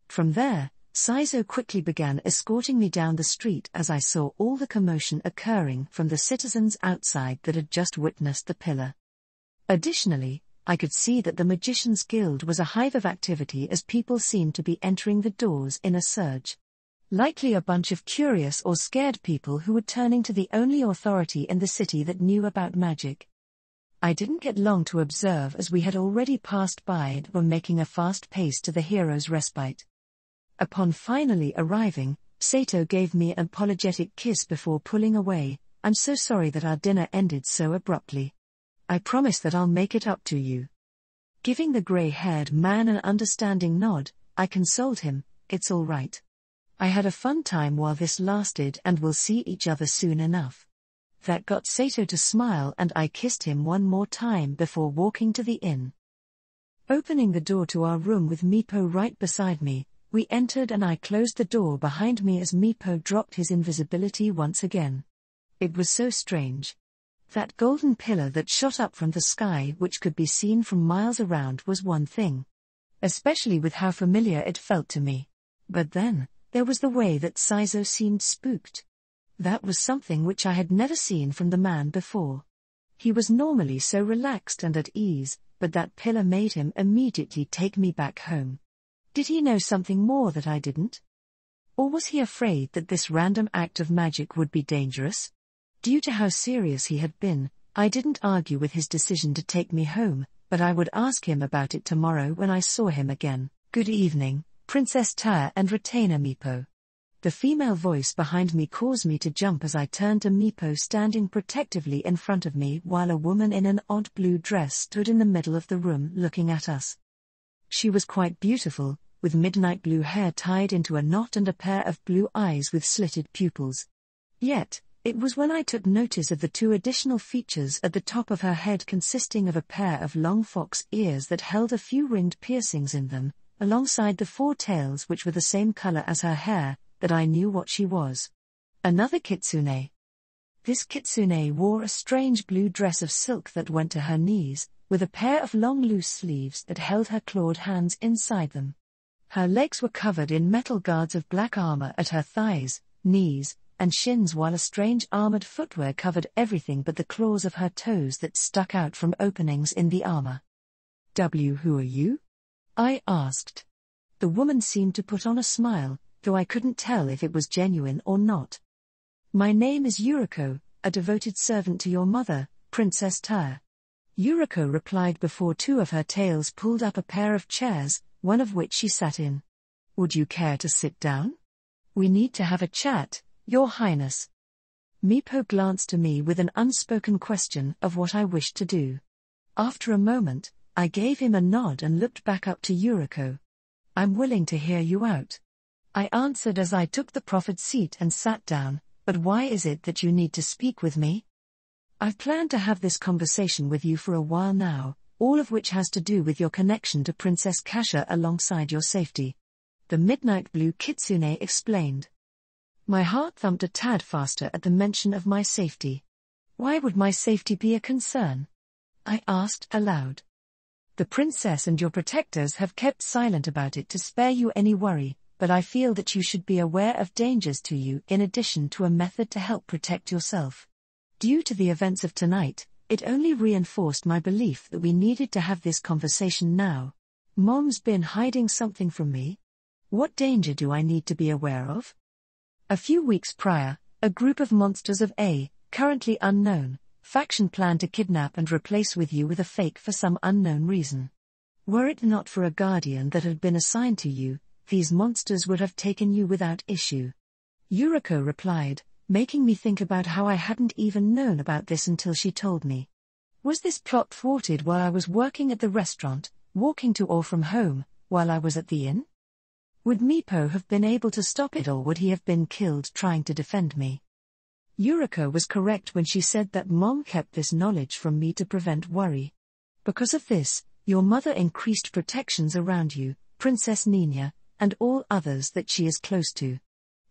From there, Saizo quickly began escorting me down the street as I saw all the commotion occurring from the citizens outside that had just witnessed the pillar. Additionally, I could see that the Magicians' Guild was a hive of activity as people seemed to be entering the doors in a surge. Likely a bunch of curious or scared people who were turning to the only authority in the city that knew about magic. I didn't get long to observe as we had already passed by and were making a fast pace to the hero's respite. Upon finally arriving, Sato gave me an apologetic kiss before pulling away. I'm so sorry that our dinner ended so abruptly. I promise that I'll make it up to you. Giving the grey-haired man an understanding nod, I consoled him, it's all right. I had a fun time while this lasted and we'll see each other soon enough. That got Sato to smile and I kissed him one more time before walking to the inn. Opening the door to our room with Meepo right beside me, we entered and I closed the door behind me as Meepo dropped his invisibility once again. It was so strange. That golden pillar that shot up from the sky which could be seen from miles around was one thing. Especially with how familiar it felt to me. But then, there was the way that Saizo seemed spooked. That was something which I had never seen from the man before. He was normally so relaxed and at ease, but that pillar made him immediately take me back home. Did he know something more that I didn't? Or was he afraid that this random act of magic would be dangerous? Due to how serious he had been, I didn't argue with his decision to take me home, but I would ask him about it tomorrow when I saw him again. Good evening, Princess Tyre and retainer Meepo. The female voice behind me caused me to jump as I turned to Meepo standing protectively in front of me while a woman in an odd blue dress stood in the middle of the room looking at us. She was quite beautiful, with midnight blue hair tied into a knot and a pair of blue eyes with slitted pupils. Yet, it was when I took notice of the two additional features at the top of her head consisting of a pair of long fox ears that held a few ringed piercings in them, alongside the four tails which were the same color as her hair, that I knew what she was. Another kitsune. This kitsune wore a strange blue dress of silk that went to her knees, with a pair of long loose sleeves that held her clawed hands inside them. Her legs were covered in metal guards of black armor at her thighs, knees, and shins while a strange armored footwear covered everything but the claws of her toes that stuck out from openings in the armor. Who are you? I asked. The woman seemed to put on a smile, though I couldn't tell if it was genuine or not. My name is Yuriko, a devoted servant to your mother, Princess Tyre. Yuriko replied before two of her tails pulled up a pair of chairs, one of which she sat in. Would you care to sit down? We need to have a chat, Your Highness. Meepo glanced to me with an unspoken question of what I wished to do. After a moment, I gave him a nod and looked back up to Yuriko. I'm willing to hear you out. I answered as I took the proffered seat and sat down, but why is it that you need to speak with me? I've planned to have this conversation with you for a while now, all of which has to do with your connection to Princess Kasha alongside your safety. The midnight blue kitsune explained. My heart thumped a tad faster at the mention of my safety. Why would my safety be a concern? I asked aloud. The princess and your protectors have kept silent about it to spare you any worry, but I feel that you should be aware of dangers to you in addition to a method to help protect yourself. Due to the events of tonight, it only reinforced my belief that we needed to have this conversation now. Mom's been hiding something from me. What danger do I need to be aware of? A few weeks prior, a group of monsters of A, currently unknown, faction planned to kidnap and replace with you with a fake for some unknown reason. Were it not for a guardian that had been assigned to you, these monsters would have taken you without issue. Yuriko replied, making me think about how I hadn't even known about this until she told me. Was this plot thwarted while I was working at the restaurant, walking to or from home, while I was at the inn? Would Meepo have been able to stop it, or would he have been killed trying to defend me? Yuriko was correct when she said that Mom kept this knowledge from me to prevent worry. Because of this, your mother increased protections around you, Princess Nina, and all others that she is close to.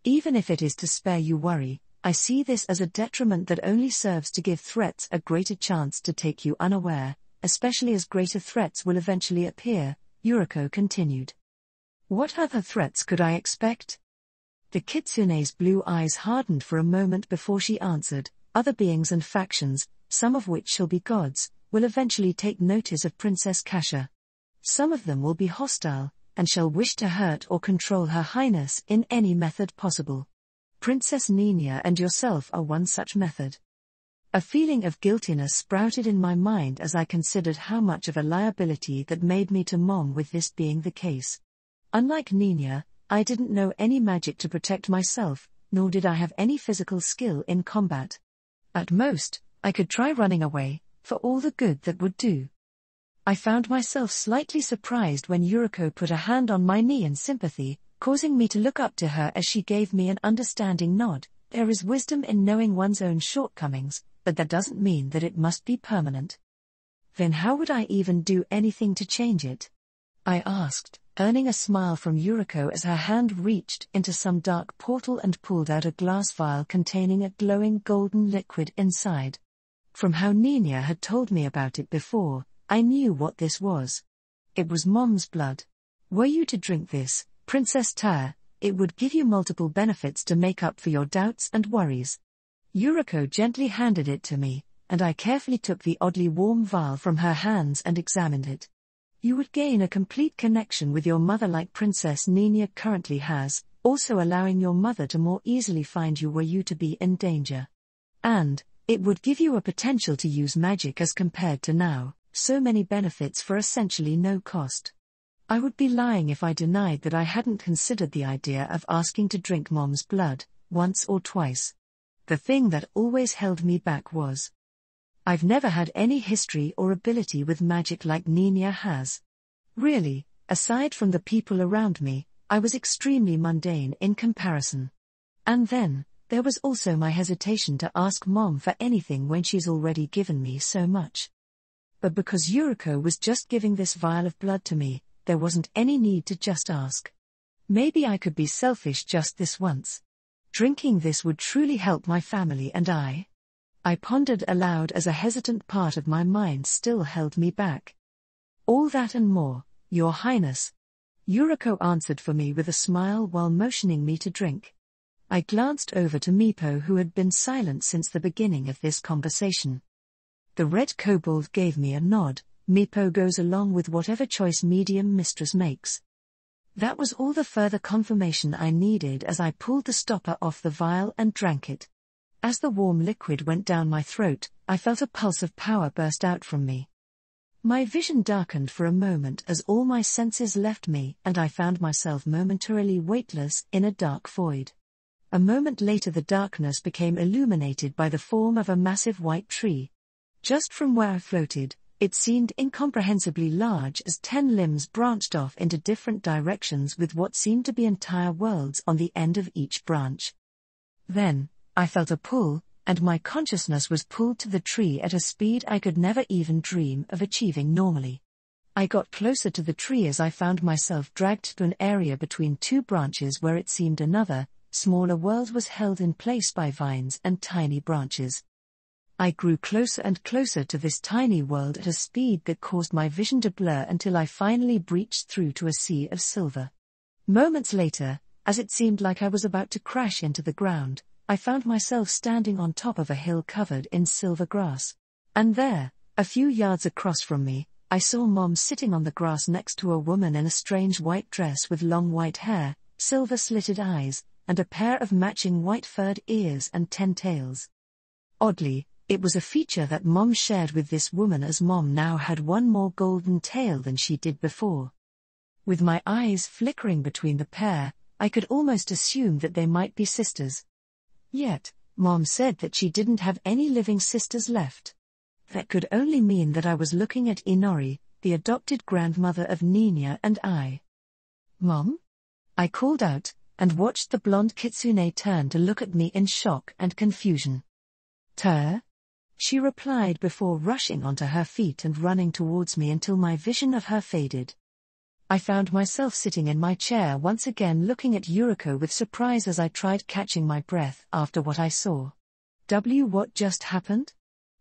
Even if it is to spare you worry, I see this as a detriment that only serves to give threats a greater chance to take you unaware, especially as greater threats will eventually appear, Yuriko continued. What other threats could I expect? The kitsune's blue eyes hardened for a moment before she answered. Other beings and factions, some of which shall be gods, will eventually take notice of Princess Kasha. Some of them will be hostile, and shall wish to hurt or control Her Highness in any method possible. Princess Nina and yourself are one such method. A feeling of guiltiness sprouted in my mind as I considered how much of a liability that made me to Mom with this being the case. Unlike Nina, I didn't know any magic to protect myself, nor did I have any physical skill in combat. At most, I could try running away, for all the good that would do. I found myself slightly surprised when Yuriko put a hand on my knee in sympathy, causing me to look up to her as she gave me an understanding nod. There is wisdom in knowing one's own shortcomings, but that doesn't mean that it must be permanent. Then how would I even do anything to change it? I asked, earning a smile from Yuriko as her hand reached into some dark portal and pulled out a glass vial containing a glowing golden liquid inside. From how Nina had told me about it before, I knew what this was. It was Mom's blood. Were you to drink this, Princess Taya, it would give you multiple benefits to make up for your doubts and worries. Yuriko gently handed it to me, and I carefully took the oddly warm vial from her hands and examined it. You would gain a complete connection with your mother like Princess Nina currently has, also allowing your mother to more easily find you were you to be in danger. And, it would give you a potential to use magic as compared to now, so many benefits for essentially no cost. I would be lying if I denied that I hadn't considered the idea of asking to drink Mom's blood, once or twice. The thing that always held me back was, I've never had any history or ability with magic like Nina has. Really, aside from the people around me, I was extremely mundane in comparison. And then, there was also my hesitation to ask Mom for anything when she's already given me so much. But because Yuriko was just giving this vial of blood to me, there wasn't any need to just ask. Maybe I could be selfish just this once. Drinking this would truly help my family and I pondered aloud as a hesitant part of my mind still held me back. All that and more, Your Highness. Yuriko answered for me with a smile while motioning me to drink. I glanced over to Meepo, who had been silent since the beginning of this conversation. The red kobold gave me a nod. Meepo goes along with whatever choice medium mistress makes. That was all the further confirmation I needed as I pulled the stopper off the vial and drank it. As the warm liquid went down my throat, I felt a pulse of power burst out from me. My vision darkened for a moment as all my senses left me and I found myself momentarily weightless in a dark void. A moment later the darkness became illuminated by the form of a massive white tree. Just from where I floated, it seemed incomprehensibly large as 10 limbs branched off into different directions with what seemed to be entire worlds on the end of each branch. Then, I felt a pull, and my consciousness was pulled to the tree at a speed I could never even dream of achieving normally. I got closer to the tree as I found myself dragged to an area between two branches where it seemed another, smaller world was held in place by vines and tiny branches. I grew closer and closer to this tiny world at a speed that caused my vision to blur until I finally breached through to a sea of silver. Moments later, as it seemed like I was about to crash into the ground, I found myself standing on top of a hill covered in silver grass. And there, a few yards across from me, I saw Mom sitting on the grass next to a woman in a strange white dress with long white hair, silver-slitted eyes, and a pair of matching white furred ears and 10 tails. Oddly, it was a feature that Mom shared with this woman, as Mom now had one more golden tail than she did before. With my eyes flickering between the pair, I could almost assume that they might be sisters. Yet, Mom said that she didn't have any living sisters left. That could only mean that I was looking at Inori, the adopted grandmother of Nina and I. "Mom?" I called out, and watched the blonde kitsune turn to look at me in shock and confusion. "Ter?" she replied before rushing onto her feet and running towards me until my vision of her faded. I found myself sitting in my chair once again, looking at Yuriko with surprise as I tried catching my breath after what I saw. What just happened?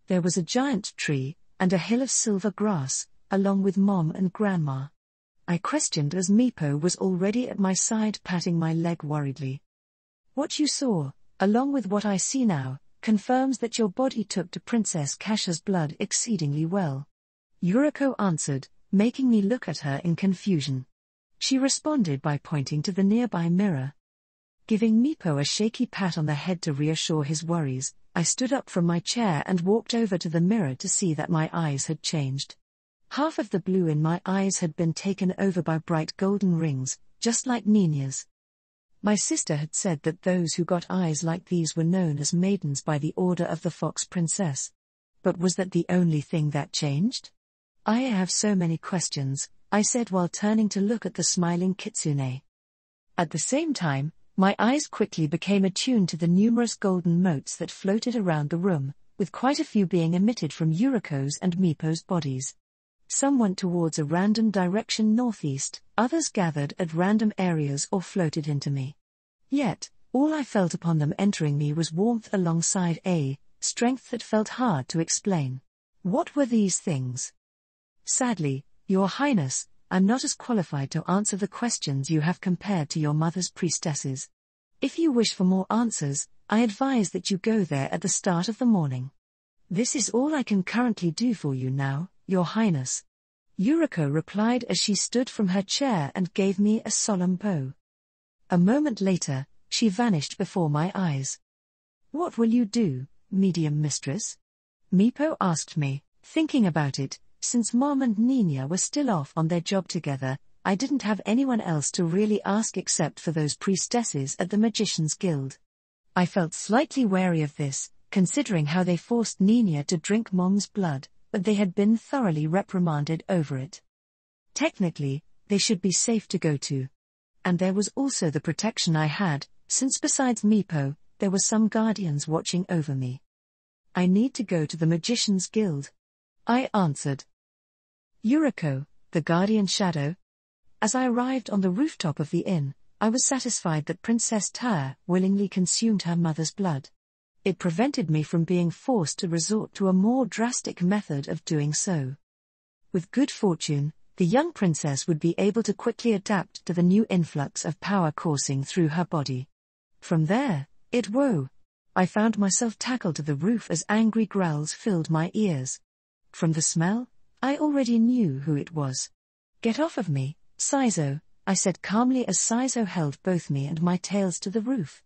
There was a giant tree, and a hill of silver grass, along with Mom and Grandma. I questioned as Meepo was already at my side patting my leg worriedly. "What you saw, along with what I see now, confirms that your body took to Princess Kasha's blood exceedingly well," Yuriko answered, making me look at her in confusion. She responded by pointing to the nearby mirror. Giving Meepo a shaky pat on the head to reassure his worries, I stood up from my chair and walked over to the mirror to see that my eyes had changed. Half of the blue in my eyes had been taken over by bright golden rings, just like Nina's. My sister had said that those who got eyes like these were known as maidens by the order of the Fox Princess. But was that the only thing that changed? "I have so many questions," I said while turning to look at the smiling kitsune. At the same time, my eyes quickly became attuned to the numerous golden motes that floated around the room, with quite a few being emitted from Yuriko's and Meepo's bodies. Some went towards a random direction northeast, others gathered at random areas or floated into me. Yet, all I felt upon them entering me was warmth alongside a strength that felt hard to explain. What were these things? "Sadly, Your Highness, I'm not as qualified to answer the questions you have compared to your mother's priestesses. If you wish for more answers, I advise that you go there at the start of the morning. This is all I can currently do for you now, Your Highness," Yuriko replied as she stood from her chair and gave me a solemn bow. A moment later, she vanished before my eyes. "What will you do, medium mistress?" Meepo asked me. Thinking about it, since Mom and Nina were still off on their job together, I didn't have anyone else to really ask except for those priestesses at the Magician's Guild. I felt slightly wary of this, considering how they forced Nina to drink Mom's blood, but they had been thoroughly reprimanded over it. Technically, they should be safe to go to. And there was also the protection I had, since besides Meepo, there were some guardians watching over me. "I need to go to the Magician's Guild," I answered. "Yuriko, the guardian shadow?" As I arrived on the rooftop of the inn, I was satisfied that Princess Ter willingly consumed her mother's blood. It prevented me from being forced to resort to a more drastic method of doing so. With good fortune, the young princess would be able to quickly adapt to the new influx of power coursing through her body. From there, I found myself tackled to the roof as angry growls filled my ears. From the smell, I already knew who it was. "Get off of me, Saizo," I said calmly as Saizo held both me and my tails to the roof.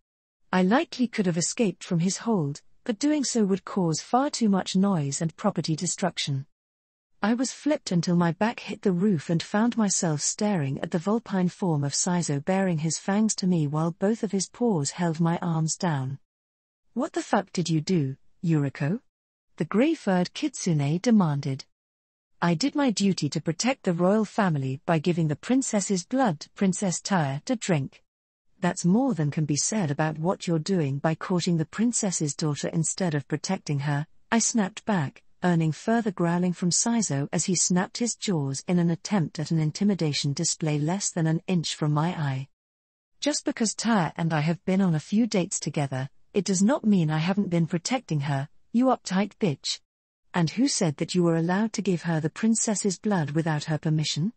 I likely could have escaped from his hold, but doing so would cause far too much noise and property destruction. I was flipped until my back hit the roof and found myself staring at the vulpine form of Saizo baring his fangs to me while both of his paws held my arms down. "What the fuck did you do, Yuriko?" the grey-furred kitsune demanded. "I did my duty to protect the royal family by giving the princess's blood to Princess Ter to drink. That's more than can be said about what you're doing by courting the princess's daughter instead of protecting her, I snapped back, earning further growling from Saizo as he snapped his jaws in an attempt at an intimidation display less than an inch from my eye. Just because Taya and I have been on a few dates together, it does not mean I haven't been protecting her, you uptight bitch. And who said that you were allowed to give her the princess's blood without her permission?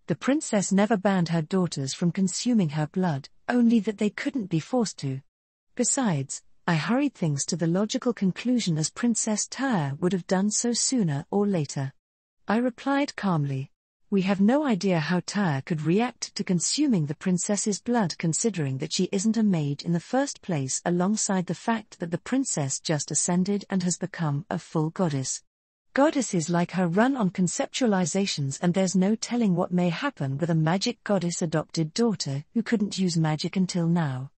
The princess never banned her daughters from consuming her blood, only that they couldn't be forced to. Besides, I hurried things to the logical conclusion as Princess Taya would have done so sooner or later. I replied calmly. We have no idea how Taya could react to consuming the princess's blood considering that she isn't a mage in the first place, alongside the fact that the princess just ascended and has become a full goddess. Goddesses like her run on conceptualizations, and there's no telling what may happen with a magic goddess adopted daughter who couldn't use magic until now.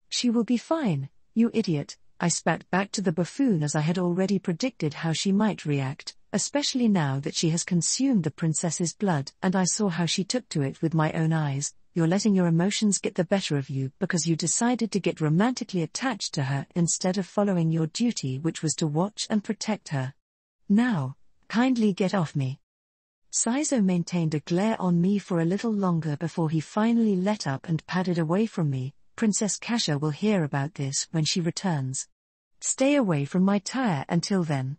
She will be fine, you idiot, I spat back to the buffoon as I had already predicted how she might react, especially now that she has consumed the princess's blood and I saw how she took to it with my own eyes. You're letting your emotions get the better of you because you decided to get romantically attached to her instead of following your duty, which was to watch and protect her. Now, kindly get off me. Saizo maintained a glare on me for a little longer before he finally let up and padded away from me. Princess Kasha will hear about this when she returns. Stay away from my Taya until then.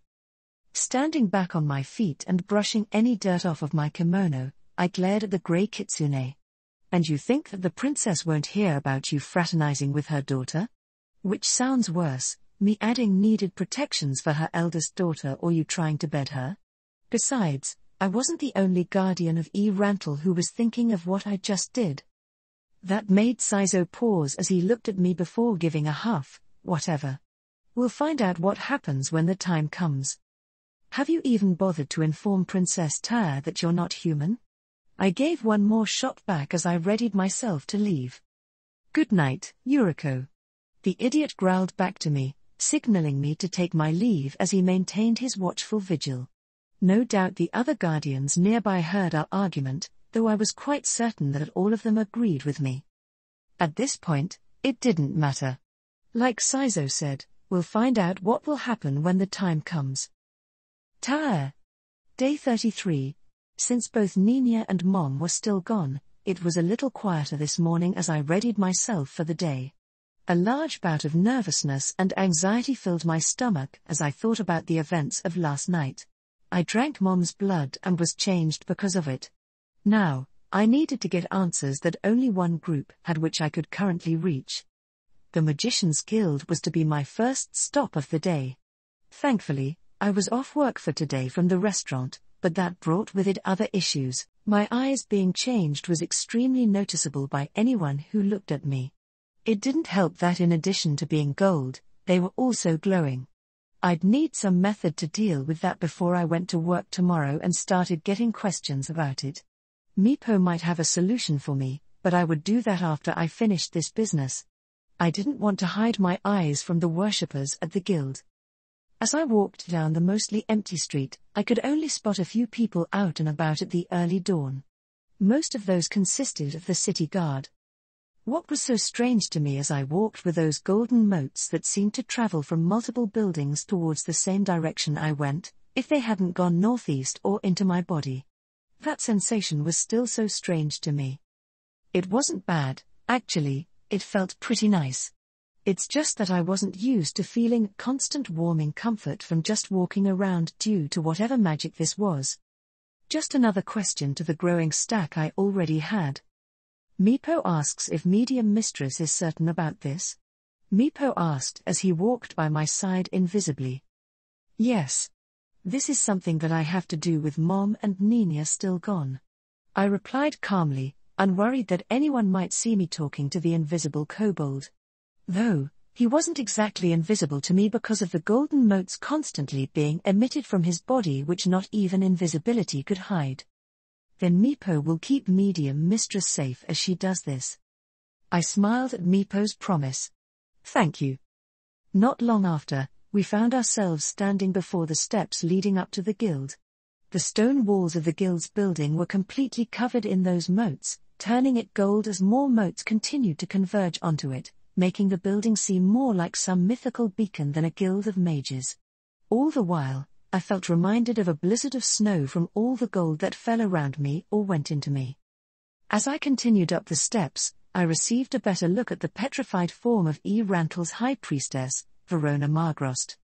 Standing back on my feet and brushing any dirt off of my kimono, I glared at the grey kitsune. And you think that the princess won't hear about you fraternizing with her daughter? Which sounds worse, me adding needed protections for her eldest daughter or you trying to bed her? Besides, I wasn't the only guardian of E. Rantel who was thinking of what I just did. That made Saizo pause as he looked at me before giving a huff. Whatever. We'll find out what happens when the time comes. Have you even bothered to inform Princess Taya that you're not human? I gave one more shot back as I readied myself to leave. Good night, Yuriko. The idiot growled back to me, signaling me to take my leave as he maintained his watchful vigil. No doubt the other guardians nearby heard our argument, though I was quite certain that all of them agreed with me. At this point, it didn't matter. Like Saizo said, we'll find out what will happen when the time comes. Taya. Day 33. Since both Nina and Mom were still gone, it was a little quieter this morning as I readied myself for the day. A large bout of nervousness and anxiety filled my stomach as I thought about the events of last night. I drank Mom's blood and was changed because of it. Now, I needed to get answers that only one group had which I could currently reach. The Magician's Guild was to be my first stop of the day. Thankfully, I was off work for today from the restaurant, but that brought with it other issues. My eyes being changed was extremely noticeable by anyone who looked at me. It didn't help that in addition to being gold, they were also glowing. I'd need some method to deal with that before I went to work tomorrow and started getting questions about it. Meepo might have a solution for me, but I would do that after I finished this business. I didn't want to hide my eyes from the worshippers at the guild. As I walked down the mostly empty street, I could only spot a few people out and about at the early dawn. Most of those consisted of the city guard. What was so strange to me as I walked were those golden motes that seemed to travel from multiple buildings towards the same direction I went, if they hadn't gone northeast or into my body. That sensation was still so strange to me. It wasn't bad, actually, it felt pretty nice. It's just that I wasn't used to feeling constant warming comfort from just walking around due to whatever magic this was. Just another question to the growing stack I already had. Meepo asks if Medium Mistress is certain about this. Meepo asked as he walked by my side invisibly. Yes. This is something that I have to do with Mom and Nina still gone. I replied calmly, unworried that anyone might see me talking to the invisible kobold. Though, he wasn't exactly invisible to me because of the golden motes constantly being emitted from his body which not even invisibility could hide. Then Meepo will keep Medium Mistress safe as she does this. I smiled at Meepo's promise. Thank you. Not long after, we found ourselves standing before the steps leading up to the guild. The stone walls of the guild's building were completely covered in those motes, turning it gold as more motes continued to converge onto it, making the building seem more like some mythical beacon than a guild of mages. All the while, I felt reminded of a blizzard of snow from all the gold that fell around me or went into me. As I continued up the steps, I received a better look at the petrified form of E. Rantle's high priestess, Verona Margrost.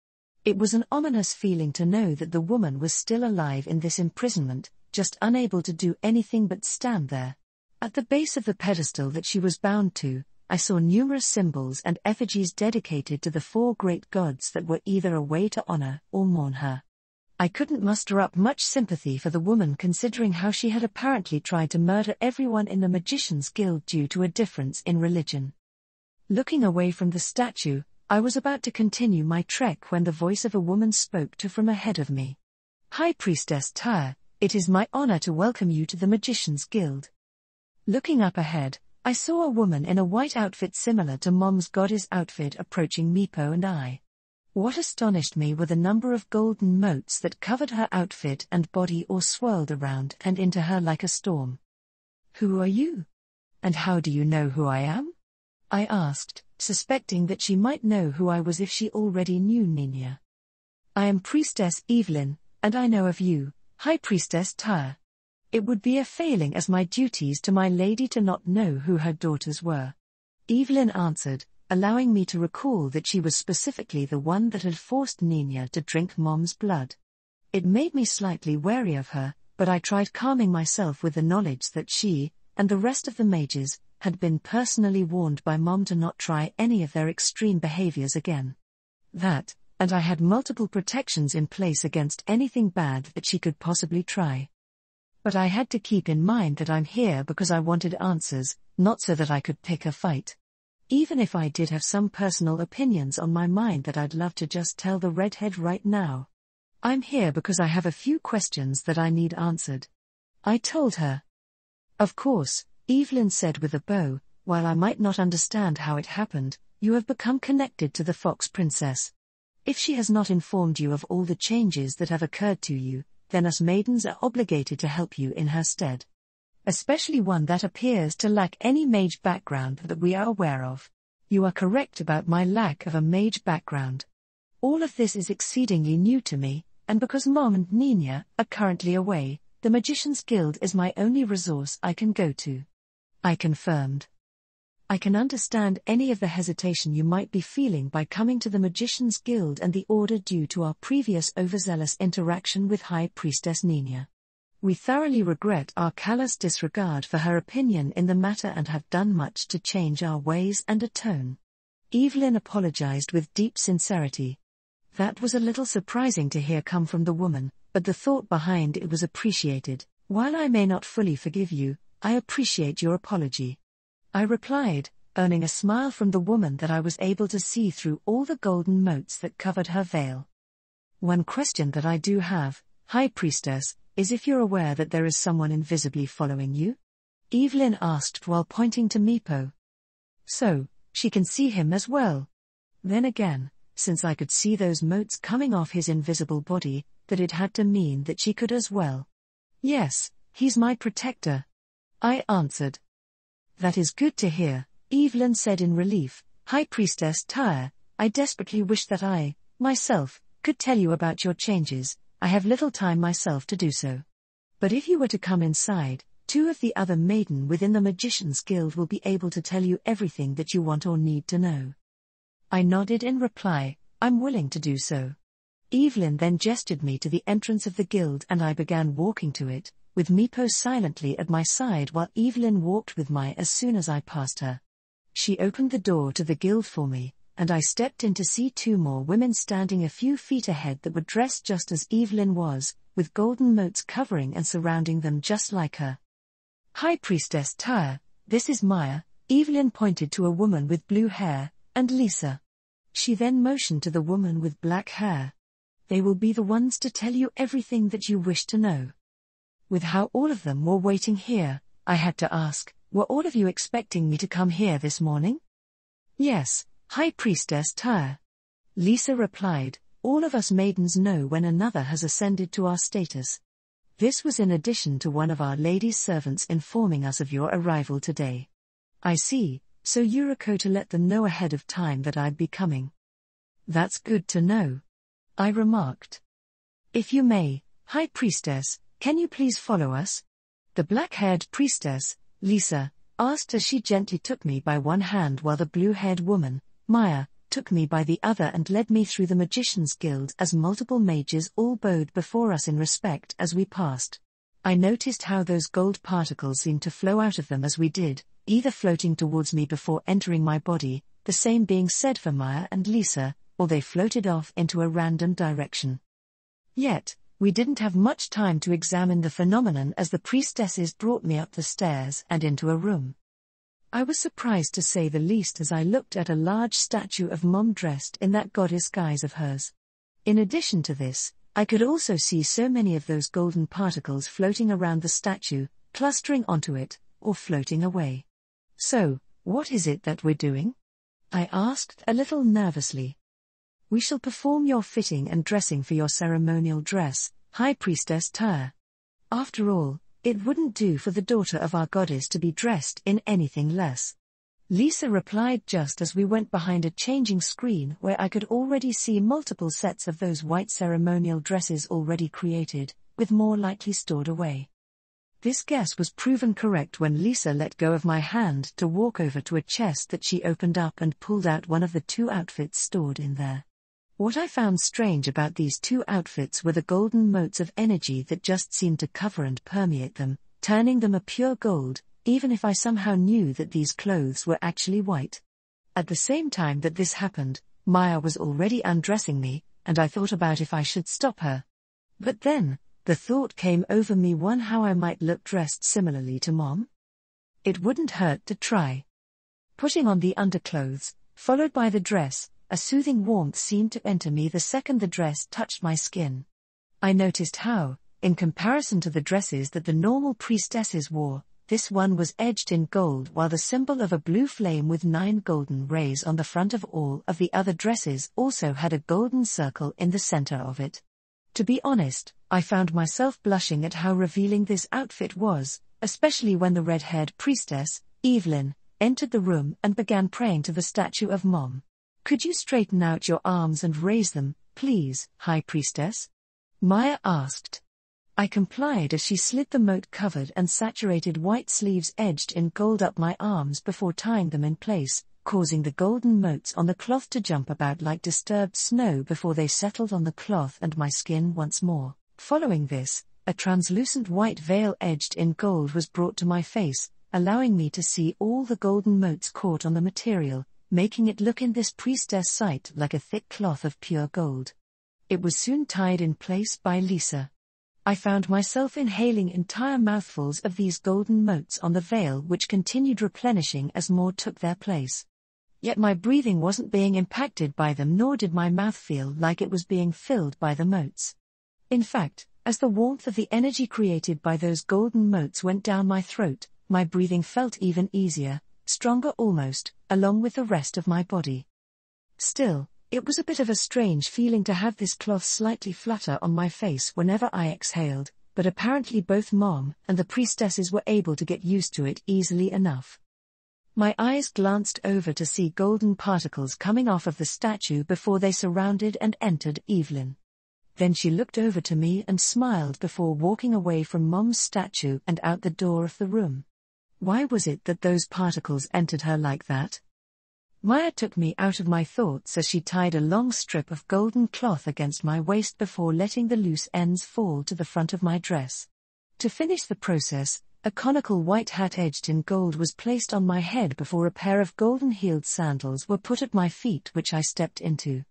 It was an ominous feeling to know that the woman was still alive in this imprisonment, just unable to do anything but stand there. At the base of the pedestal that she was bound to, I saw numerous symbols and effigies dedicated to the 4 great gods that were either a way to honor or mourn her. I couldn't muster up much sympathy for the woman considering how she had apparently tried to murder everyone in the Magician's Guild due to a difference in religion. Looking away from the statue, I was about to continue my trek when the voice of a woman spoke from ahead of me. High Priestess Tyre, it is my honor to welcome you to the Magician's Guild. Looking up ahead, I saw a woman in a white outfit similar to Mom's goddess outfit approaching Meepo and I. What astonished me were the number of golden motes that covered her outfit and body or swirled around and into her like a storm. Who are you? And how do you know who I am? I asked, suspecting that she might know who I was if she already knew Nina. I am Priestess Evelyn, and I know of you, High Priestess Tyre. It would be a failing as my duties to my lady to not know who her daughters were. Evelyn answered, allowing me to recall that she was specifically the one that had forced Nina to drink Mom's blood. It made me slightly wary of her, but I tried calming myself with the knowledge that she, and the rest of the mages, had been personally warned by Mom to not try any of their extreme behaviors again. That, and I had multiple protections in place against anything bad that she could possibly try. But I had to keep in mind that I'm here because I wanted answers, not so that I could pick a fight. Even if I did have some personal opinions on my mind that I'd love to just tell the redhead right now. I'm here because I have a few questions that I need answered. I told her. Of course, Evelyn said with a bow, while I might not understand how it happened, you have become connected to the Fox Princess. If she has not informed you of all the changes that have occurred to you, then us maidens are obligated to help you in her stead. Especially one that appears to lack any mage background that we are aware of. You are correct about my lack of a mage background. All of this is exceedingly new to me, and because Mom and Nina are currently away, the Magician's Guild is my only resource I can go to. I confirmed. I can understand any of the hesitation you might be feeling by coming to the Magician's Guild and the order due to our previous overzealous interaction with High Priestess Nina. We thoroughly regret our callous disregard for her opinion in the matter and have done much to change our ways and atone. Evelyn apologized with deep sincerity. That was a little surprising to hear come from the woman, but the thought behind it was appreciated. While I may not fully forgive you, I appreciate your apology. I replied, earning a smile from the woman that I was able to see through all the golden motes that covered her veil. One question that I do have, High Priestess, is if you're aware that there is someone invisibly following you? Evelyn asked while pointing to Meepo. So, she can see him as well. Then again, since I could see those motes coming off his invisible body, that it had to mean that she could as well. Yes, he's my protector. I answered. That is good to hear, Evelyn said in relief. High Priestess Tyre, I desperately wish that I, myself, could tell you about your changes. I have little time myself to do so. But if you were to come inside, 2 of the other maiden within the Magician's Guild will be able to tell you everything that you want or need to know. I nodded in reply, I'm willing to do so. Evelyn then gestured me to the entrance of the guild and I began walking to it, with Meepo silently at my side while Evelyn walked with me as soon as I passed her. She opened the door to the guild for me, and I stepped in to see 2 more women standing a few feet ahead that were dressed just as Evelyn was, with golden motes covering and surrounding them just like her. High Priestess Tyre, this is Maya, Evelyn pointed to a woman with blue hair, and Lisa. She then motioned to the woman with black hair. They will be the ones to tell you everything that you wish to know. With how all of them were waiting here, I had to ask, were all of you expecting me to come here this morning? Yes, High Priestess Tyre. Lisa replied, all of us maidens know when another has ascended to our status. This was in addition to one of our lady's servants informing us of your arrival today. I see, so Yuriko let them know ahead of time that I'd be coming. That's good to know, I remarked. If you may, High Priestess, can you please follow us? The black-haired priestess, Lisa, asked as she gently took me by one hand while the blue-haired woman, Maya, took me by the other and led me through the Magician's Guild as multiple mages all bowed before us in respect as we passed. I noticed how those gold particles seemed to flow out of them as we did, either floating towards me before entering my body, the same being said for Maya and Lisa, or they floated off into a random direction. Yet, we didn't have much time to examine the phenomenon as the priestesses brought me up the stairs and into a room. I was surprised to say the least as I looked at a large statue of Mom dressed in that goddess guise of hers. In addition to this, I could also see so many of those golden particles floating around the statue, clustering onto it, or floating away. So, what is it that we're doing? I asked a little nervously. We shall perform your fitting and dressing for your ceremonial dress, High Priestess Tyr. After all, it wouldn't do for the daughter of our goddess to be dressed in anything less. Lisa replied just as we went behind a changing screen where I could already see multiple sets of those white ceremonial dresses already created, with more likely stored away. This guess was proven correct when Lisa let go of my hand to walk over to a chest that she opened up and pulled out one of the 2 outfits stored in there. What I found strange about these 2 outfits were the golden motes of energy that just seemed to cover and permeate them, turning them a pure gold, even if I somehow knew that these clothes were actually white. At the same time that this happened, Maya was already undressing me, and I thought about if I should stop her. But then, the thought came over me how I might look dressed similarly to Mom. It wouldn't hurt to try. Putting on the underclothes, followed by the dress, a soothing warmth seemed to enter me the second the dress touched my skin. I noticed how, in comparison to the dresses that the normal priestesses wore, this one was edged in gold while the symbol of a blue flame with 9 golden rays on the front of all of the other dresses also had a golden circle in the center of it. To be honest, I found myself blushing at how revealing this outfit was, especially when the red-haired priestess, Evelyn, entered the room and began praying to the statue of Mom. Could you straighten out your arms and raise them, please, High Priestess? Maya asked. I complied as she slid the mote-covered and saturated white sleeves edged in gold up my arms before tying them in place, causing the golden motes on the cloth to jump about like disturbed snow before they settled on the cloth and my skin once more. Following this, a translucent white veil edged in gold was brought to my face, allowing me to see all the golden motes caught on the material, making it look in this priestess sight like a thick cloth of pure gold. It was soon tied in place by Lisa. I found myself inhaling entire mouthfuls of these golden motes on the veil which continued replenishing as more took their place. Yet my breathing wasn't being impacted by them nor did my mouth feel like it was being filled by the motes. In fact, as the warmth of the energy created by those golden motes went down my throat, my breathing felt even easier, stronger almost, along with the rest of my body. Still, it was a bit of a strange feeling to have this cloth slightly flutter on my face whenever I exhaled, but apparently both Mom and the priestesses were able to get used to it easily enough. My eyes glanced over to see golden particles coming off of the statue before they surrounded and entered Evelyn. Then she looked over to me and smiled before walking away from Mom's statue and out the door of the room. Why was it that those particles entered her like that? Maya took me out of my thoughts as she tied a long strip of golden cloth against my waist before letting the loose ends fall to the front of my dress. To finish the process, a conical white hat edged in gold was placed on my head before a pair of golden-heeled sandals were put at my feet which I stepped into.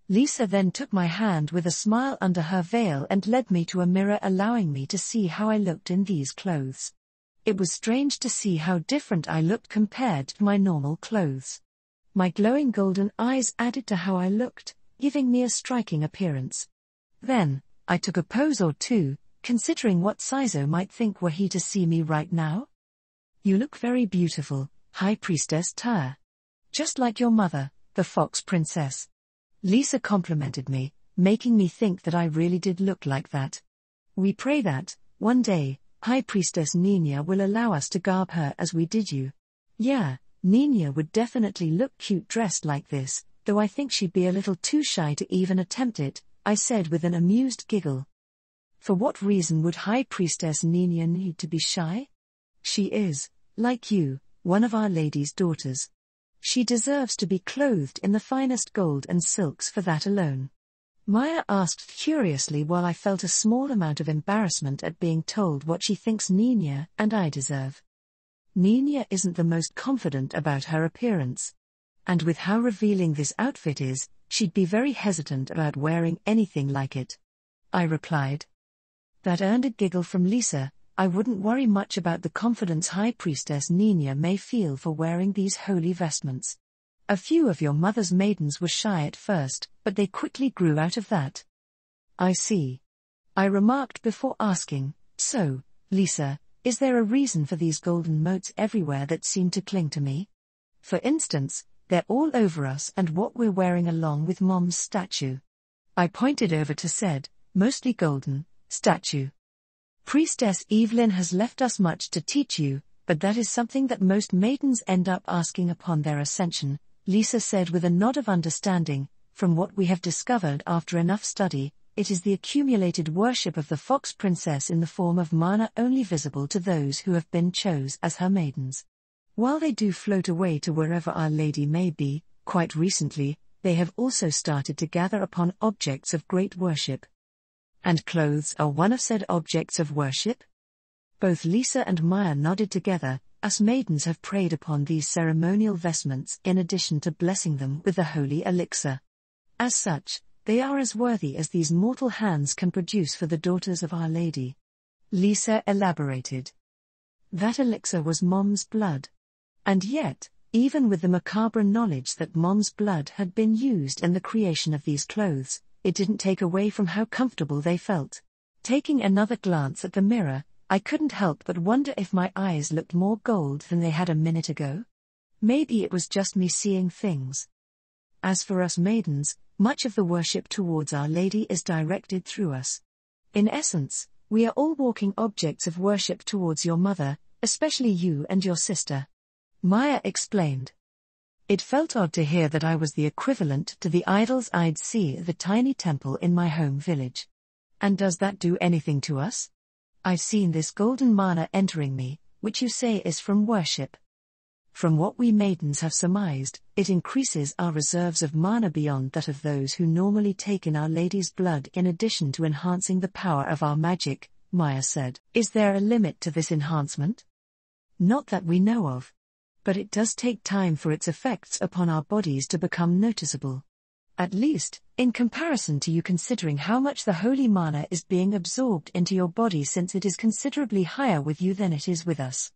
Lisa then took my hand with a smile under her veil and led me to a mirror allowing me to see how I looked in these clothes. It was strange to see how different I looked compared to my normal clothes. My glowing golden eyes added to how I looked, giving me a striking appearance. Then, I took a pose or two, considering what Saizo might think were he to see me right now. You look very beautiful, High Priestess Tyr. Just like your mother, the Fox Princess. Lisa complimented me, making me think that I really did look like that. We pray that, one day, High Priestess Nina will allow us to garb her as we did you. Yeah, Nina would definitely look cute dressed like this, though I think she'd be a little too shy to even attempt it, I said with an amused giggle. For what reason would High Priestess Nina need to be shy? She is, like you, one of Our Lady's daughters. She deserves to be clothed in the finest gold and silks for that alone. Maya asked curiously while I felt a small amount of embarrassment at being told what she thinks Nina and I deserve. Nina isn't the most confident about her appearance. And with how revealing this outfit is, she'd be very hesitant about wearing anything like it. I replied. That earned a giggle from Lisa. I wouldn't worry much about the confidence High Priestess Nina may feel for wearing these holy vestments. A few of your mother's maidens were shy at first, but they quickly grew out of that. I see. I remarked before asking, so, Lisa, is there a reason for these golden motes everywhere that seem to cling to me? For instance, they're all over us and what we're wearing along with Mom's statue. I pointed over to said, mostly golden, statue. Priestess Evelyn has left us much to teach you, but that is something that most maidens end up asking upon their ascension, Lisa said with a nod of understanding. From what we have discovered after enough study, it is the accumulated worship of the Fox Princess in the form of mana only visible to those who have been chose as her maidens. While they do float away to wherever Our Lady may be, quite recently, they have also started to gather upon objects of great worship. And clothes are one of said objects of worship? Both Lisa and Maya nodded together. Us maidens have prayed upon these ceremonial vestments in addition to blessing them with the holy elixir. As such, they are as worthy as these mortal hands can produce for the daughters of Our Lady. Lisa elaborated. That elixir was Mom's blood. And yet, even with the macabre knowledge that Mom's blood had been used in the creation of these clothes, it didn't take away from how comfortable they felt. Taking another glance at the mirror, I couldn't help but wonder if my eyes looked more gold than they had a minute ago. Maybe it was just me seeing things. As for us maidens, much of the worship towards Our Lady is directed through us. In essence, we are all walking objects of worship towards your mother, especially you and your sister. Maya explained. It felt odd to hear that I was the equivalent to the idols I'd see at the tiny temple in my home village. And does that do anything to us? I've seen this golden mana entering me, which you say is from worship. From what we maidens have surmised, it increases our reserves of mana beyond that of those who normally take in Our Lady's blood in addition to enhancing the power of our magic, Maya said. Is there a limit to this enhancement? Not that we know of. But it does take time for its effects upon our bodies to become noticeable. At least, in comparison to you considering how much the holy mana is being absorbed into your body since it is considerably higher with you than it is with us.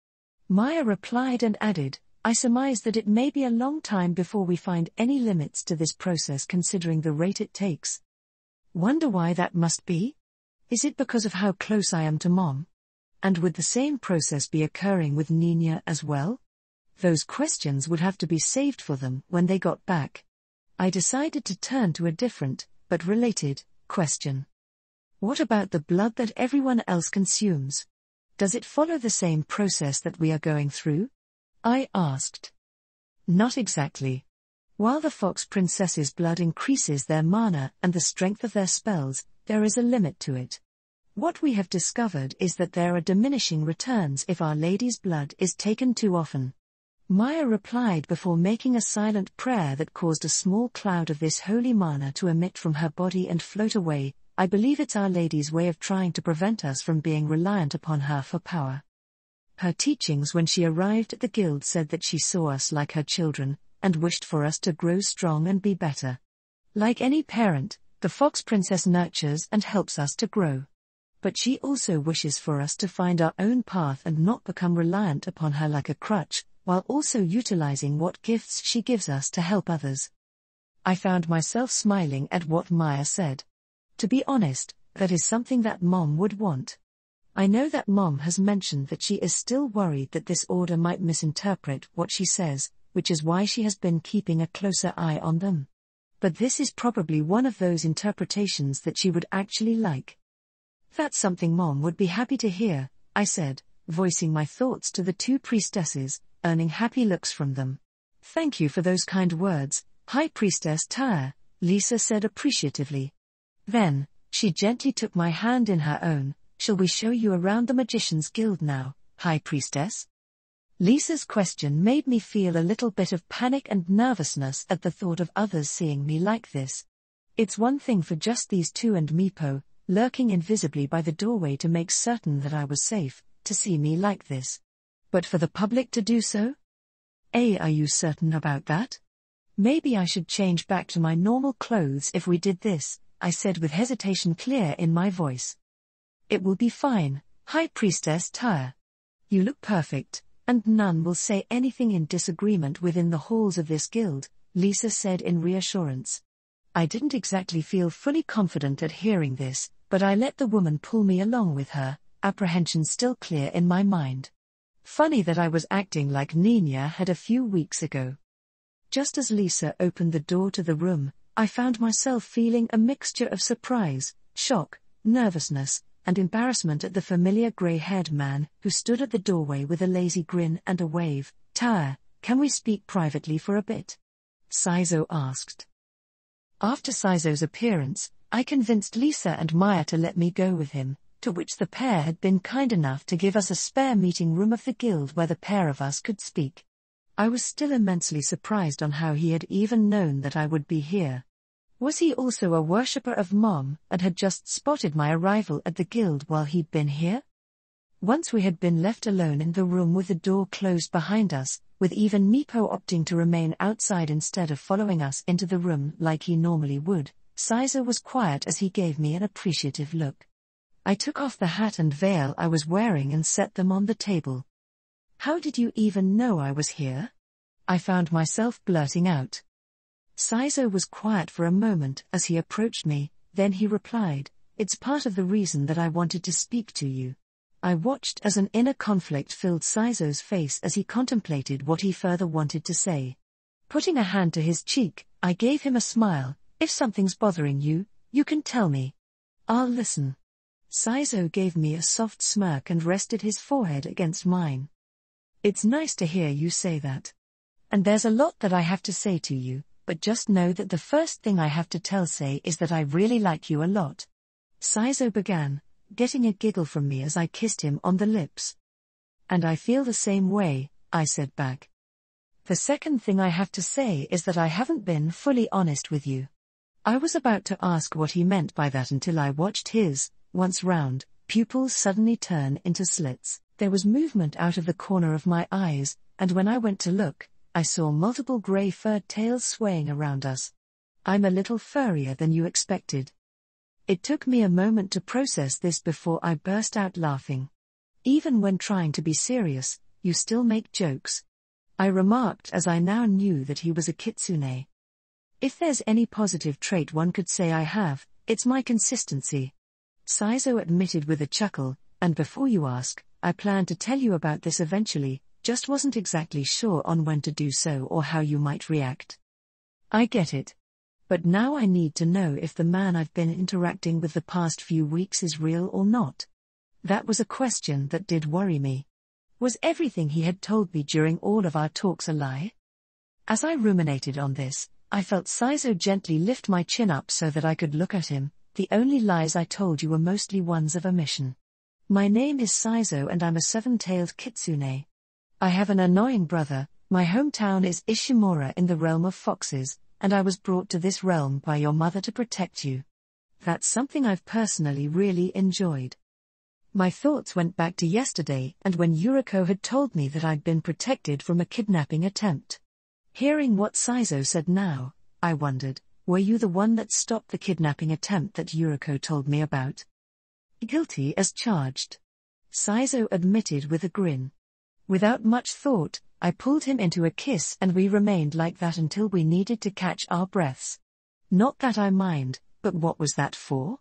Maya replied and added, I surmise that it may be a long time before we find any limits to this process considering the rate it takes. Wonder why that must be? Is it because of how close I am to Mom? And would the same process be occurring with Nina as well? Those questions would have to be saved for them when they got back. I decided to turn to a different, but related, question. What about the blood that everyone else consumes? Does it follow the same process that we are going through? I asked. Not exactly. While the Fox Princess's blood increases their mana and the strength of their spells, there is a limit to it. What we have discovered is that there are diminishing returns if Our Lady's blood is taken too often. Maya replied before making a silent prayer that caused a small cloud of this holy mana to emit from her body and float away. I believe it's Our Lady's way of trying to prevent us from being reliant upon her for power. Her teachings when she arrived at the guild said that she saw us like her children, and wished for us to grow strong and be better. Like any parent, the Fox Princess nurtures and helps us to grow. But she also wishes for us to find our own path and not become reliant upon her like a crutch, while also utilizing what gifts she gives us to help others. I found myself smiling at what Maya said. To be honest, that is something that Mom would want. I know that Mom has mentioned that she is still worried that this order might misinterpret what she says, which is why she has been keeping a closer eye on them. But this is probably one of those interpretations that she would actually like. That's something Mom would be happy to hear, I said, voicing my thoughts to the two priestesses, earning happy looks from them. Thank you for those kind words, High Priestess Tyr, Lisa said appreciatively. Then, she gently took my hand in her own. Shall we show you around the Magician's Guild now, High Priestess? Lisa's question made me feel a little bit of panic and nervousness at the thought of others seeing me like this. It's one thing for just these two and Meepo, lurking invisibly by the doorway to make certain that I was safe, to see me like this. But for the public to do so? Are you certain about that? Maybe I should change back to my normal clothes if we did this, I said with hesitation clear in my voice. It will be fine, High Priestess Tyr. You look perfect, and none will say anything in disagreement within the halls of this guild, Lisa said in reassurance. I didn't exactly feel fully confident at hearing this, but I let the woman pull me along with her, apprehension still clear in my mind. Funny that I was acting like Nina had a few weeks ago. Just as Lisa opened the door to the room, I found myself feeling a mixture of surprise, shock, nervousness, and embarrassment at the familiar grey-haired man who stood at the doorway with a lazy grin and a wave. Tyr, can we speak privately for a bit? Saizo asked. After Saizo's appearance, I convinced Lisa and Maya to let me go with him, to which the pair had been kind enough to give us a spare meeting room of the guild where the pair of us could speak. I was still immensely surprised on how he had even known that I would be here. Was he also a worshipper of Mom and had just spotted my arrival at the guild while he'd been here? Once we had been left alone in the room with the door closed behind us, with even Meepo opting to remain outside instead of following us into the room like he normally would, Saizo was quiet as he gave me an appreciative look. I took off the hat and veil I was wearing and set them on the table. How did you even know I was here? I found myself blurting out. Saizo was quiet for a moment as he approached me, then he replied, It's part of the reason that I wanted to speak to you. I watched as an inner conflict filled Saizo's face as he contemplated what he further wanted to say. Putting a hand to his cheek, I gave him a smile. If something's bothering you, you can tell me. I'll listen. Saizo gave me a soft smirk and rested his forehead against mine. It's nice to hear you say that. And there's a lot that I have to say to you, but just know that the first thing I have to say is that I really like you a lot. Saizo began, getting a giggle from me as I kissed him on the lips. And I feel the same way, I said back. The second thing I have to say is that I haven't been fully honest with you. I was about to ask what he meant by that until I watched his, once round, pupils suddenly turn into slits. There was movement out of the corner of my eyes, and when I went to look, I saw multiple grey furred tails swaying around us. I'm a little furrier than you expected. It took me a moment to process this before I burst out laughing. Even when trying to be serious, you still make jokes. I remarked as I now knew that he was a kitsune. If there's any positive trait one could say I have, it's my consistency. Saizo admitted with a chuckle, and before you ask, I planned to tell you about this eventually, just wasn't exactly sure on when to do so or how you might react. I get it. But now I need to know if the man I've been interacting with the past few weeks is real or not. That was a question that did worry me. Was everything he had told me during all of our talks a lie? As I ruminated on this, I felt Saizo gently lift my chin up so that I could look at him. The only lies I told you were mostly ones of omission. My name is Saizo and I'm a seven-tailed kitsune. I have an annoying brother. My hometown is Ishimura in the realm of foxes, and I was brought to this realm by your mother to protect you. That's something I've personally really enjoyed. My thoughts went back to yesterday and when Yuriko had told me that I'd been protected from a kidnapping attempt. Hearing what Saizo said now, I wondered, were you the one that stopped the kidnapping attempt that Yuriko told me about? Guilty as charged. Saizo admitted with a grin. Without much thought, I pulled him into a kiss and we remained like that until we needed to catch our breaths. Not that I mind, but what was that for?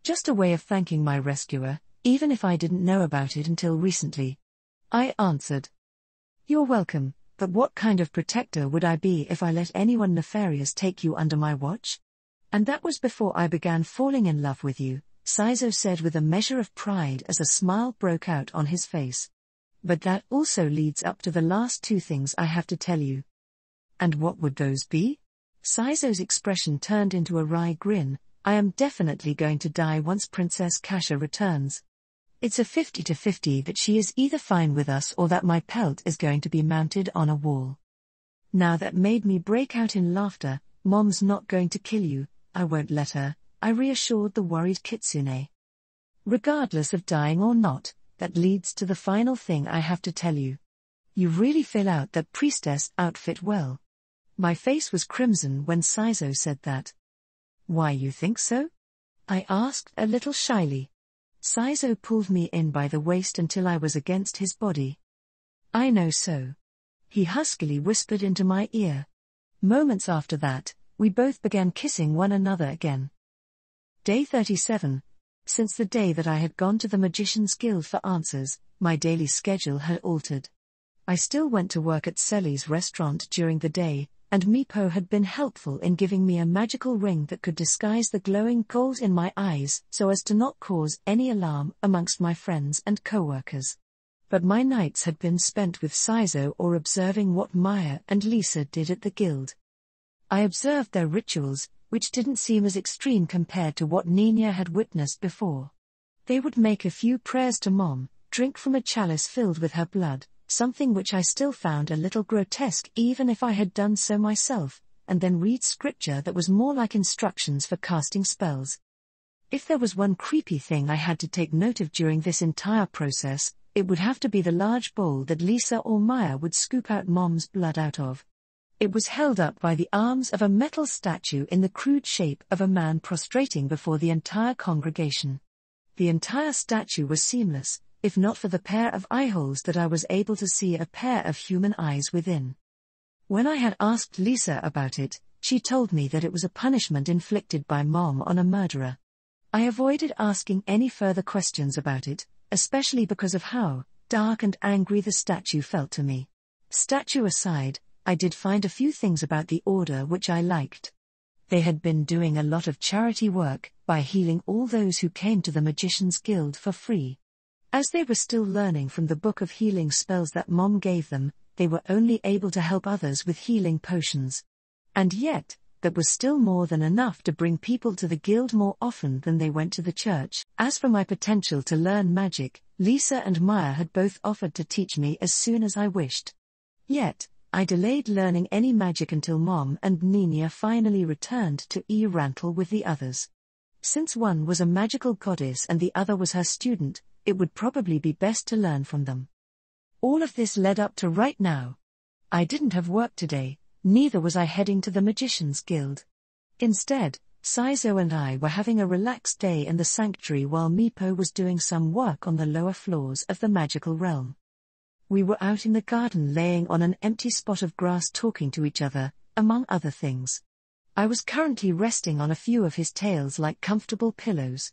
Just a way of thanking my rescuer, even if I didn't know about it until recently. I answered. You're welcome, but what kind of protector would I be if I let anyone nefarious take you under my watch? And that was before I began falling in love with you, Saizo said with a measure of pride as a smile broke out on his face. But that also leads up to the last two things I have to tell you. And what would those be? Saizo's expression turned into a wry grin. I am definitely going to die once Princess Kasha returns. It's a 50-50 that she is either fine with us or that my pelt is going to be mounted on a wall. Now that made me break out in laughter. Mom's not going to kill you, I won't let her, I reassured the worried Kitsune. Regardless of dying or not, that leads to the final thing I have to tell you. You really fill out that priestess outfit well. My face was crimson when Saizo said that. Why, you think so? I asked a little shyly. Saizo pulled me in by the waist until I was against his body. I know so. He huskily whispered into my ear. Moments after that, we both began kissing one another again. Day 37. Since the day that I had gone to the Magician's Guild for answers, my daily schedule had altered. I still went to work at Selly's restaurant during the day, and Meepo had been helpful in giving me a magical ring that could disguise the glowing gold in my eyes so as to not cause any alarm amongst my friends and co-workers. But my nights had been spent with Saizo or observing what Maya and Lisa did at the guild. I observed their rituals, which didn't seem as extreme compared to what Nina had witnessed before. They would make a few prayers to Mom, drink from a chalice filled with her blood, something which I still found a little grotesque even if I had done so myself, and then read scripture that was more like instructions for casting spells. If there was one creepy thing I had to take note of during this entire process, it would have to be the large bowl that Lisa or Maya would scoop out Mom's blood out of. It was held up by the arms of a metal statue in the crude shape of a man prostrating before the entire congregation. The entire statue was seamless, if not for the pair of eyeholes that I was able to see a pair of human eyes within. When I had asked Lisa about it, she told me that it was a punishment inflicted by Mom on a murderer. I avoided asking any further questions about it, especially because of how dark and angry the statue felt to me. Statue aside, I did find a few things about the order which I liked. They had been doing a lot of charity work by healing all those who came to the Magician's Guild for free. As they were still learning from the book of healing spells that Mom gave them, they were only able to help others with healing potions. And yet, that was still more than enough to bring people to the guild more often than they went to the church. As for my potential to learn magic, Lisa and Maya had both offered to teach me as soon as I wished. Yet, I delayed learning any magic until Mom and Nina finally returned to Rantle with the others. Since one was a magical goddess and the other was her student, it would probably be best to learn from them. All of this led up to right now. I didn't have work today, neither was I heading to the Magician's Guild. Instead, Saizo and I were having a relaxed day in the sanctuary while Meepo was doing some work on the lower floors of the magical realm. We were out in the garden laying on an empty spot of grass talking to each other, among other things. I was currently resting on a few of his tails like comfortable pillows.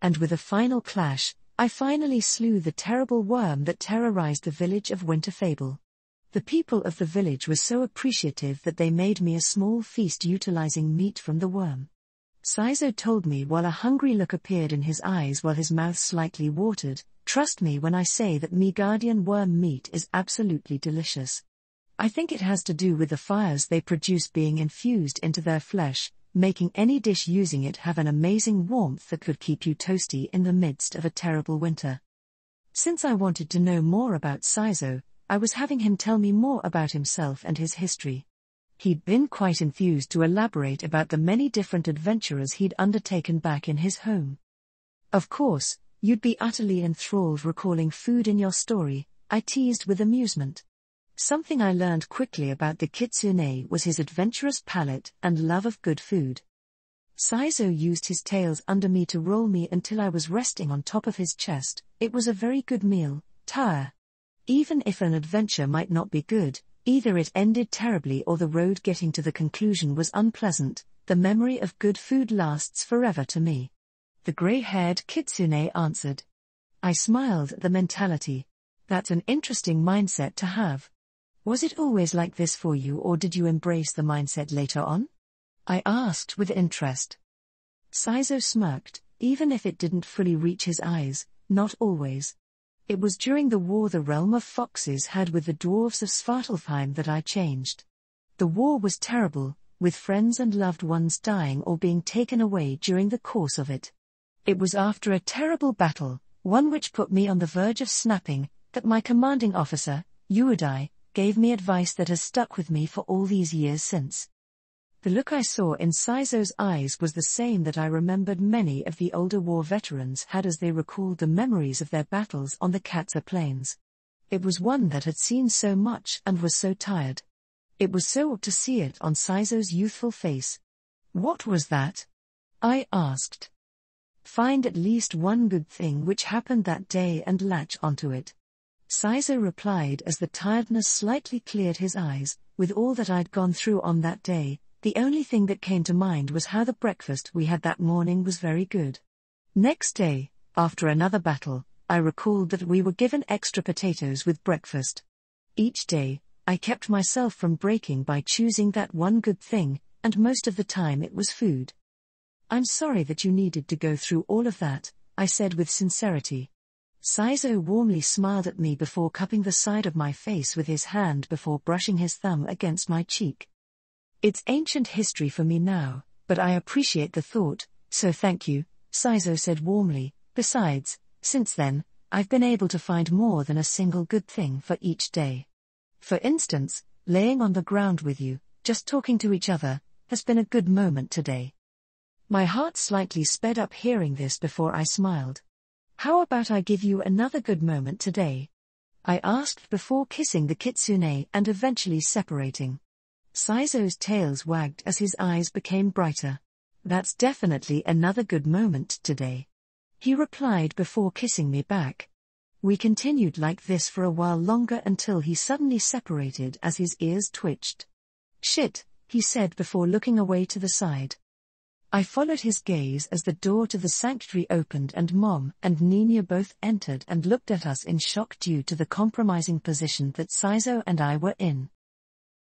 And with a final clash, I finally slew the terrible worm that terrorized the village of Winterfable. The people of the village were so appreciative that they made me a small feast utilizing meat from the worm. Saizo told me while a hungry look appeared in his eyes while his mouth slightly watered, "Trust me when I say that Megardian worm meat is absolutely delicious. I think it has to do with the fires they produce being infused into their flesh, making any dish using it have an amazing warmth that could keep you toasty in the midst of a terrible winter." Since I wanted to know more about Saizo, I was having him tell me more about himself and his history. He'd been quite enthused to elaborate about the many different adventures he'd undertaken back in his home. "Of course, you'd be utterly enthralled recalling food in your story," I teased with amusement. Something I learned quickly about the Kitsune was his adventurous palate and love of good food. Saizo used his tails under me to roll me until I was resting on top of his chest. It was a very good meal, Tire. Even if an adventure might not be good, either it ended terribly or the road getting to the conclusion was unpleasant, the memory of good food lasts forever to me. The grey-haired Kitsune answered. I smiled at the mentality. That's an interesting mindset to have. Was it always like this for you or did you embrace the mindset later on? I asked with interest. Saizo smirked. even if it didn't fully reach his eyes, not always. It was during the war the realm of foxes had with the dwarves of Svartalfheim that I changed. The war was terrible, with friends and loved ones dying or being taken away during the course of it. It was after a terrible battle, one which put me on the verge of snapping, that my commanding officer, Uedai, gave me advice that has stuck with me for all these years since. The look I saw in Sizo's eyes was the same that I remembered many of the older war veterans had as they recalled the memories of their battles on the Katza Plains. It was one that had seen so much and was so tired. It was so odd to see it on Sizo's youthful face. What was that? I asked. Find at least one good thing which happened that day and latch onto it. Sizo replied as the tiredness slightly cleared his eyes. With all that I'd gone through on that day, the only thing that came to mind was how the breakfast we had that morning was very good. Next day, after another battle, I recalled that we were given extra potatoes with breakfast. Each day, I kept myself from breaking by choosing that one good thing, and most of the time it was food. I'm sorry that you needed to go through all of that, I said with sincerity. Sizo warmly smiled at me before cupping the side of my face with his hand before brushing his thumb against my cheek. It's ancient history for me now, but I appreciate the thought, so thank you, Sizo said warmly. Besides, since then, I've been able to find more than a single good thing for each day. For instance, laying on the ground with you, just talking to each other, has been a good moment today. My heart slightly sped up hearing this before I smiled. How about I give you another good moment today? I asked before kissing the kitsune and eventually separating. Sizo's tails wagged as his eyes became brighter. That's definitely another good moment today. He replied before kissing me back. We continued like this for a while longer until he suddenly separated as his ears twitched. Shit, he said before looking away to the side. I followed his gaze as the door to the sanctuary opened and Mom and Nina both entered and looked at us in shock due to the compromising position that Sizo and I were in.